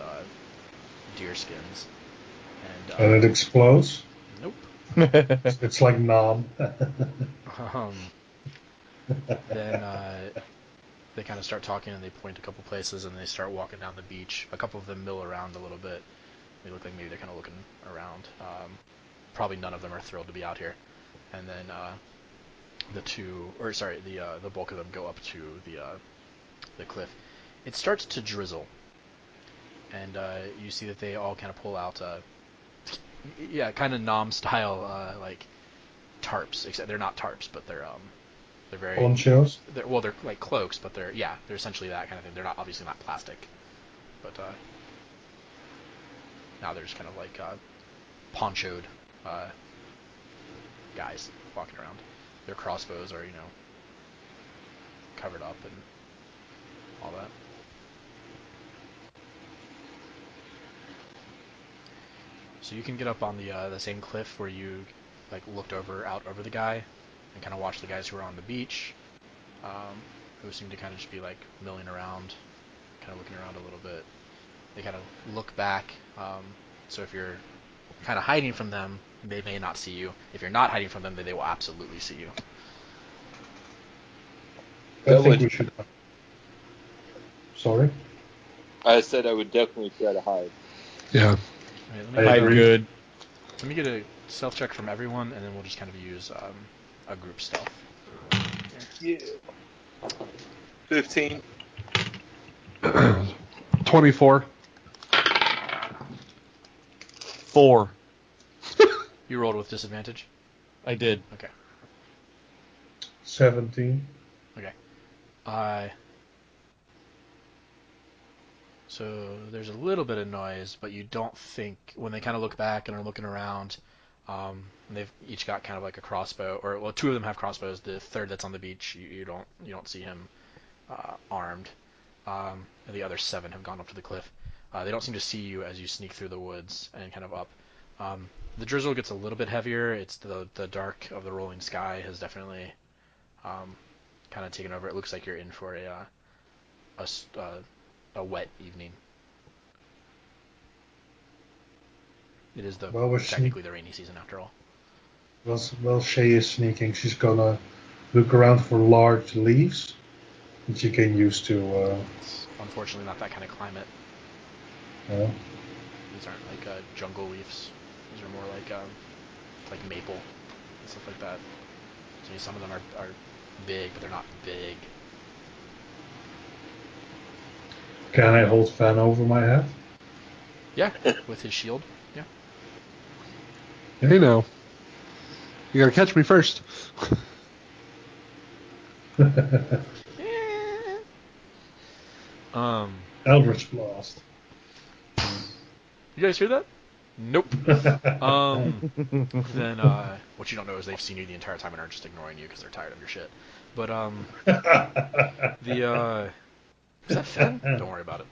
deer skins, And it explodes. It's like Nam. Um, then they kind of start talking and they point a couple places and they start walking down the beach. A couple of them mill around a little bit. They look like maybe they're kind of looking around. Probably none of them are thrilled to be out here. And then the bulk of them go up to the cliff. It starts to drizzle, and you see that they all kind of pull out, kind of Nom style, like tarps. Except they're not tarps, but they're very Ponchos. they're like cloaks, but they're essentially that kind of thing. They're not obviously not plastic, but now they're just kind of like ponchoed guys walking around. Their crossbows are covered up and all that. So you can get up on the same cliff where you like looked out over the guy and kind of watch the guys who are on the beach, who seem to kind of just be like milling around, kind of looking around a little bit. They kind of look back. So if you're kind of hiding from them, they may not see you. If you're not hiding from them, then they will absolutely see you. I think we should. Sorry. I said I would definitely try to hide. Yeah. Right, I I'm agree. good. let me get a stealth check from everyone, and then we'll just kind of use a group stealth. Yeah. 15. 24. 4. You rolled with disadvantage? I did. Okay. 17. Okay. So there's a little bit of noise, but you don't think, when they kind of look back and are looking around, and they've each got kind of like a crossbow, or well, two of them have crossbows. The third that's on the beach, you don't see him armed. And the other 7 have gone up to the cliff. They don't seem to see you as you sneak through the woods and kind of up. The drizzle gets a little bit heavier. It's the dark of the rolling sky has definitely kind of taken over. It looks like you're in for a wet evening. It is technically the rainy season after all. Well, Shae is sneaking. She's gonna look around for large leaves that she can use to. It's unfortunately not that kind of climate. These aren't like jungle leaves. These are more like maple and stuff like that. So some of them are big, but they're not big. Can I hold Phen over my head? Yeah, with his shield. Yeah. Hey now. You gotta catch me first. Eldritch Blast. You guys hear that? Nope. Then what you don't know is they've seen you the entire time and are just ignoring you because they're tired of your shit. But is that Phen? Don't worry about it.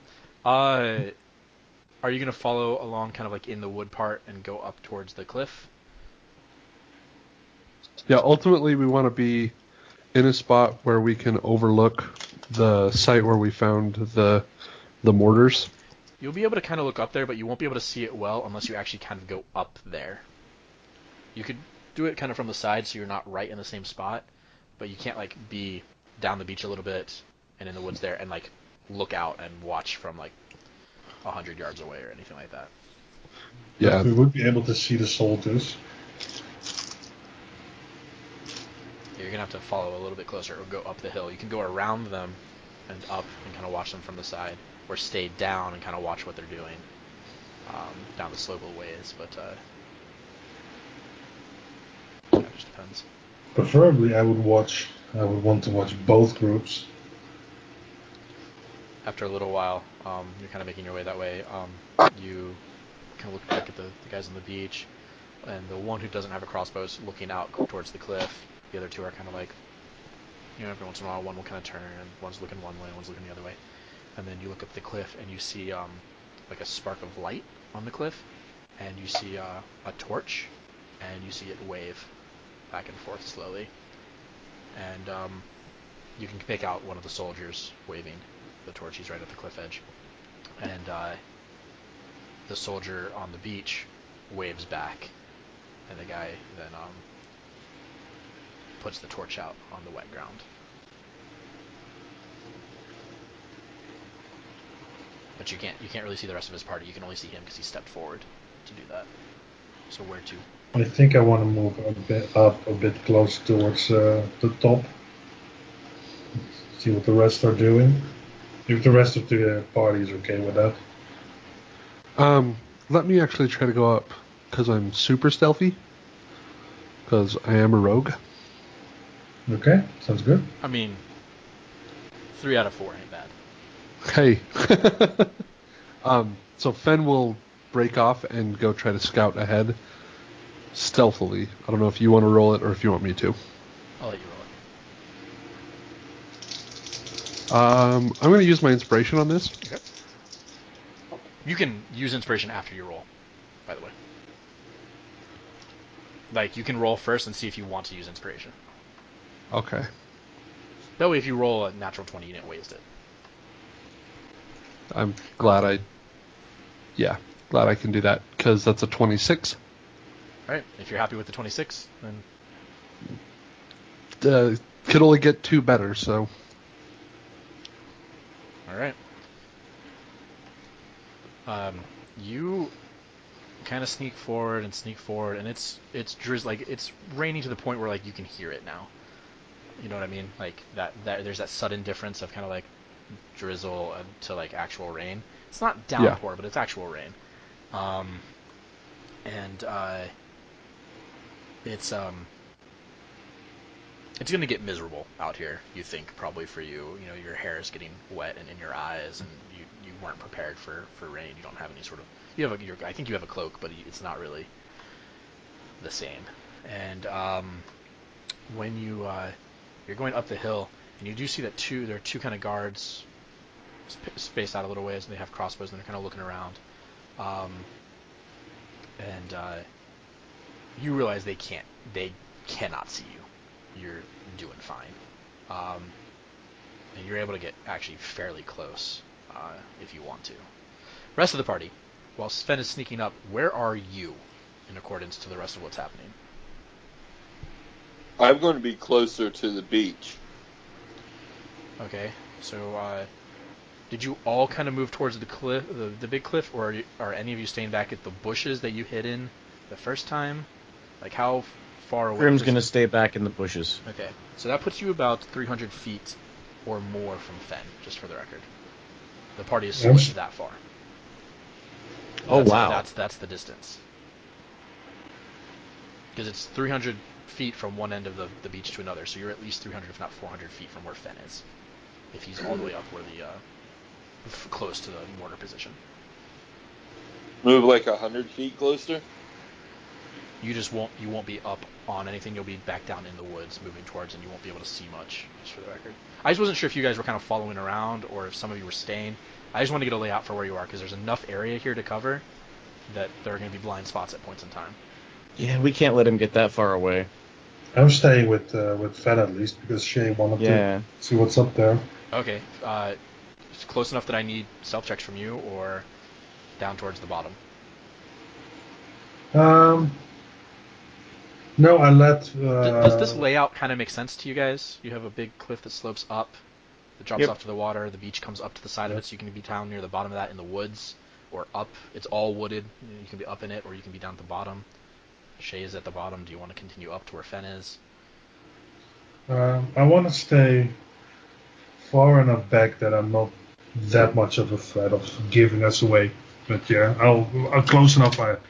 Are you gonna follow along, kind of like in the wood part, and go up towards the cliff? Yeah, ultimately we want to be in a spot where we can overlook the site where we found the mortars. You'll be able to kind of look up there, but you won't be able to see it well unless you actually kind of go up there. You could do it kind of from the side so you're not right in the same spot, but you can't like be down the beach a little bit and in the woods there and like look out and watch from like 100 yards away or anything like that. Yeah. We would be able to see the soldiers. You're gonna have to follow a little bit closer or go up the hill. You can go around them and up and kind of watch them from the side, or stay down and kind of watch what they're doing down the slope a ways. But that just depends. Preferably, I would want to watch both groups. After a little while, you're kind of making your way that way. You kind of look back at the guys on the beach, and the one who doesn't have a crossbow is looking out towards the cliff. The other two are kind of like, every once in a while one will kind of turn, and one's looking one way, and one's looking the other way. And then you look up the cliff, and you see like a spark of light on the cliff, and you see a torch, and you see it wave back and forth slowly. And you can pick out one of the soldiers waving the torch. He's right at the cliff edge. And the soldier on the beach waves back And the guy then puts the torch out on the wet ground. But you can't really see the rest of his party. You can only see him because he stepped forward to do that. So where to? I think I want to move a bit up, a bit closer towards the top. See what the rest are doing. If the rest of the party is okay with that. Let me actually try to go up because I'm super stealthy. Because I am a rogue. Okay, sounds good. I mean, 3 out of 4 ain't bad. Hey. So Phen will break off and go try to scout ahead stealthily. I don't know if you want to roll it or if you want me to. I'll let you roll it. I'm going to use my inspiration on this. Okay. You can use inspiration after you roll, by the way. Like, you can roll first and see if you want to use inspiration. Okay. That way, if you roll a natural 20, you didn't waste it. I'm glad I can do that because that's a 26. Alright, if you're happy with the 26, then... Could only get 2 better, so... Alright. You kind of sneak forward, and it's like it's raining to the point where like you can hear it now. You know what I mean? Like that there's that sudden difference of kind of like drizzle to like actual rain. It's not downpour, but it's actual rain. It's going to get miserable out here, you think, probably for you. You know, your hair is getting wet and in your eyes, and you weren't prepared for rain. You don't have any sort of... I think you have a cloak, but it's not really the same. And when you're going up the hill, and you do see that there are 2 kind of guards spaced out a little ways, and they have crossbows, and they're kind of looking around. You realize they cannot see you. You're doing fine. And you're able to get actually fairly close if you want to. Rest of the party, while Phen is sneaking up, where are you in accordance to the rest of what's happening? I'm going to be closer to the beach. Okay, so did you all kind of move towards the cliff, the big cliff, or are any of you staying back at the bushes that you hid in the first time? Like how far away? Grim's gonna stay back in the bushes. Okay, so that puts you about 300 feet or more from Phen, just for the record. The party is split that far. Oh, wow. That's the distance. Because it's 300 feet from one end of the beach to another, so you're at least 300, if not 400 feet from where Phen is. If he's all the way up where close to the mortar position. Move like 100 feet closer? You won't be up on anything. You'll be back down in the woods moving towards, and you won't be able to see much, just for the record. I just wasn't sure if you guys were kind of following around or if some of you were staying. I just wanted to get a layout for where you are because there's enough area here to cover that there are going to be blind spots at points in time. Yeah, we can't let him get that far away. I'm staying with Phen at least because Shae wanted to see what's up there. Okay, it's close enough that I need stealth checks from you, or down towards the bottom. No, I let... Does this layout kind of make sense to you guys? You have a big cliff that slopes up, that drops off to the water. The beach comes up to the side of it, so you can be down near the bottom of that in the woods, or up. It's all wooded. You can be up in it, or you can be down at the bottom. Shae is at the bottom. Do you want to continue up to where Phen is? I want to stay far enough back that I'm not that much of a threat of giving us away. But yeah, I'll close enough that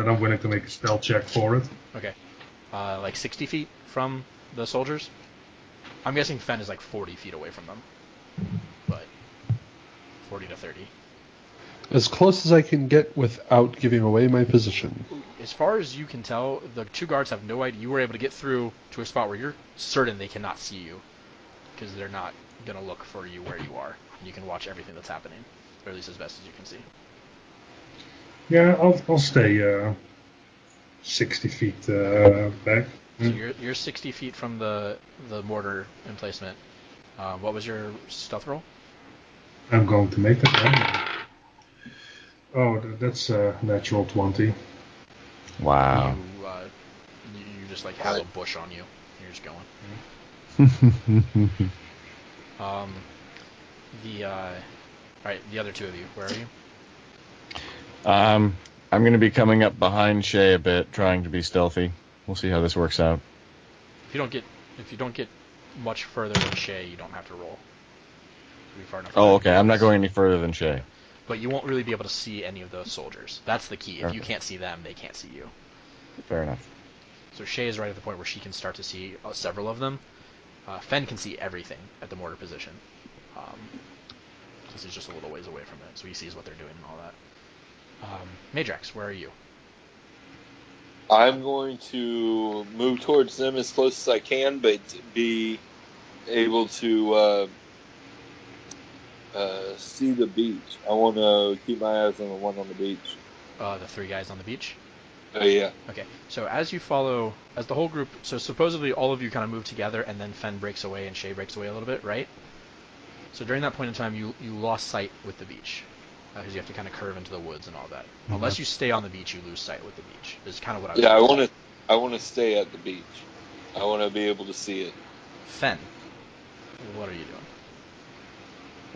I'm willing to make a stealth check for it. Okay. Like 60 feet from the soldiers? I'm guessing Phen is like 40 feet away from them. But 40 to 30. As close as I can get without giving away my position. As far as you can tell, the 2 guards have no idea. You were able to get through to a spot where you're certain they cannot see you. Because they're not going to look for you where you are. You can watch everything that's happening. Or at least as best as you can see. Yeah, I'll stay 60 feet back. So you're 60 feet from the mortar emplacement. What was your stealth roll? I'm going to make that. Oh, that's a natural 20. Wow. just like have a bush on you. You're just going. Alright, the other two of you, where are you? I'm going to be coming up behind Shae a bit, trying to be stealthy. We'll see how this works out. If you don't get much further than Shae, you don't have to roll. Be far enough Oh, away. okay. I'm not going any further than Shae. But you won't really be able to see any of the soldiers. That's the key. If Okay. you can't see them, they can't see you. Fair enough. So Shae is right at the point where she can start to see several of them. Phen can see everything at the mortar position. Because he's just a little ways away from it, so he sees what they're doing and all that. Meidrax, where are you? I'm going to move towards them as close as I can, but be able to see the beach. I want to keep my eyes on the one on the beach. The three guys on the beach? Oh, yeah. Okay, so as the whole group, so supposedly all of you kind of move together, and then Phen breaks away and Shae breaks away a little bit, right? So during that point in time, you lost sight with the beach, because you have to kind of curve into the woods and all that. Mm-hmm. Unless you stay on the beach, you lose sight with the beach. Is kind of what I was Yeah, I want to stay at the beach. I want to be able to see it. Phen, what are you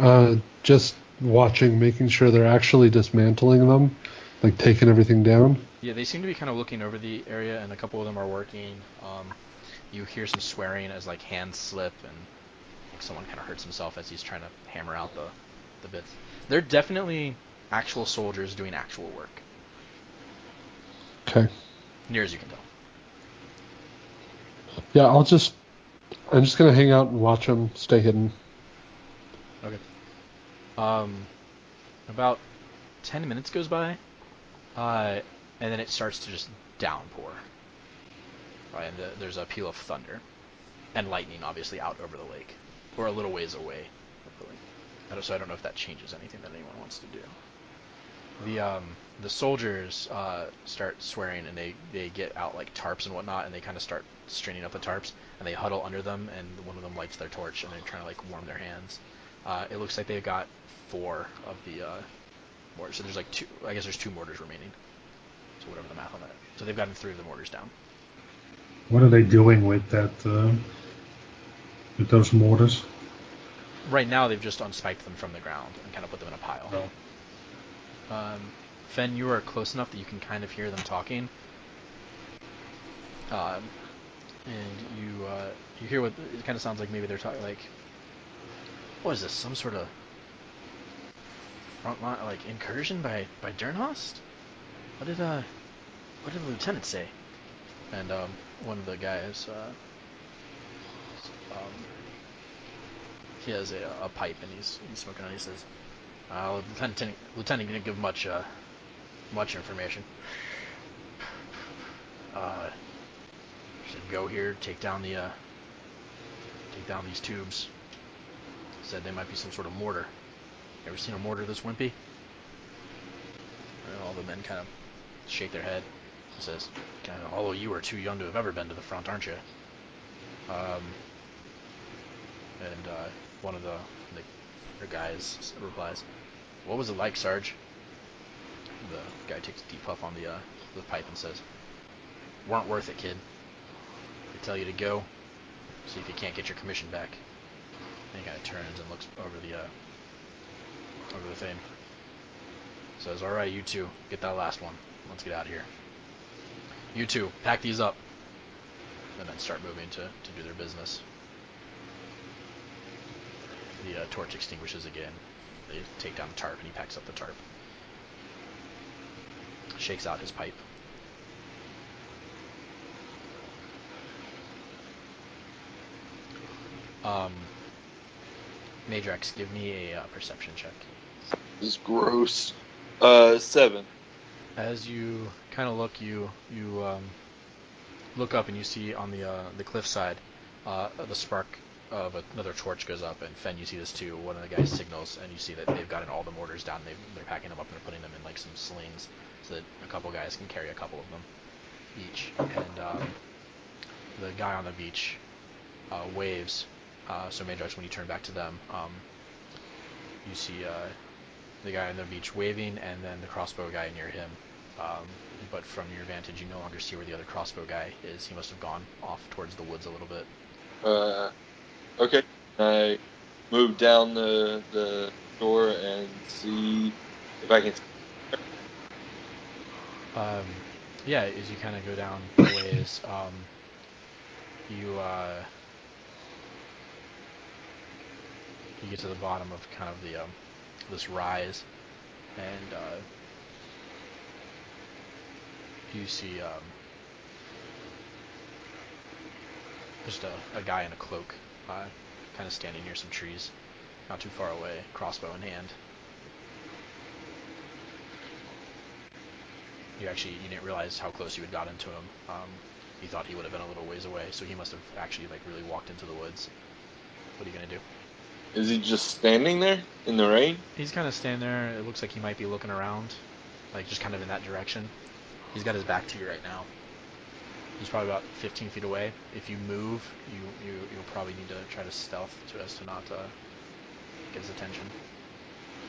doing? Just watching, making sure they're actually dismantling them, like taking everything down. Yeah, they seem to be kind of looking over the area, and a couple of them are working. You hear some swearing as like hands slip, and like someone kind of hurts himself as he's trying to hammer out the bits. They're definitely actual soldiers doing actual work, Okay. near as you can tell. Yeah, I'm just gonna hang out and watch them, stay hidden. Okay. About 10 minutes goes by, and then it starts to just downpour. And there's a peal of thunder, and lightning obviously out over the lake, or a little ways away over the lake. So I don't know if that changes anything that anyone wants to do. The soldiers start swearing, and they get out like tarps and whatnot, and they kind of start stringing up the tarps, and they huddle under them, and one of them lights their torch, and they're trying to like warm their hands. It looks like they've got 4 of the mortars. So there's like 2. I guess there's 2 mortars remaining. So whatever the math on that. So they've gotten 3 of the mortars down. What are they doing with that? With those mortars? Right now, they've just unspiked them from the ground and kind of put them in a pile. Oh. Phen, you are close enough that you can kind of hear them talking. And you hear what it kind of sounds like. Maybe they're talking like, what is this? Some sort of front line, like incursion by Dernhost? What did the lieutenant say? And one of the guys, he has a pipe and he's smoking on it. He says, Lieutenant didn't give much information. Said go here, take down these tubes. Said they might be some sort of mortar. Ever seen a mortar this wimpy? And all the men kind of shake their head. He says, although you are too young to have ever been to the front, aren't you? And one of the guys replies, what was it like, Sarge? The guy takes a deep puff on the pipe and says, weren't worth it, kid. They tell you to go, see if you can't get your commission back. And he kind of turns and looks over the thing. Says, all right, you two, get that last one. Let's get out of here. You two, pack these up. And then start moving to do their business. The torch extinguishes again. They take down the tarp, and he packs up the tarp. Shakes out his pipe. Meidrax, give me a perception check. This is gross. 7. As you kind of look, you look up and you see on the cliffside the spark of another torch goes up, and Phen, you see this too. One of the guys signals, and you see that they've gotten all the mortars down. They're packing them up and they're putting them in like some slings, so that a couple guys can carry a couple of them each. And the guy on the beach waves. So Meidrax, when you turn back to them, you see the guy on the beach waving, and then the crossbow guy near him but from your vantage, you no longer see where the other crossbow guy is. He must have gone off towards the woods a little bit. Okay. I move down the door and see if I can. Yeah, as you kind of go down a ways, you you get to the bottom of kind of the this rise, and you see just a guy in a cloak, kind of standing near some trees, not too far away, crossbow in hand. You didn't realize how close you had gotten to him. You thought he would have been a little ways away, so he must have actually like really walked into the woods. What are you gonna do? Is he just standing there in the rain? He's kind of standing there. It looks like he might be looking around, like just kind of in that direction. He's got his back to you right now. He's probably about 15 feet away. If you move, you'll probably need to try to stealth so as to not get his attention.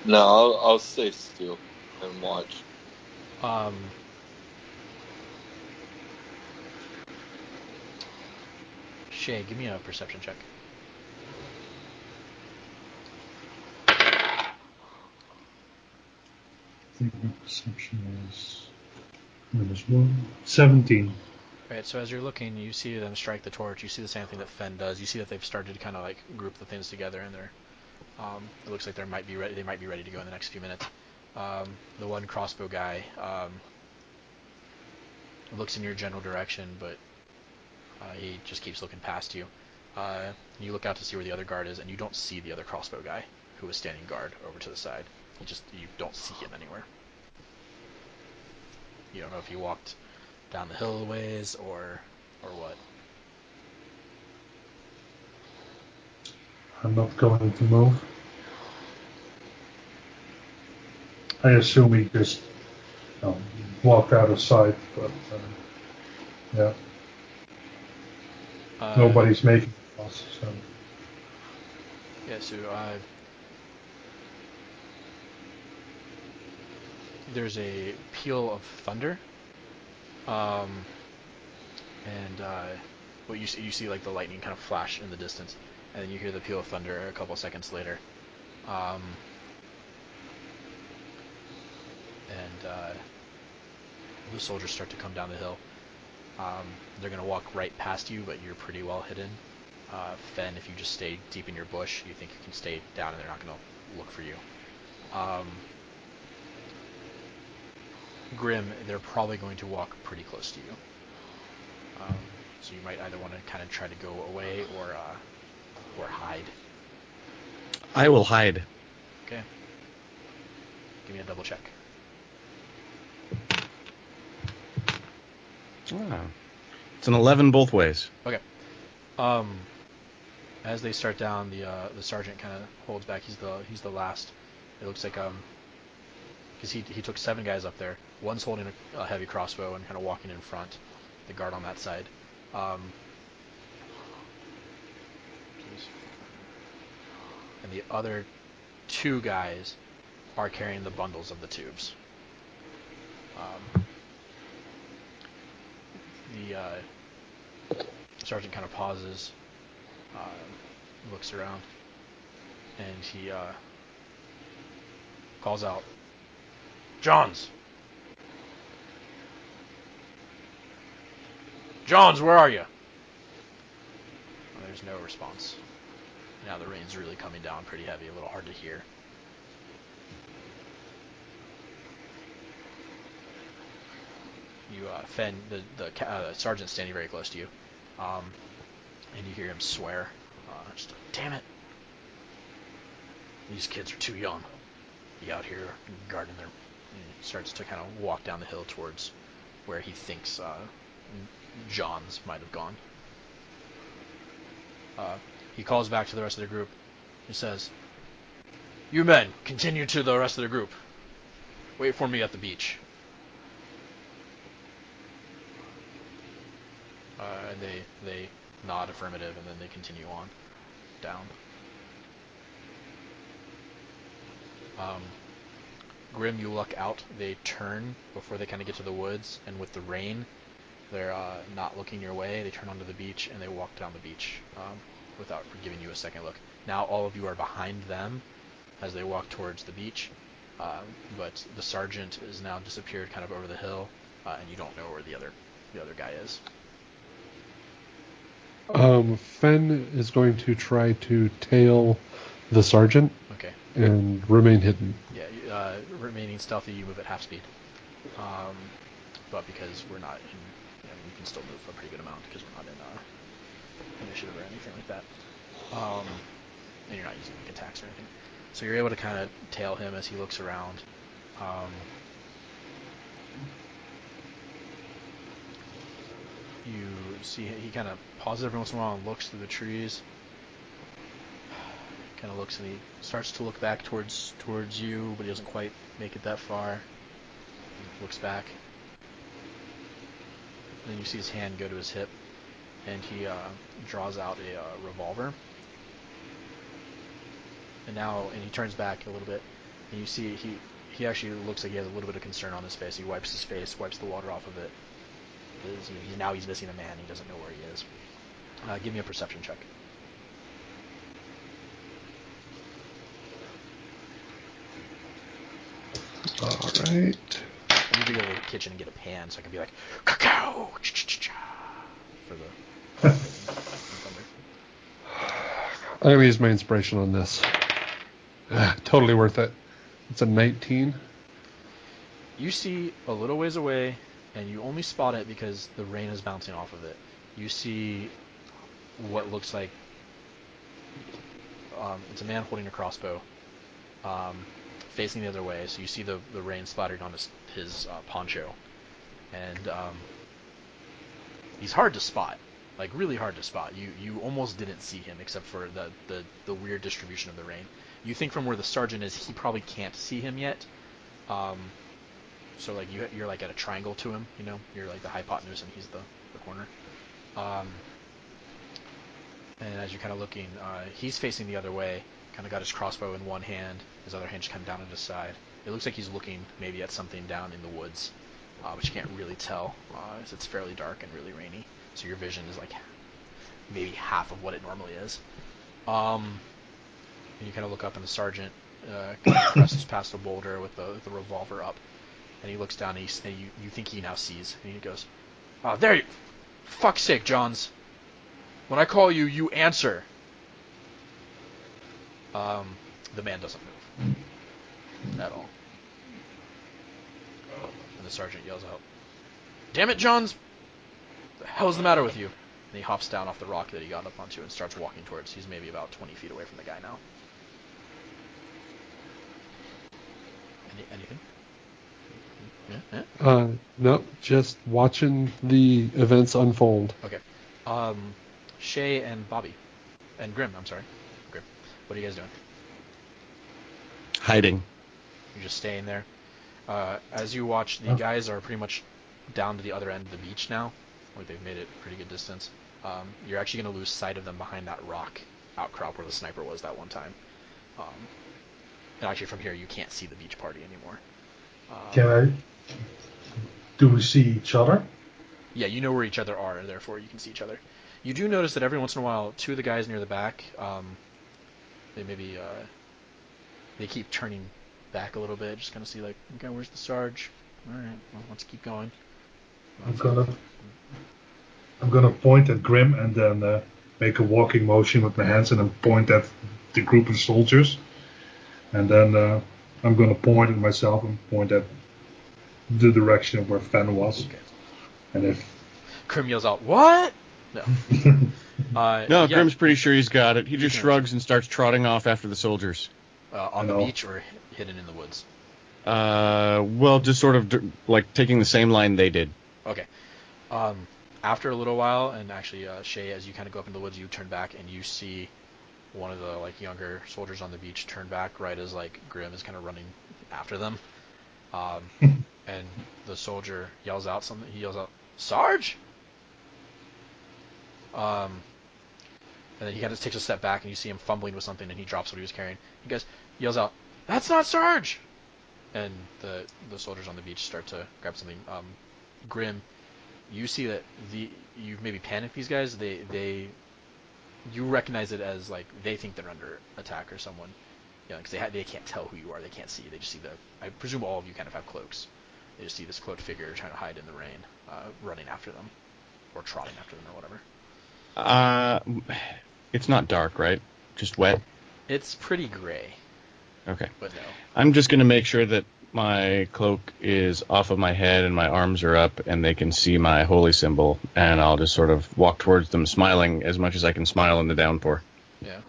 No, I'll stay still and watch. Shae, give me a perception check. I think my perception is -1. 17. Right, so as you're looking, you see them strike the torch. You see the same thing that Phen does. You see that they've started to kind of like group the things together, and they're it looks like they might be ready to go in the next few minutes. The one crossbow guy looks in your general direction, but he just keeps looking past you. You look out to see where the other guard is, and you don't see the other crossbow guy who was standing guard over to the side. You don't see him anywhere. You don't know if he walked down the hill a ways or what. I'm not going to move. I assume he just walked out of sight, but yeah. Nobody's making a fuss, so. Yeah, so there's a peal of thunder, and what you see like the lightning kind of flash in the distance, and then you hear the peal of thunder a couple seconds later, and the soldiers start to come down the hill. They're gonna walk right past you, but you're pretty well hidden. Phen, if you just stay deep in your bush, you think you can stay down and they're not gonna look for you. Grim, they're probably going to walk pretty close to you. So you might either want to kind of try to go away or hide. I will hide. Okay. Give me a double check. Ah. It's an 11 both ways. Okay. As they start down, the sergeant kind of holds back. He's the last. It looks like because he took 7 guys up there. One's holding a heavy crossbow and kind of walking in front. The guard on that side. And the other 2 guys are carrying the bundles of the tubes. The sergeant kind of pauses, looks around, and he calls out, "Johns! Johns, where are you?" Well, there's no response. Now the rain's really coming down pretty heavy, a little hard to hear. You, Phen, the sergeant's standing very close to you, and you hear him swear, just, "Damn it! These kids are too young. Be out here guarding their." He starts to kind of walk down the hill towards where he thinks Johns might have gone. He calls back to the rest of the group. He says, "You men, continue to the rest of the group. Wait for me at the beach." And they nod affirmative, and then they continue on down. Grim, you look out. They turn before they kind of get to the woods, and with the rain, they're not looking your way. They turn onto the beach, and they walk down the beach without giving you a second look. Now all of you are behind them as they walk towards the beach, but the sergeant is now disappeared kind of over the hill, and you don't know where the other guy is. Phen is going to try to tail the sergeant. Okay. And remain hidden. Yeah, remaining stealthy, you move at half speed. But because we're not in, you can still move a pretty good amount because we're not in initiative or anything like that. And you're not using like attacks or anything. So you're able to kind of tail him as he looks around. You see he kind of pauses every once in a while and looks through the trees. Kind of looks and he starts to look back towards you, but he doesn't quite make it that far. He looks back. Then you see his hand go to his hip, and he draws out a revolver. And he turns back a little bit, and you see he actually looks like he has a little bit of concern on his face. He wipes his face, wipes the water off of it. He's missing a man. He doesn't know where he is. Give me a perception check. All right. I need to go to the kitchen and get a pan so I can be like, cacao! For the thunder. I'm going to use my inspiration on this. Totally worth it. It's a 19. You see a little ways away, and you only spot it because the rain is bouncing off of it. You see what looks like it's a man holding a crossbow, facing the other way. So you see the rain splattering on his poncho, and he's hard to spot, like really hard to spot. You almost didn't see him except for the weird distribution of the rain. You think from where the sergeant is, he probably can't see him yet. So like you're like at a triangle to him, you know, you're like the hypotenuse and he's the corner. And as you're kind of looking, he's facing the other way, kind of got his crossbow in one hand, his other hand just kind of down at his side. It looks like he's looking maybe at something down in the woods, but you can't really tell, as it's fairly dark and really rainy. So your vision is like maybe half of what it normally is. And you kind of look up and the sergeant kind of presses past a boulder with the revolver up. And he looks down and you think he now sees. And he goes, "Oh, there you... Fuck's sake, Johns. When I call you, you answer." The man doesn't move. At all. And the sergeant yells out, "Damn it, Johns! What the hell is the matter with you?" And he hops down off the rock that he got up onto and starts walking towards. He's maybe about 20 feet away from the guy now. Anything? Yeah? No, just watching the events unfold. Okay. Shae and Bobby. And Grim, I'm sorry. Grim. What are you guys doing? Hiding. You're just staying there. As you watch, the guys are pretty much down to the other end of the beach now. Like they've made it a pretty good distance. You're actually going to lose sight of them behind that rock outcrop where the sniper was that one time. And actually from here you can't see the beach party anymore. Do we see each other? Yeah, you know where each other are, and therefore you can see each other. You do notice that every once in a while, two of the guys near the back, they keep turning back a little bit, just kind of see like, okay, where's the Sarge? All right, well, let's keep going. I'm gonna point at Grim and then make a walking motion with my hands and then point at the group of soldiers. And then I'm gonna point at myself and point at the direction of where Phen was. Okay. And if Grim yells out, "What?" No. No, yeah. Grim's pretty sure he's got it. He just shrugs and starts trotting off after the soldiers. On the beach or hidden in the woods? Well, just sort of like taking the same line they did. Okay. After a little while, and actually, Shae, as you kind of go up in the woods, you turn back and you see one of the like younger soldiers on the beach turn back right as like Grim is kind of running after them. And the soldier yells out something. He yells out, "Sarge!" And then he kind of takes a step back, and you see him fumbling with something, and he drops what he was carrying. He yells out, "That's not Sarge!" and the soldiers on the beach start to grab something. Grim, you see that you've maybe panicked these guys. You recognize it as like they think they're under attack or someone. Yeah, because they can't tell who you are. They can't see you. They just see I presume all of you kind of have cloaks. They just see this cloaked figure trying to hide in the rain, running after them, or trotting after them, or whatever. It's not dark, right? Just wet. It's pretty gray. Okay. But no. I'm just gonna make sure that my cloak is off of my head and my arms are up and they can see my holy symbol, and I'll just sort of walk towards them, smiling as much as I can smile in the downpour. Yeah.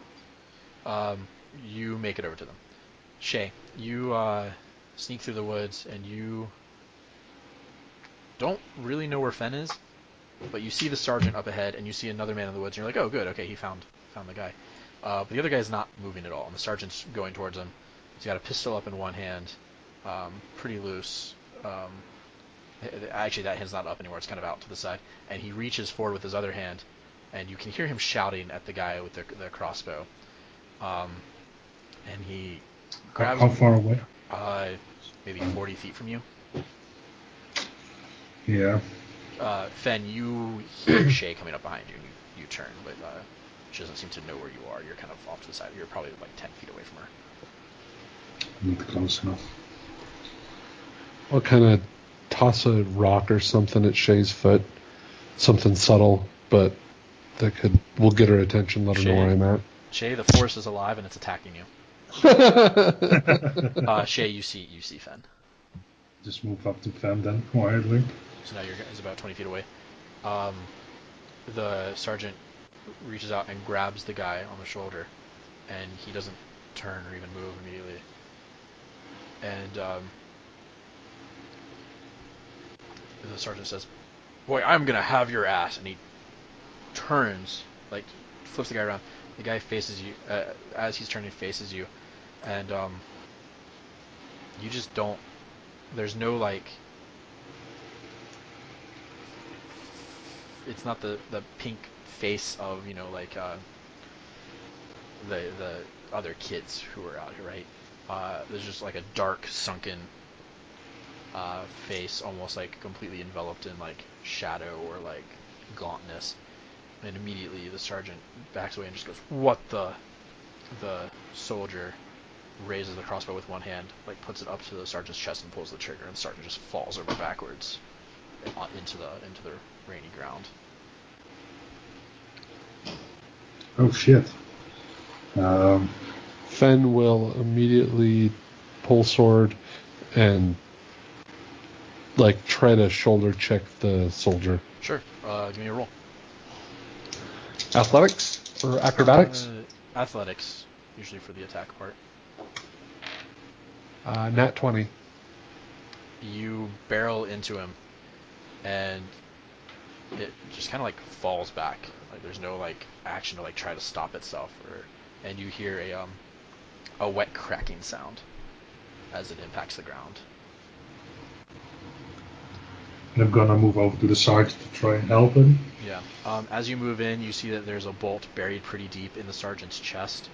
You make it over to them. Shae, you sneak through the woods, and you don't really know where Phen is, but you see the sergeant up ahead, and you see another man in the woods, and you're like, oh, good, okay, he found the guy. But the other guy's not moving at all, and the sergeant's going towards him. He's got a pistol up in one hand, pretty loose. Actually, that hand's not up anymore, it's kind of out to the side, and he reaches forward with his other hand, and you can hear him shouting at the guy with the crossbow. And he grabs... How far away? Maybe 40 feet from you. Yeah. Phen, you hear Shae coming up behind you, and you turn, but she doesn't seem to know where you are. You're kind of off to the side. You're probably like 10 feet away from her. Not close enough. I'll kind of toss a rock or something at Shae's foot. Something subtle, but will get her attention, let her know where I'm at. Shae, the force is alive and it's attacking you. Shae, you see Phen. Just move up to Phen then, quietly. So now he's about 20 feet away. The sergeant reaches out and grabs the guy on the shoulder, and he doesn't turn or even move immediately. And the sergeant says, "Boy, I'm gonna have your ass," and he turns, like flips the guy around. The guy faces you, as he's turning, faces you, and you just don't. There's no like. It's not the pink face of like the other kids who are out here, right? There's just like a dark, sunken face, almost like completely enveloped in like shadow or like gauntness. And immediately the sergeant backs away and just goes, "What the?" The soldier raises the crossbow with one hand, like puts it up to the sergeant's chest and pulls the trigger, and the sergeant just falls over backwards into the rainy ground. Oh shit. Phen will immediately pull sword and like try to shoulder check the soldier. Sure. Give me a roll. Athletics or acrobatics? Athletics, usually for the attack part. Nat 20. You barrel into him, and it just kind of like falls back. Like there's no like action to like try to stop itself, and you hear a wet cracking sound as it impacts the ground. I'm gonna move over to the side to try and help him. Yeah. As you move in, you see that there's a bolt buried pretty deep in the sergeant's chest.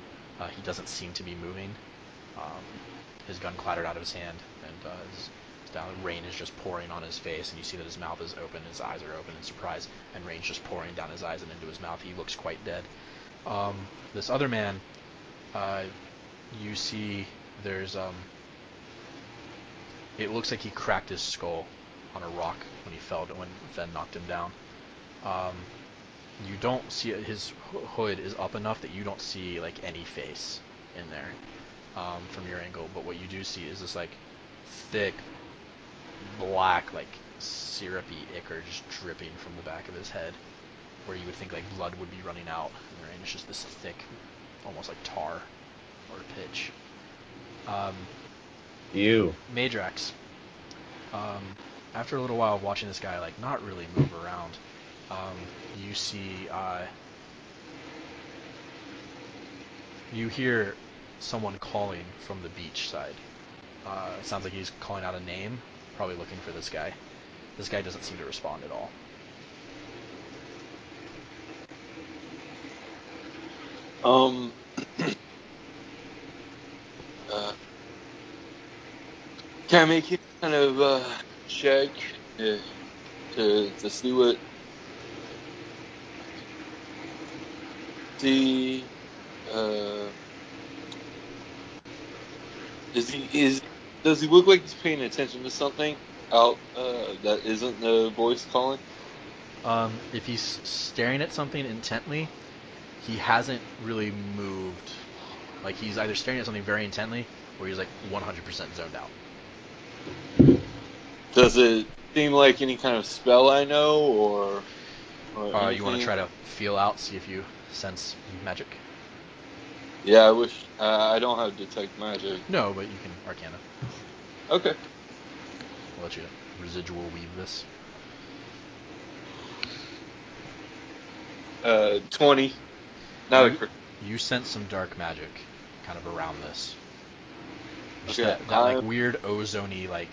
He doesn't seem to be moving. His gun clattered out of his hand, and rain is just pouring on his face, and you see that his mouth is open, his eyes are open in surprise, and rain's just pouring down his eyes and into his mouth. He looks quite dead. This other man, you see there's it looks like he cracked his skull on a rock when he fell, when Phen knocked him down. You don't see it. His hood is up enough that you don't see like any face in there from your angle, but what you do see is this like thick black like syrupy ichor just dripping from the back of his head, where you would think like blood would be running out, and it's just this thick, almost like tar or pitch. Ew. Meidrax. After a little while of watching this guy like not really move around, you see you hear someone calling from the beach side. It sounds like he's calling out a name, probably looking for this guy. This guy doesn't seem to respond at all. Can I make any kind of check to see what see does he look like he's paying attention to something out that isn't the voice calling? If he's staring at something intently, he hasn't really moved. Like, he's either staring at something very intently, or he's like 100% zoned out. Does it seem like any kind of spell I know, or You want to try to feel out, see if you sense magic? Yeah, I wish I don't have detect magic. No, but you can Arcana. Okay. I'll let you residual weave this. 20. Not a crit. You sense some dark magic kind of around this. Just Okay, that like weird ozone-y, like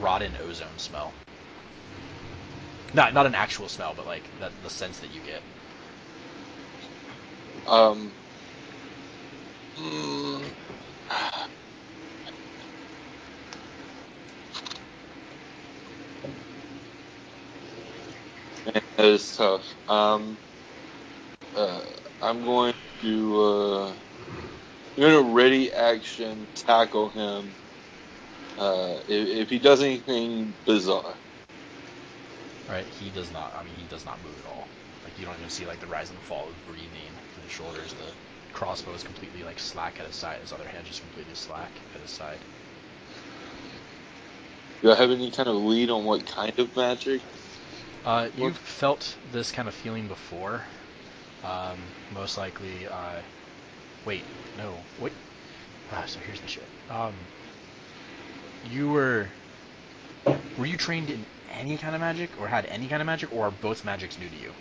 rotten ozone smell. Not an actual smell, but like the sense that you get. Man, that is tough. I'm going to ready action tackle him. If he does anything bizarre. Right, he does not. I mean, he does not move at all. Like, you don't even see like the rise and fall of breathing through the shoulders. The crossbow is completely like slack at his side. His other hand just completely slack at his side. Do I have any kind of lead on what kind of magic? You've felt this kind of feeling before. Most likely. Wait, no. Wait. So here's the shit. Were you trained in any kind of magic, or had any kind of magic, or are both magics new to you?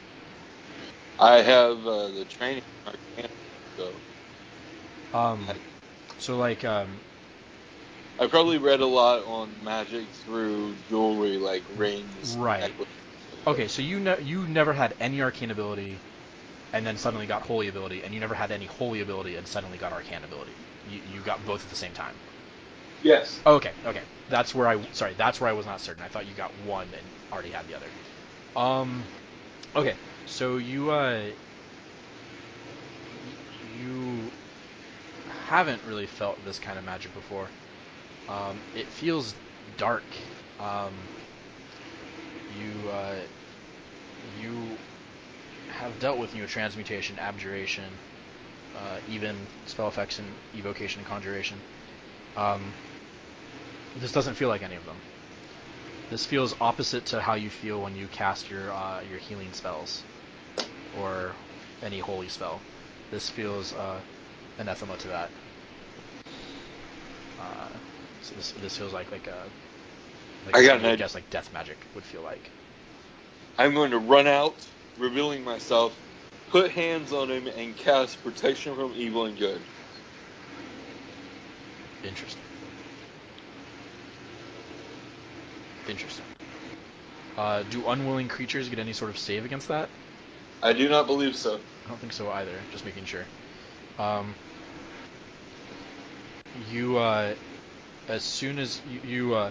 I have the training Arcana, so. So like, I probably read a lot on magic through jewelry, like rings. Right. Necklaces. Okay, so you never had any arcane ability, and then suddenly got holy ability, and you never had any holy ability and suddenly got arcane ability. You got both at the same time. Yes. Okay. That's where I was not certain. I thought you got one and already had the other. Okay. So you haven't really felt this kind of magic before. It feels dark. You have dealt with transmutation, abjuration, even spell effects and evocation and conjuration. This doesn't feel like any of them. This feels opposite to how you feel when you cast your healing spells or any holy spell. This feels anathema to that. So this feels like I got an idea. guess like death magic would feel like. I'm going to run out, revealing myself, put hands on him, and cast protection from evil and good. Interesting. Do unwilling creatures get any sort of save against that? I do not believe so. I don't think so either. Just making sure. As soon as you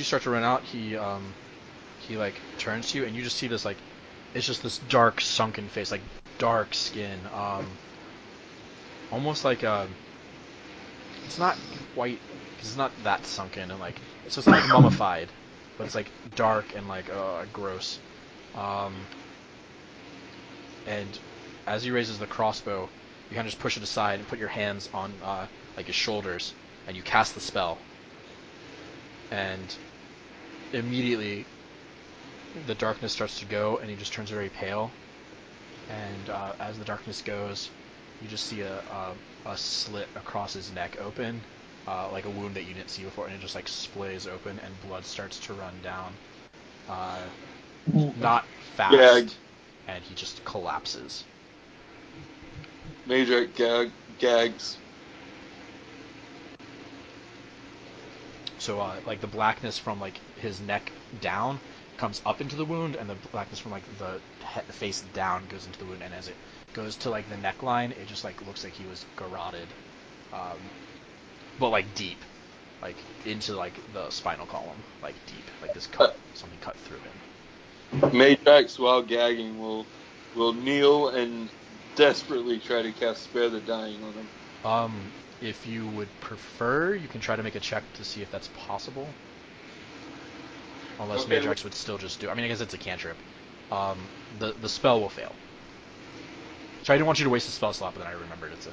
start to run out, he like turns to you, and you just see this like, it's just this dark sunken face, like dark skin, almost like it's not quite, because it's not that sunken, and like it's just like mummified, but it's like dark and like gross. And as he raises the crossbow, you kind of just push it aside and put your hands on like his shoulders, and you cast the spell. And immediately the darkness starts to go, and he just turns very pale. And as the darkness goes, you just see a slit across his neck open, like a wound that you didn't see before, and it just like splays open, and blood starts to run down. Not fast, and he just collapses. Meidrax gags. So like the blackness from like his neck down comes up into the wound, and the blackness from like the face down goes into the wound, and as it goes to like the neckline, it just like looks like he was garroted, but like deep. like into like the spinal column, like deep, like this cut, something cut through him. Meidrax, while gagging, will kneel and desperately try to cast Spare the Dying on him. If you would prefer, you can try to make a check to see if that's possible. Unless Okay. Meidrax would still just do. I mean, I guess it's a cantrip. The spell will fail. So I didn't want you to waste a spell slot, but then I remembered it's a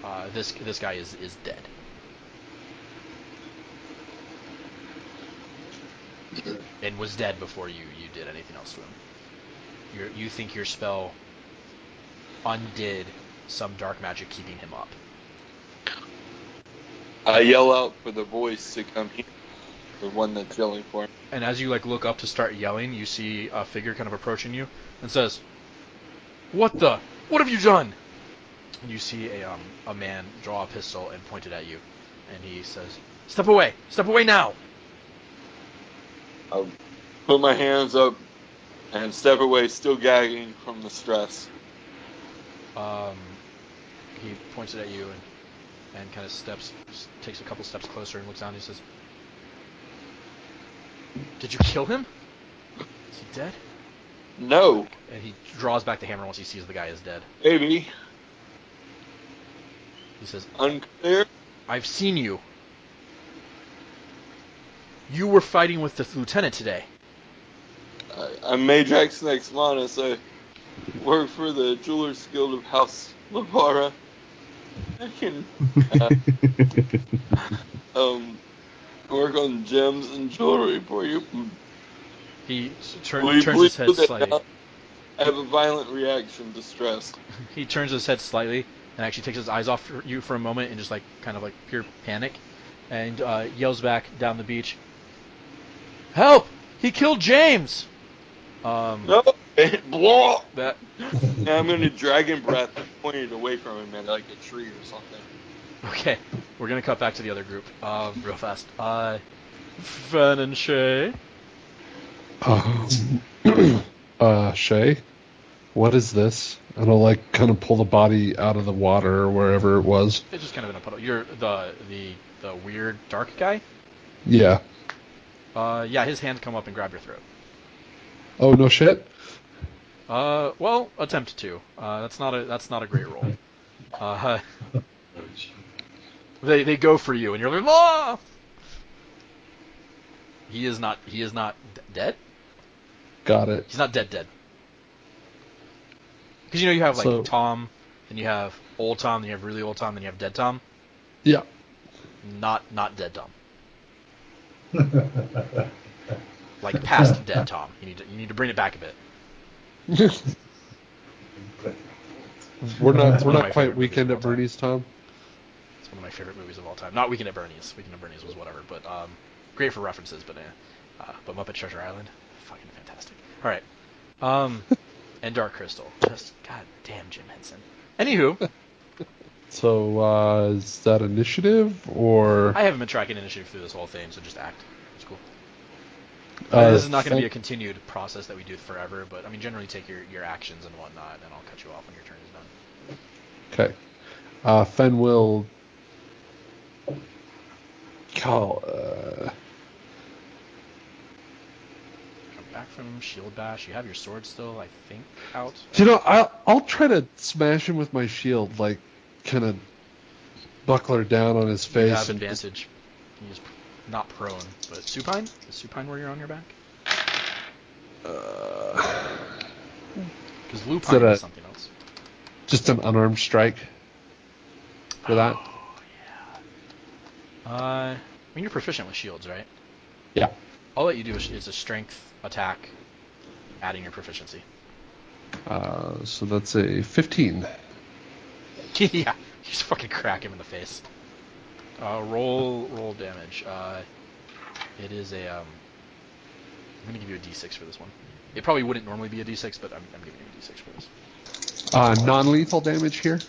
cantrip. This guy is dead. And was dead before you did anything else to him. You think your spell undid some dark magic keeping him up. I yell out for the voice to come here, the one that's yelling for him. And as you like look up to start yelling, you see a figure kind of approaching you and says, What have you done?" And you see a man draw a pistol and point it at you, and he says, Step away now." I'll put my hands up and step away, still gagging from the stress. He points it at you and kind of takes a couple steps closer and looks down and he says, "Did you kill him? Is he dead?" No, And he draws back the hammer once he sees the guy is dead. maybe. He says, Unclear. "I've seen you. You were fighting with the lieutenant today." I'm Meidrax Next Manus. I work for the Jewelers Guild of House Lavara. I can work on gems and jewelry for you. He Will you turns please his head put that slightly. down? I have a violent reaction to stress. He turns his head slightly and actually takes his eyes off you for a moment in just like kind of like pure panic, and yells back down the beach, "Help! He killed James!" No, blah. That Now I'm gonna dragon breath and point it away from him at like a tree or something. Okay, we're gonna cut back to the other group real fast. Phen and Shae. Shae, what is this? And I'll like kind of pull the body out of the water or wherever it was. It's just kind of in a puddle. You're the weird dark guy. Yeah. Yeah, his hands come up and grab your throat. Oh no shit. Well, attempt to. That's not a great roll. They go for you, and you're like, "Ah!" He is not dead. Got it. He's not dead. Because you have like So- Tom, then you have old Tom, then you have really old Tom, then you have dead Tom. Yeah. Not dead Tom. Like past dead Tom. You need to bring it back a bit. We're one of my not quite favorite Weekend movies at of all time. Bernie's, Tom. It's one of my favorite movies of all time. Not Weekend at Bernie's. Weekend at Bernie's was whatever, but great for references. But Muppet Treasure Island, fucking fantastic. All right, and Dark Crystal, just goddamn Jim Henson. Anywho, So is that initiative or? I haven't been tracking initiative through this whole thing, so just act. It's cool. This is not going to be a continued process that we do forever, but I mean, generally take your actions and whatnot, and I'll cut you off when your turn is done. Okay. Phen will call. Come back from Shield Bash. You have your sword still, I think, out. You know, I'll try to smash him with my shield, like kind of buckler down on his You face. have and advantage. He's not prone, but supine? Is supine where you're on your back? Because lupine is something else. Just an unarmed strike for that. Oh, yeah. I mean, you're proficient with shields, right? Yeah. All that you do is a strength attack, adding your proficiency. So that's a 15. Yeah, you just fucking crack him in the face. Roll damage. It is a I'm gonna give you a d6 for this one. It probably wouldn't normally be a d6, but I'm giving you a d6 for this. Non-lethal damage here.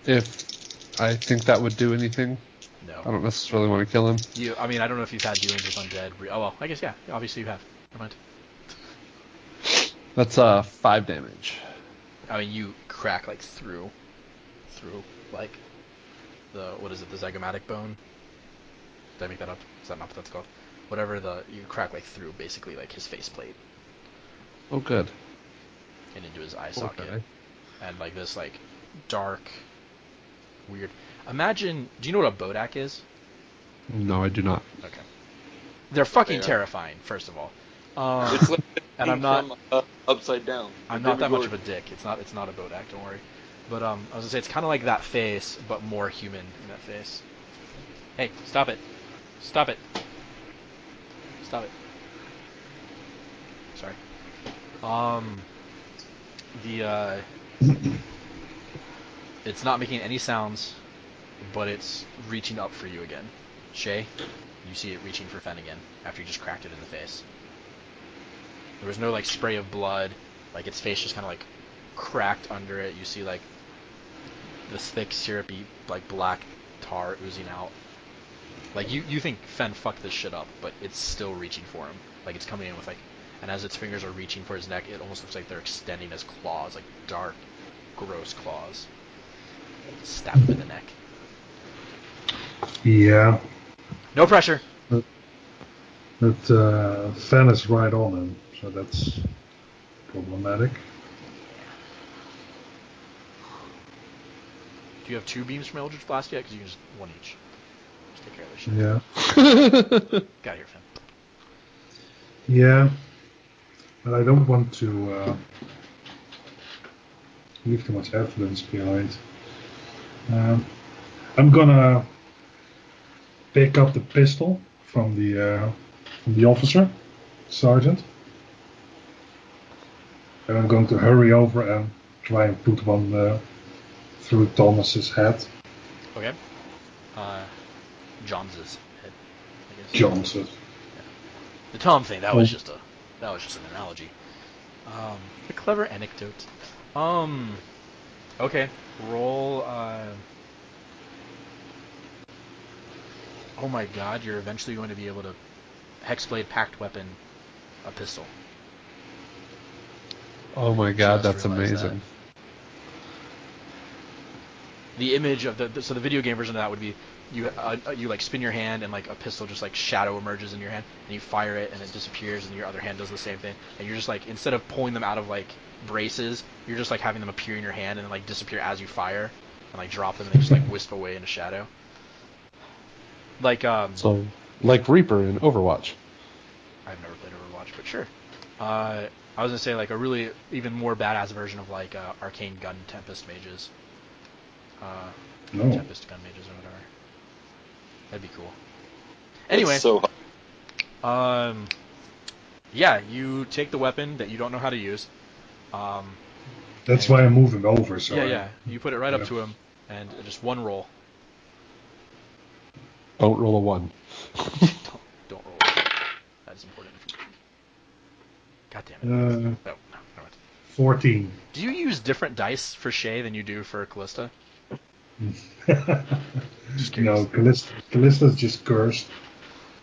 If I think that would do anything. No. I don't necessarily want to kill him. I mean, I don't know if you've had dealings with undead. Oh well, I guess yeah. Obviously you have. Never mind. That's 5 damage. I mean, you crack like through like what is it, the zygomatic bone? Did I make that up? Is that not what that's called? Whatever you crack like through basically like his faceplate Oh, good. and into his eye socket, Okay. and like this like dark, weird. Imagine, do you know what a bodak is? No, I do not. Okay. They're fucking Yeah. terrifying, first of all. It's like and I'm not from Upside Down. I'm The not that much David of a dick. It's not a bodak, don't worry. But I was gonna say it's kind of like that face, but more human in that face. Hey, stop it! Stop it! Stop it! Sorry. The it's not making any sounds, but it's reaching up for you again. Shae, you see it reaching for Phen again after you just cracked it in the face. There was no like spray of blood, like its face just kind of like cracked under it. You see like this thick syrupy like black tar oozing out. Like you think Phen fucked this shit up, but it's still reaching for him. Like it's coming in with like, and as its fingers are reaching for his neck, it almost looks like they're extending as claws, like dark, gross claws. Stab him in the neck. Yeah. No pressure. But Phen is right on him, so that's problematic. Do you have 2 beams from Eldritch Blast yet? Because you can just 1 each. Just take care of this shit. Yeah. Got here, Phen. Yeah. But I don't want to leave too much evidence behind. I'm gonna pick up the pistol from the officer, sergeant, and I'm going to hurry over and try and put one through Thomas's head. Okay. John's head, I guess. Johnson. The Tom thing, that was just an analogy. A clever anecdote. Okay. Roll, oh my god, you're eventually going to be able to Hexblade Pact Weapon a pistol. Oh my god, Just that's realized amazing. The image of so the video game version of that would be you like spin your hand and like a pistol just like shadow emerges in your hand and you fire it and it disappears and your other hand does the same thing and you're just like instead of pulling them out of like braces you're just like having them appear in your hand and then like disappear as you fire and like drop them and they just like wisp away in a shadow. Like So, like Reaper in Overwatch. I've never played Overwatch, but sure. I was gonna say like a really even more badass version of like Arcane Gun Tempest Mages. No. Tempest Gun Mages or whatever. That'd be cool. Anyway, It's so hot. yeah, you take the weapon that you don't know how to use. That's why I'm moving over. So Yeah. You put it right up Yeah. to him, and just one roll. Don't roll a 1. Don't roll. That is important information. God damn it. Uh, No. 14. Do you use different dice for Shae than you do for Callista? Just curious. No, Callista's just cursed.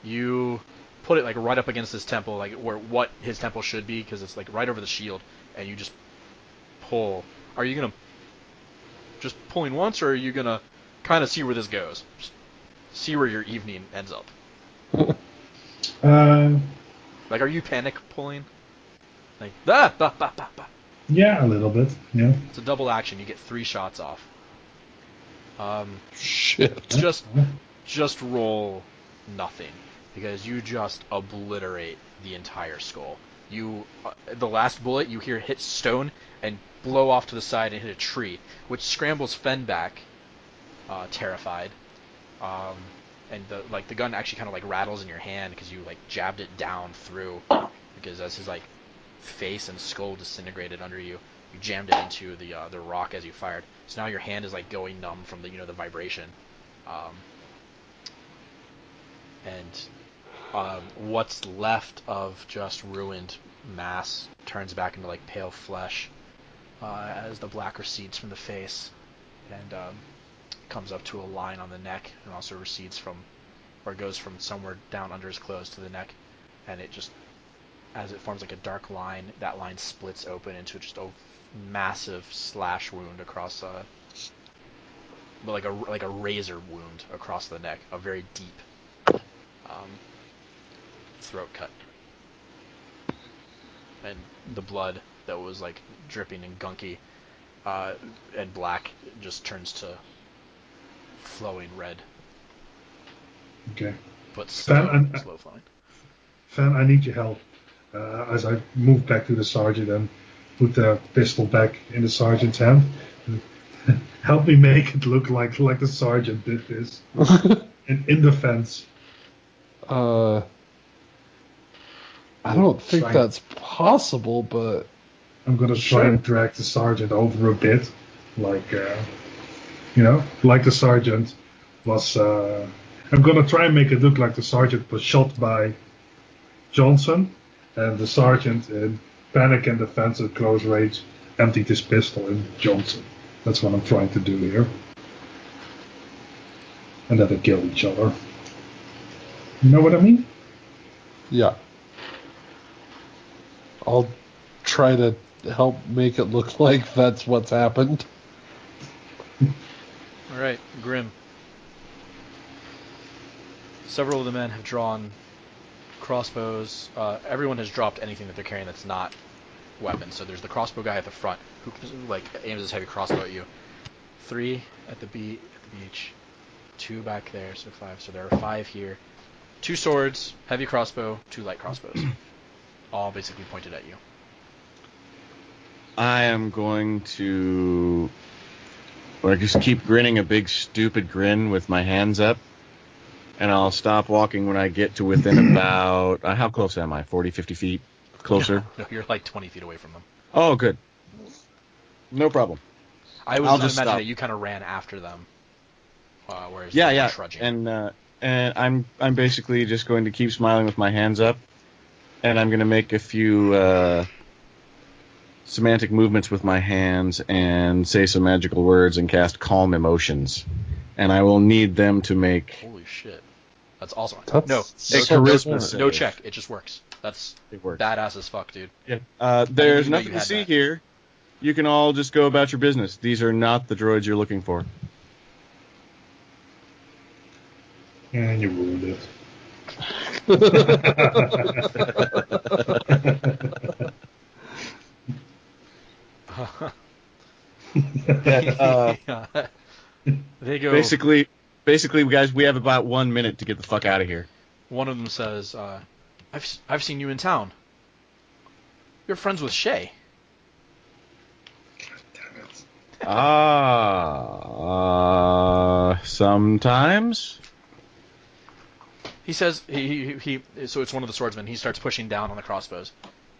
You put it like right up against his temple, like where what his temple should be, because it's like right over the shield, and you just pull. Are you gonna just pulling once, or are you gonna kind of see where this goes? Just see where your evening ends up. Like, are you panic pulling? Like, bah. Yeah, a little bit. Yeah. It's a double action. You get 3 shots off. Shit. Just roll nothing because you just obliterate the entire skull. You, the last bullet you hear hit stone and blow off to the side and hit a tree, which scrambles Phen back, terrified. And the gun actually kind of like rattles in your hand because you like jabbed it down through, because as his like face and skull disintegrated under you, you jammed it into the rock as you fired. So now your hand is like going numb from the the vibration. What's left of just ruined mass turns back into like pale flesh as the black recedes from the face and comes up to a line on the neck and also recedes from, or goes from somewhere down under his clothes to the neck, and it just, as it forms like a dark line, that line splits open into just a massive slash wound across but like a razor wound across the neck, a very deep throat cut, and the blood that was like dripping and gunky and black just turns to flowing red, Okay. but Phen, slow flowing. Phen, I need your help. As I move back to the sergeant and put the pistol back in the sergeant's hand. Help me make it look like the sergeant did this in defense. I don't think that's possible, but I'm gonna try and drag the sergeant over a bit, like like the sergeant was. I'm gonna try and make it look like the sergeant was shot by Johnson, and the sergeant in panic and defense at close range emptied his pistol in Johnson. That's what I'm trying to do here, and that they kill each other. You know what I mean? yeah. I'll try to help make it look like that's what's happened. All right, Grim. Several of the men have drawn crossbows. Everyone has dropped anything that they're carrying that's not weapons. So there's the crossbow guy at the front who like aims his heavy crossbow at you. 3 at the beach, 2 back there, so 5. So there are 5 here. 2 swords, heavy crossbow, 2 light crossbows, all basically pointed at you. I am going to just keep grinning a big stupid grin with my hands up, and I'll stop walking when I get to within about, how close am I? 40, 50 feet closer? No, you're like 20 feet away from them. Oh, good. No problem. I was I'll just imagine stop. that you kind of ran after them, whereas Yeah, they were yeah. trudging. And I'm basically just going to keep smiling with my hands up, and I'm going to make a few semantic movements with my hands and say some magical words and cast Calm Emotions. And I will need them to make... Holy shit. That's awesome. That's No charisma save. no check. It just works. That's It works. badass as fuck, dude. Yeah. There's even know nothing you to had see that. here. You can all just go about your business. These are not the droids you're looking for. And you ruined it. Yeah. They go. Basically, guys, we have about 1 minute to get the fuck out of here. One of them says, "I've seen you in town. You're friends with Shae." Sometimes. He says he. So it's one of the swordsmen. He starts pushing down on the crossbows.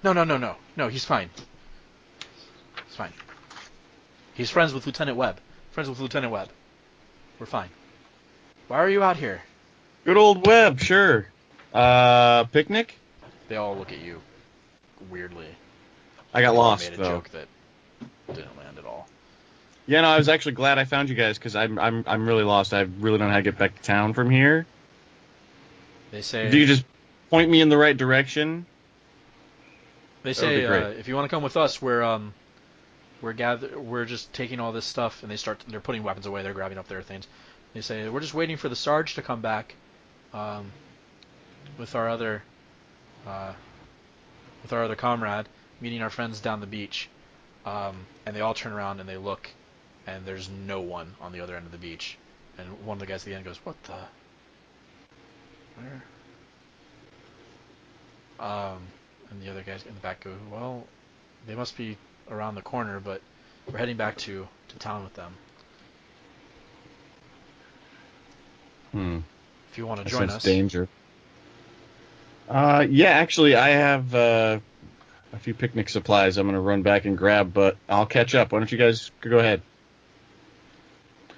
No. He's fine. It's fine. He's friends with Lieutenant Webb. We're fine. Why are you out here? Good old Webb, sure. Picnic? They all look at you weirdly. I got lost, Made a though. joke that didn't land at all. Yeah, no, I was actually glad I found you guys, because I'm really lost. I really don't know how to get back to town from here. They say. Do you just point me in the right direction? They That would be say great. if you want to come with us, we're just taking all this stuff, and they're putting weapons away. They're grabbing up their things. They say we're just waiting for the Sarge to come back, with our other comrade, meeting our friends down the beach, and they all turn around and they look, and there's no one on the other end of the beach, and one of the guys at the end goes, "What the? Where?" And the other guys in the back go, "Well, they must be around the corner, but we're heading back to town with them. If you want to join us." Danger. Yeah, actually, I have a few picnic supplies I'm going to run back and grab, but I'll catch up. Why don't you guys go ahead?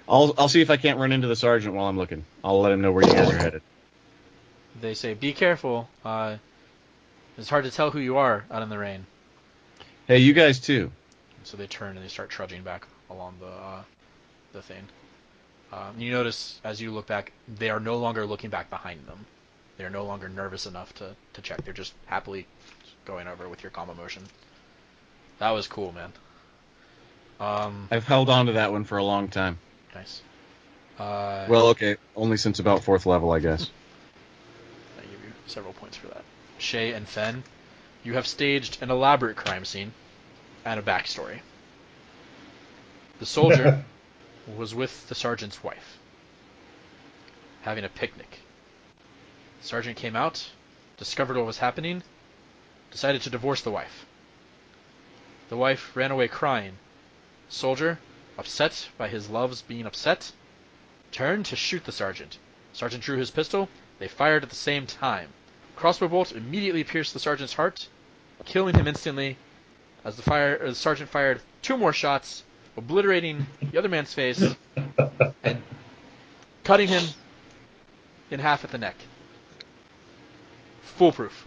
I'll see if I can't run into the sergeant while I'm looking. I'll let him know where you guys are headed. They say, "Be careful. It's hard to tell who you are out in the rain." Hey, you guys too. So they turn and they start trudging back along the thing. You notice as you look back, they are no longer looking back behind them. They are no longer nervous enough to check. They're just happily going over with your calm emotion. That was cool, man. I've held on to that one for a long time. Nice. Well, okay, only since about 4th level, I guess. I give you several points for that. Shae and Phen, you have staged an elaborate crime scene and a backstory. The soldier was with the sergeant's wife, having a picnic. The sergeant came out, discovered what was happening, decided to divorce the wife. The wife ran away crying. Soldier, upset by his love's being upset, turned to shoot the sergeant. Sergeant drew his pistol. They fired at the same time. Crossbow bolt immediately pierced the sergeant's heart, killing him instantly as the sergeant fired 2 more shots, obliterating the other man's face and cutting him in half at the neck. Foolproof.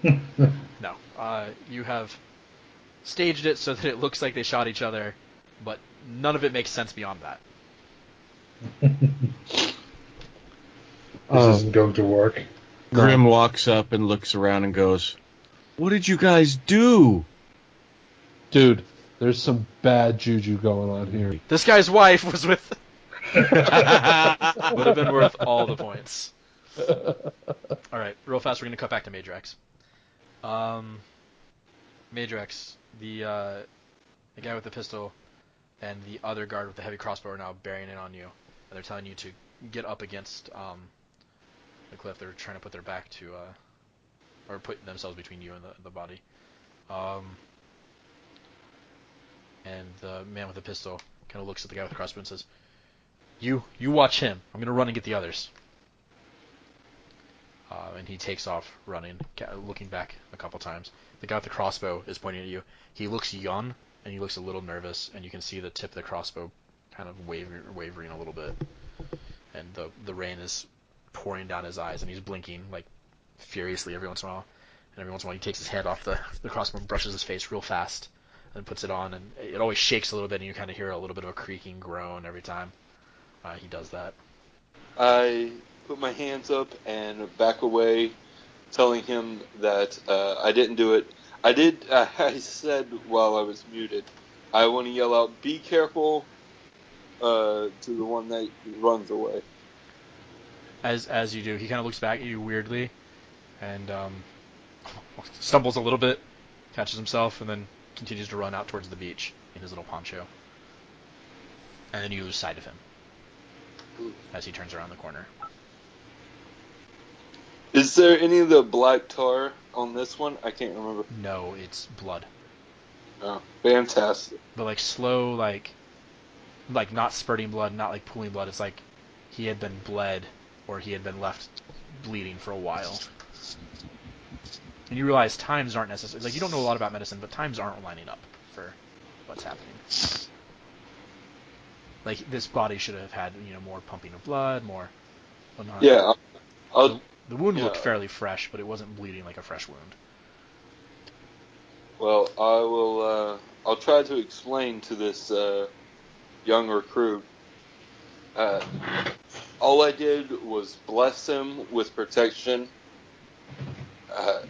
No. You have staged it so that it looks like they shot each other, but none of it makes sense beyond that. This isn't going to work. Grim walks up and looks around and goes, "What did you guys do?" Dude, there's some bad juju going on here. This guy's wife was with... Would have been worth all the points. Alright, real fast, we're going to cut back to Meidrax. Meidrax, the guy with the pistol and the other guard with the heavy crossbow are now bearing in on you. And they're telling you to get up against the cliff. They're trying to put their back to... or put themselves between you and the body. And the man with the pistol kind of looks at the guy with the crossbow and says, You watch him. I'm going to run and get the others. And he takes off running, looking back a couple times. The guy with the crossbow is pointing at you. He looks young, and he looks a little nervous, and you can see the tip of the crossbow kind of wavering a little bit. And the rain is pouring down his eyes, and he's blinking like furiously every once in a while. And every once in a while he takes his hand off the crossbow and brushes his face real fast, and puts it on, and it always shakes a little bit, and you kind of hear a little bit of a creaking groan every time he does that. I put my hands up and back away, telling him that I didn't do it. I said while I was muted, I want to yell out, "Be careful," to the one that runs away. As you do, he kind of looks back at you weirdly, and stumbles a little bit, catches himself, and then continues to run out towards the beach in his little poncho. And then you lose sight of him as he turns around the corner. Is there any of the black tar on this one? I can't remember. No, it's blood. Oh, fantastic. But like slow, like not spurting blood, not like pooling blood. It's like he had been bled, or he had been left bleeding for a while. And you realize times aren't necessary. Like, you don't know a lot about medicine, but times aren't lining up for what's happening. Like, this body should have had, more pumping of blood, more whatnot. Yeah, The wound looked fairly fresh, but it wasn't bleeding like a fresh wound. well, I will. I'll try to explain to this young recruit. All I did was bless him with protection.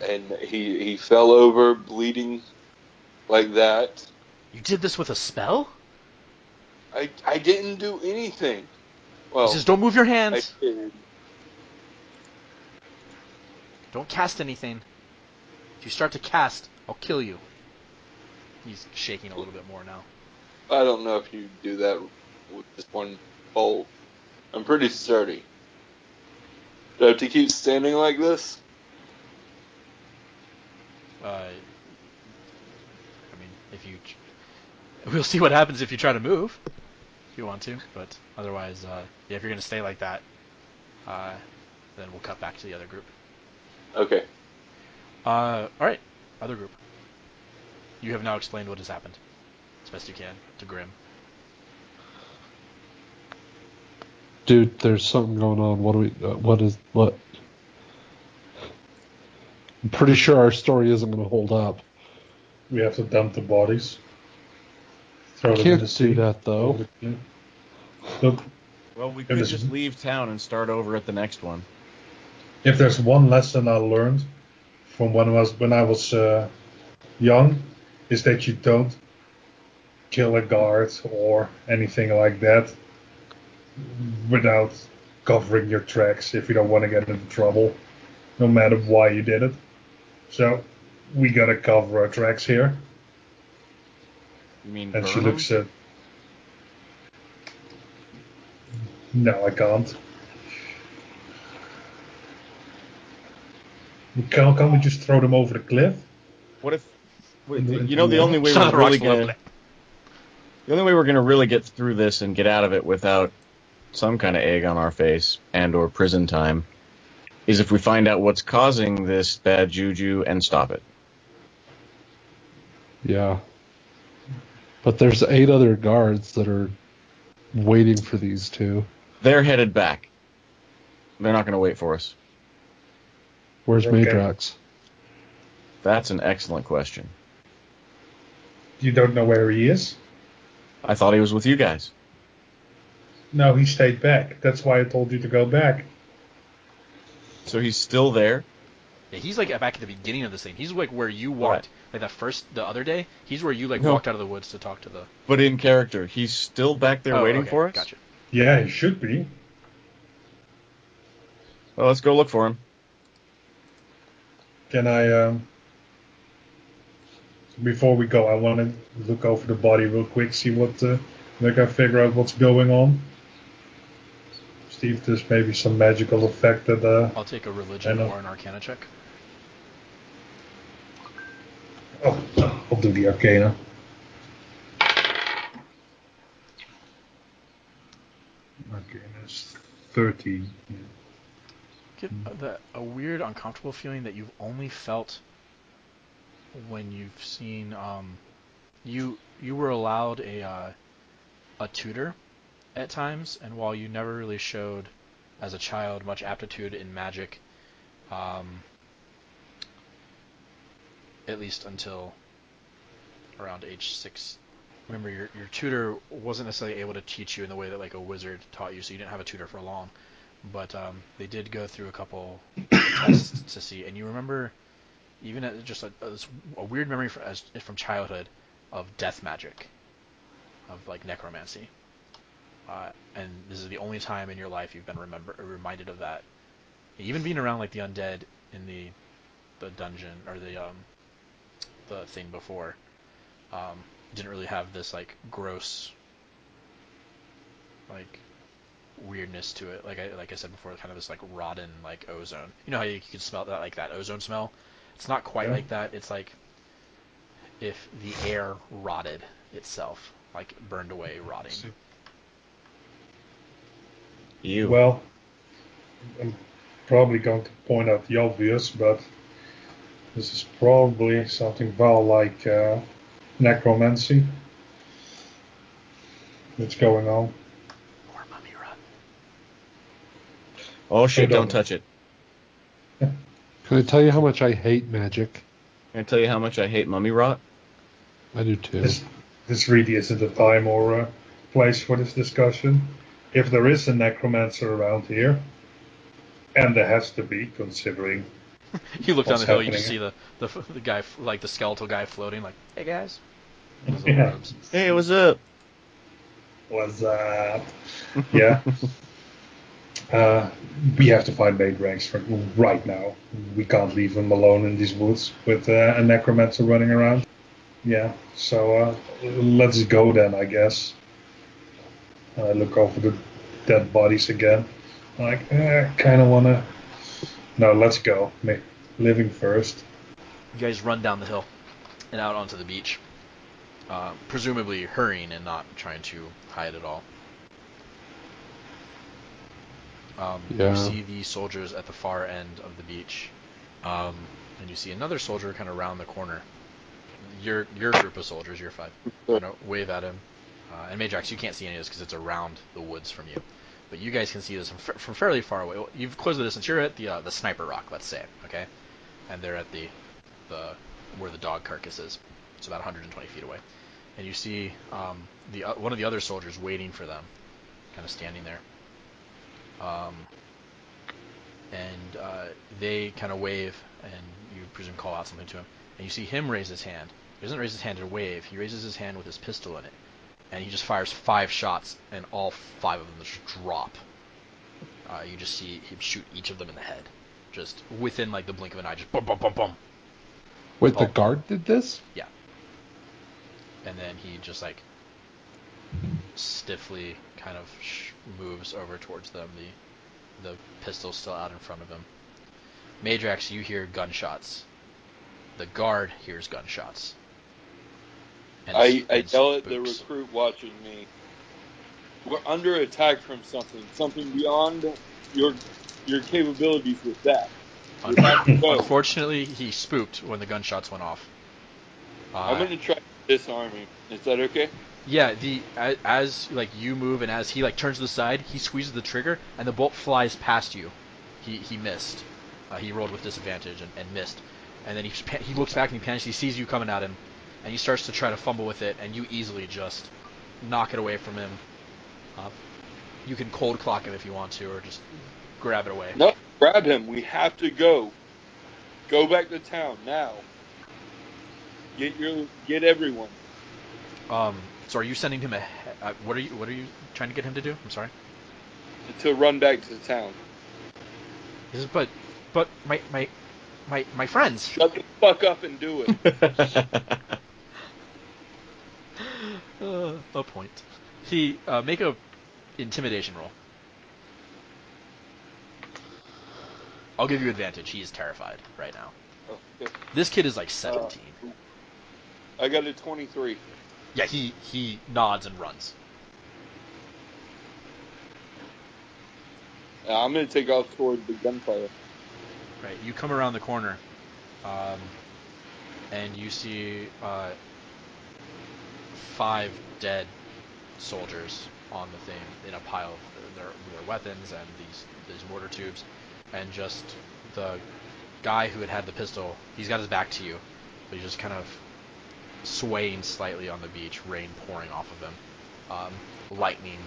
And he fell over bleeding like that. You did this with a spell? I didn't do anything. Well, He says, don't move your I hands. did. Don't cast anything. If you start to cast, I'll kill you. He's shaking a little bit more now. I don't know if you do that with just one bolt. I'm pretty sturdy. Do I have to keep standing like this? We'll see what happens if you try to move, if you want to, but otherwise, if you're going to stay like that, then we'll cut back to the other group. Okay. Alright, other group. You have now explained what has happened, as best you can, to Grim. Dude, there's something going on. What? I'm pretty sure our story isn't going to hold up. We have to dump the bodies. Throw I them in can't the sea. do that, though. Look, Well, we could there's- just leave town and start over at the next one. if there's one lesson I learned from when I was young, is that you don't kill a guard or anything like that. without covering your tracks if you don't want to get into trouble, no matter why you did it. So we gotta cover our tracks here. You mean And she burn 'em? looks at. No, I can't. Can't we just throw them over the cliff? What if? Into You know, the water? only way Some of we're the really rocks will gonna, the only way we're gonna really get through this and get out of it without some kind of egg on our face and/or prison time is if we find out what's causing this bad juju and stop it. Yeah. But there's 8 other guards that are waiting for these two. They're headed back. They're not going to wait for us. Where's Okay. Meidrax? That's an excellent question. You don't know where he is? I thought he was with you guys. No, he stayed back. That's why I told you to go back. So he's still there? Yeah, he's like back at the beginning of this thing. He's like where you walked, like the other day. He's where you like No. walked out of the woods to talk to the. But in character, he's still back there waiting okay, for us? Gotcha. Yeah, he should be. Well, let's go look for him. Can I, before we go, I want to look over the body real quick, see what, like I figure out what's going on. See if there's maybe some magical effect that, I'll take a religion I know. or an arcana check. I'll do the arcana. Arcana is 13. Yeah. Get a weird, uncomfortable feeling that you've only felt when you've seen. You were allowed a tutor at times, and while you never really showed, as a child, much aptitude in magic, at least until around age 6. Remember, your tutor wasn't necessarily able to teach you in the way that like a wizard taught you, so you didn't have a tutor for long. But they did go through a couple tests to see, and you remember even just a weird memory from childhood of death magic, of like necromancy. And this is the only time in your life you've been reminded of that. Even being around like the undead in the dungeon or the thing before, didn't really have this like gross like weirdness to it. Like I said before, kind of this like rotten like ozone. You know how you can smell that, like that ozone smell? It's not quite like that. It's like if the air rotted itself, like burned away, rotting. You. Well, I'm probably going to point out the obvious, but this is probably something like necromancy that's going on. Or mummy rot. Oh shit, don't don't touch it. Can I tell you how much I hate magic? Can I tell you how much I hate mummy rot? I do too. This really isn't the time or place for this discussion. If there is a necromancer around here, and there has to be, considering You look down what's the hill, you just happening. see the guy, like the skeletal guy floating, like, hey guys. In his Yeah. robes. Hey, what's up? Was yeah. We have to find Meidrax right now. We can't leave him alone in these woods with a necromancer running around. Yeah, so let's go then, I guess. I look over the dead bodies again. Like, kind of want to... No, let's go. Living first. You guys run down the hill and out onto the beach. Presumably hurrying and not trying to hide at all. Yeah. You see the soldiers at the far end of the beach, and you see another soldier kind of round the corner. Your group of soldiers, your 5, wave at him. And Meidrax, you can't see any of this because it's around the woods from you, but you guys can see this from fairly far away. You've closed the distance. You're at the sniper rock, let's say, okay, and they're at the where the dog carcass is. It's about 120 feet away, and you see one of the other soldiers waiting for them, kind of standing there. And they kind of wave, and you presume call out something to him. And you see him raise his hand. He doesn't raise his hand to wave. He raises his hand with his pistol in it. and he just fires 5 shots, and all 5 of them just drop. You just see him shoot each of them in the head, just within like the blink of an eye, just boom, boom, boom, boom. Wait, Oh. the guard did this? Yeah. And then he just like stiffly kind of moves over towards them. The pistol's still out in front of him. Meidrax, you hear gunshots. The guard hears gunshots. And I yell at the spooks. recruit watching me. We're under attack from something beyond your capabilities with that. We have to go. Unfortunately, he spooked when the gunshots went off. I'm gonna try to disarm him. Is that okay? Yeah, as like you move and as he like turns to the side, he squeezes the trigger and the bolt flies past you. He missed. He rolled with disadvantage and missed. And then he looks back and he panics. He sees you coming at him, and he starts to try to fumble with it, and you easily just knock it away from him. You can cold clock him if you want to, or just grab it away. No, grab him. We have to go. Go back to town now. Get everyone. So are you sending him what are you trying to get him to do? I'm sorry. To run back to town. He says, but my friends. Shut the fuck up and do it. A point. He make a intimidation roll. I'll give you advantage. He is terrified right now. Okay. This kid is like 17. I got a 23. Yeah, he nods and runs. I'm gonna take off toward the gunfire. Right, you come around the corner, and you see 5 dead soldiers on the thing in a pile of their weapons and these mortar tubes, and just the guy who had the pistol. He's got his back to you, but he's just kind of swaying slightly on the beach, rain pouring off of him, lightning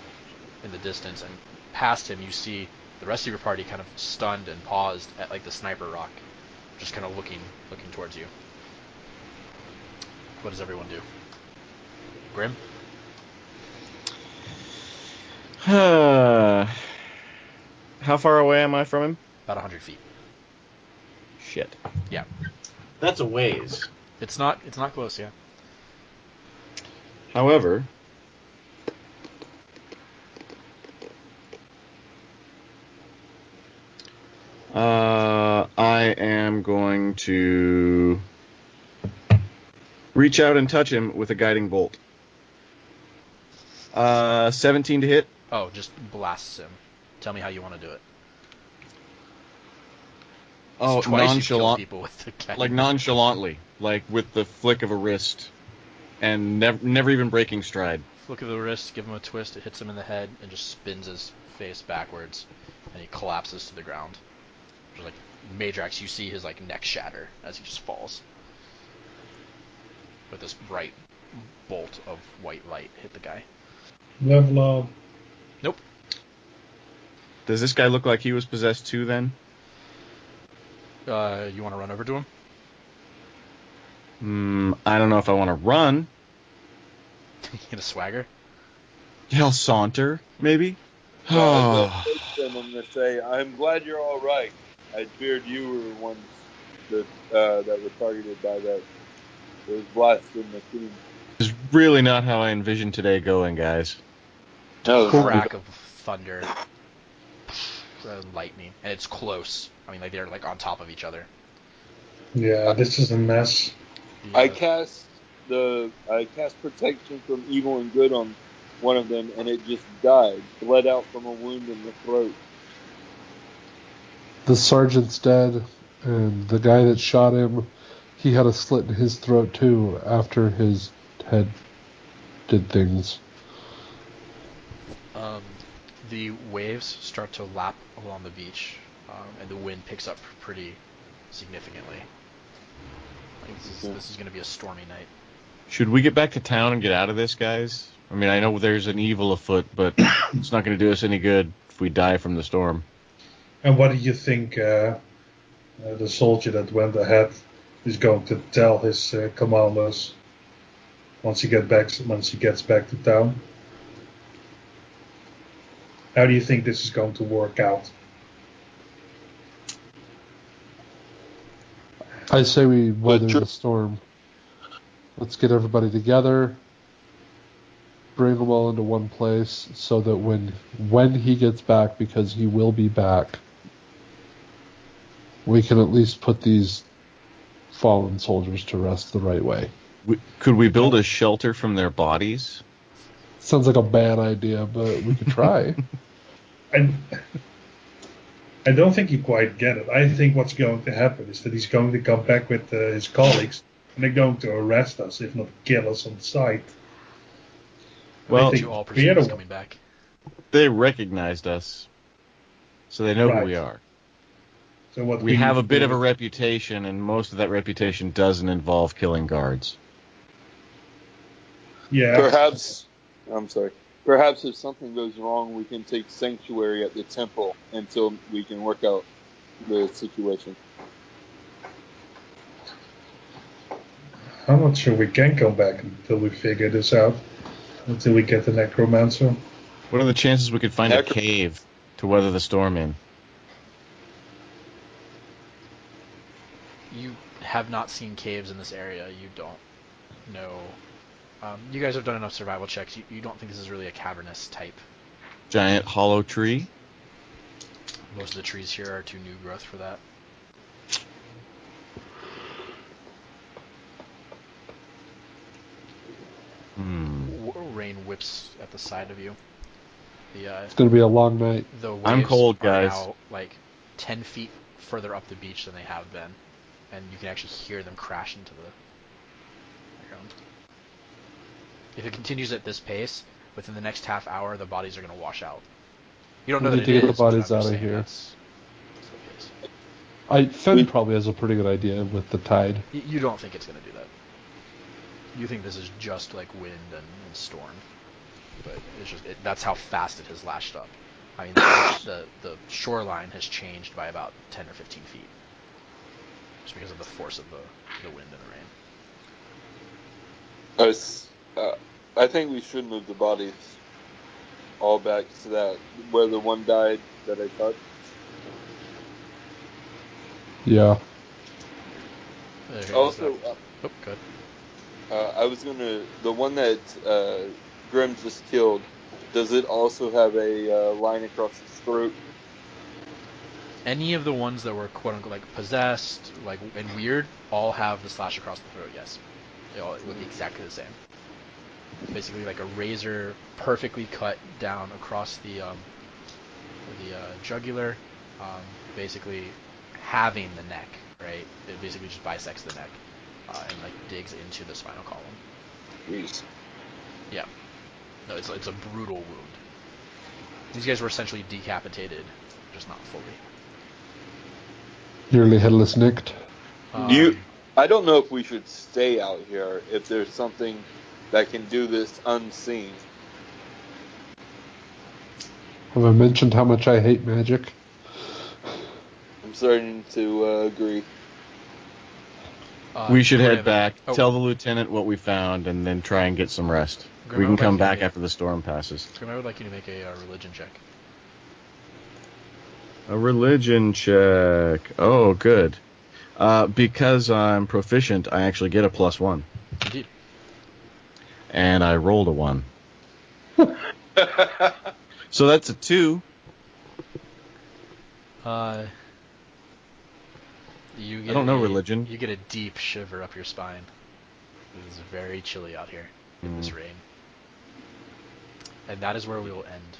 in the distance, and past him you see the rest of your party kind of stunned and paused at like the sniper rock, just kind of looking towards you. What does everyone do? Grim? How far away am I from him? About 100 feet. Shit. Yeah. That's a ways. It's not close, yeah. However, I am going to reach out and touch him with a guiding bolt. 17 to hit. Oh, just blasts him. Tell me how you want to do it. Oh, Twice you've killed people with the guiding like nonchalantly, like with the flick of a wrist, and never even breaking stride. Flick of the wrist, give him a twist, it hits him in the head, and just spins his face backwards, and he collapses to the ground. Just like Meidrax, you see his like neck shatter as he just falls. But this bright bolt of white light hit the guy. Level up. Nope. Does this guy look like he was possessed too, then? You want to run over to him? I don't know if I want to run. Get a swagger? I'll saunter, maybe? I'm gonna say, I'm glad you're all right. I feared you were ones that were targeted by those blasts in the team. It's really not how I envisioned today going, guys. Crack of thunder, lightning, and it's close. I mean, like they're like on top of each other. Yeah, this is a mess. Yeah. I cast protection from evil and good on one of them, and it just died, bled out from a wound in the throat. The sergeant's dead, and the guy that shot him, he had a slit in his throat too after his head did things. The waves start to lap along the beach, and the wind picks up pretty significantly. Like this is going to be a stormy night. Should we get back to town and get out of this, guys? I mean, I know there's an evil afoot, but it's not going to do us any good if we die from the storm. And what do you think the soldier that went ahead is going to tell his commanders? once he gets back to town? How do you think this is going to work out? I say we weather the storm. Let's get everybody together, bring them all into one place, so that when he gets back, because he will be back, we can at least put these fallen soldiers to rest the right way. Could we build a shelter from their bodies? Sounds like a bad idea, but we could try. And I don't think you quite get it. I think what's going to happen is that he's going to come back with his colleagues, and they're going to arrest us, if not kill us on sight. Well, you all presume he's coming back. They recognized us, so they know who we are. So what we have a bit of a reputation, and most of that reputation doesn't involve killing guards. Yeah. Perhaps if something goes wrong, we can take sanctuary at the temple until we can work out the situation. I'm not sure we can come back until we figure this out. Until we get the necromancer. What are the chances we could find a cave to weather the storm in? You have not seen caves in this area. You don't know. You guys have done enough survival checks. You don't think this is really a cavernous type. Giant hollow tree? Most of the trees here are too new growth for that. Rain whips at the side of you. It's going to be a long night. The waves I'm cold, guys. are now like 10 feet further up the beach than they have been, and you can actually hear them crash into the ground. If it continues at this pace, within the next half hour, the bodies are going to wash out. You don't know that it is. We need to get the bodies out of here. That's the case. Phen probably has a pretty good idea with the tide. You don't think it's going to do that. You think this is just like wind and storm, but it's just that's how fast it has lashed up. I mean, the shoreline has changed by about 10 or 15 feet, just because of the force of the wind and the rain. I think we should move the bodies all back to that where the one died that I touched. Yeah. Also, good. I was the one that Grim just killed, does it also have a line across its throat? Any of the ones that were quote unquote like possessed, and weird, all have the slash across the throat. Yes, it would be exactly the same. Basically, like a razor, perfectly cut down across the jugular, basically having the neck. Right, it basically just bisects the neck. And digs into the spinal column. Jeez. Yeah. No, it's a brutal wound. These guys were essentially decapitated, just not fully. Nearly headless nicked. I don't know if we should stay out here if there's something that can do this unseen. Have I mentioned how much I hate magic? I'm starting to agree. We should head back, tell the lieutenant what we found, and then try and get some rest. Grim, we can come back after the storm passes. Grim, I would like you to make a religion check. A religion check. Oh, good. Because I'm proficient, I actually get a +1. Indeed. And I rolled a 1. So that's a 2. I don't know religion. You get a deep shiver up your spine. It is very chilly out here in this rain. And that is where we will end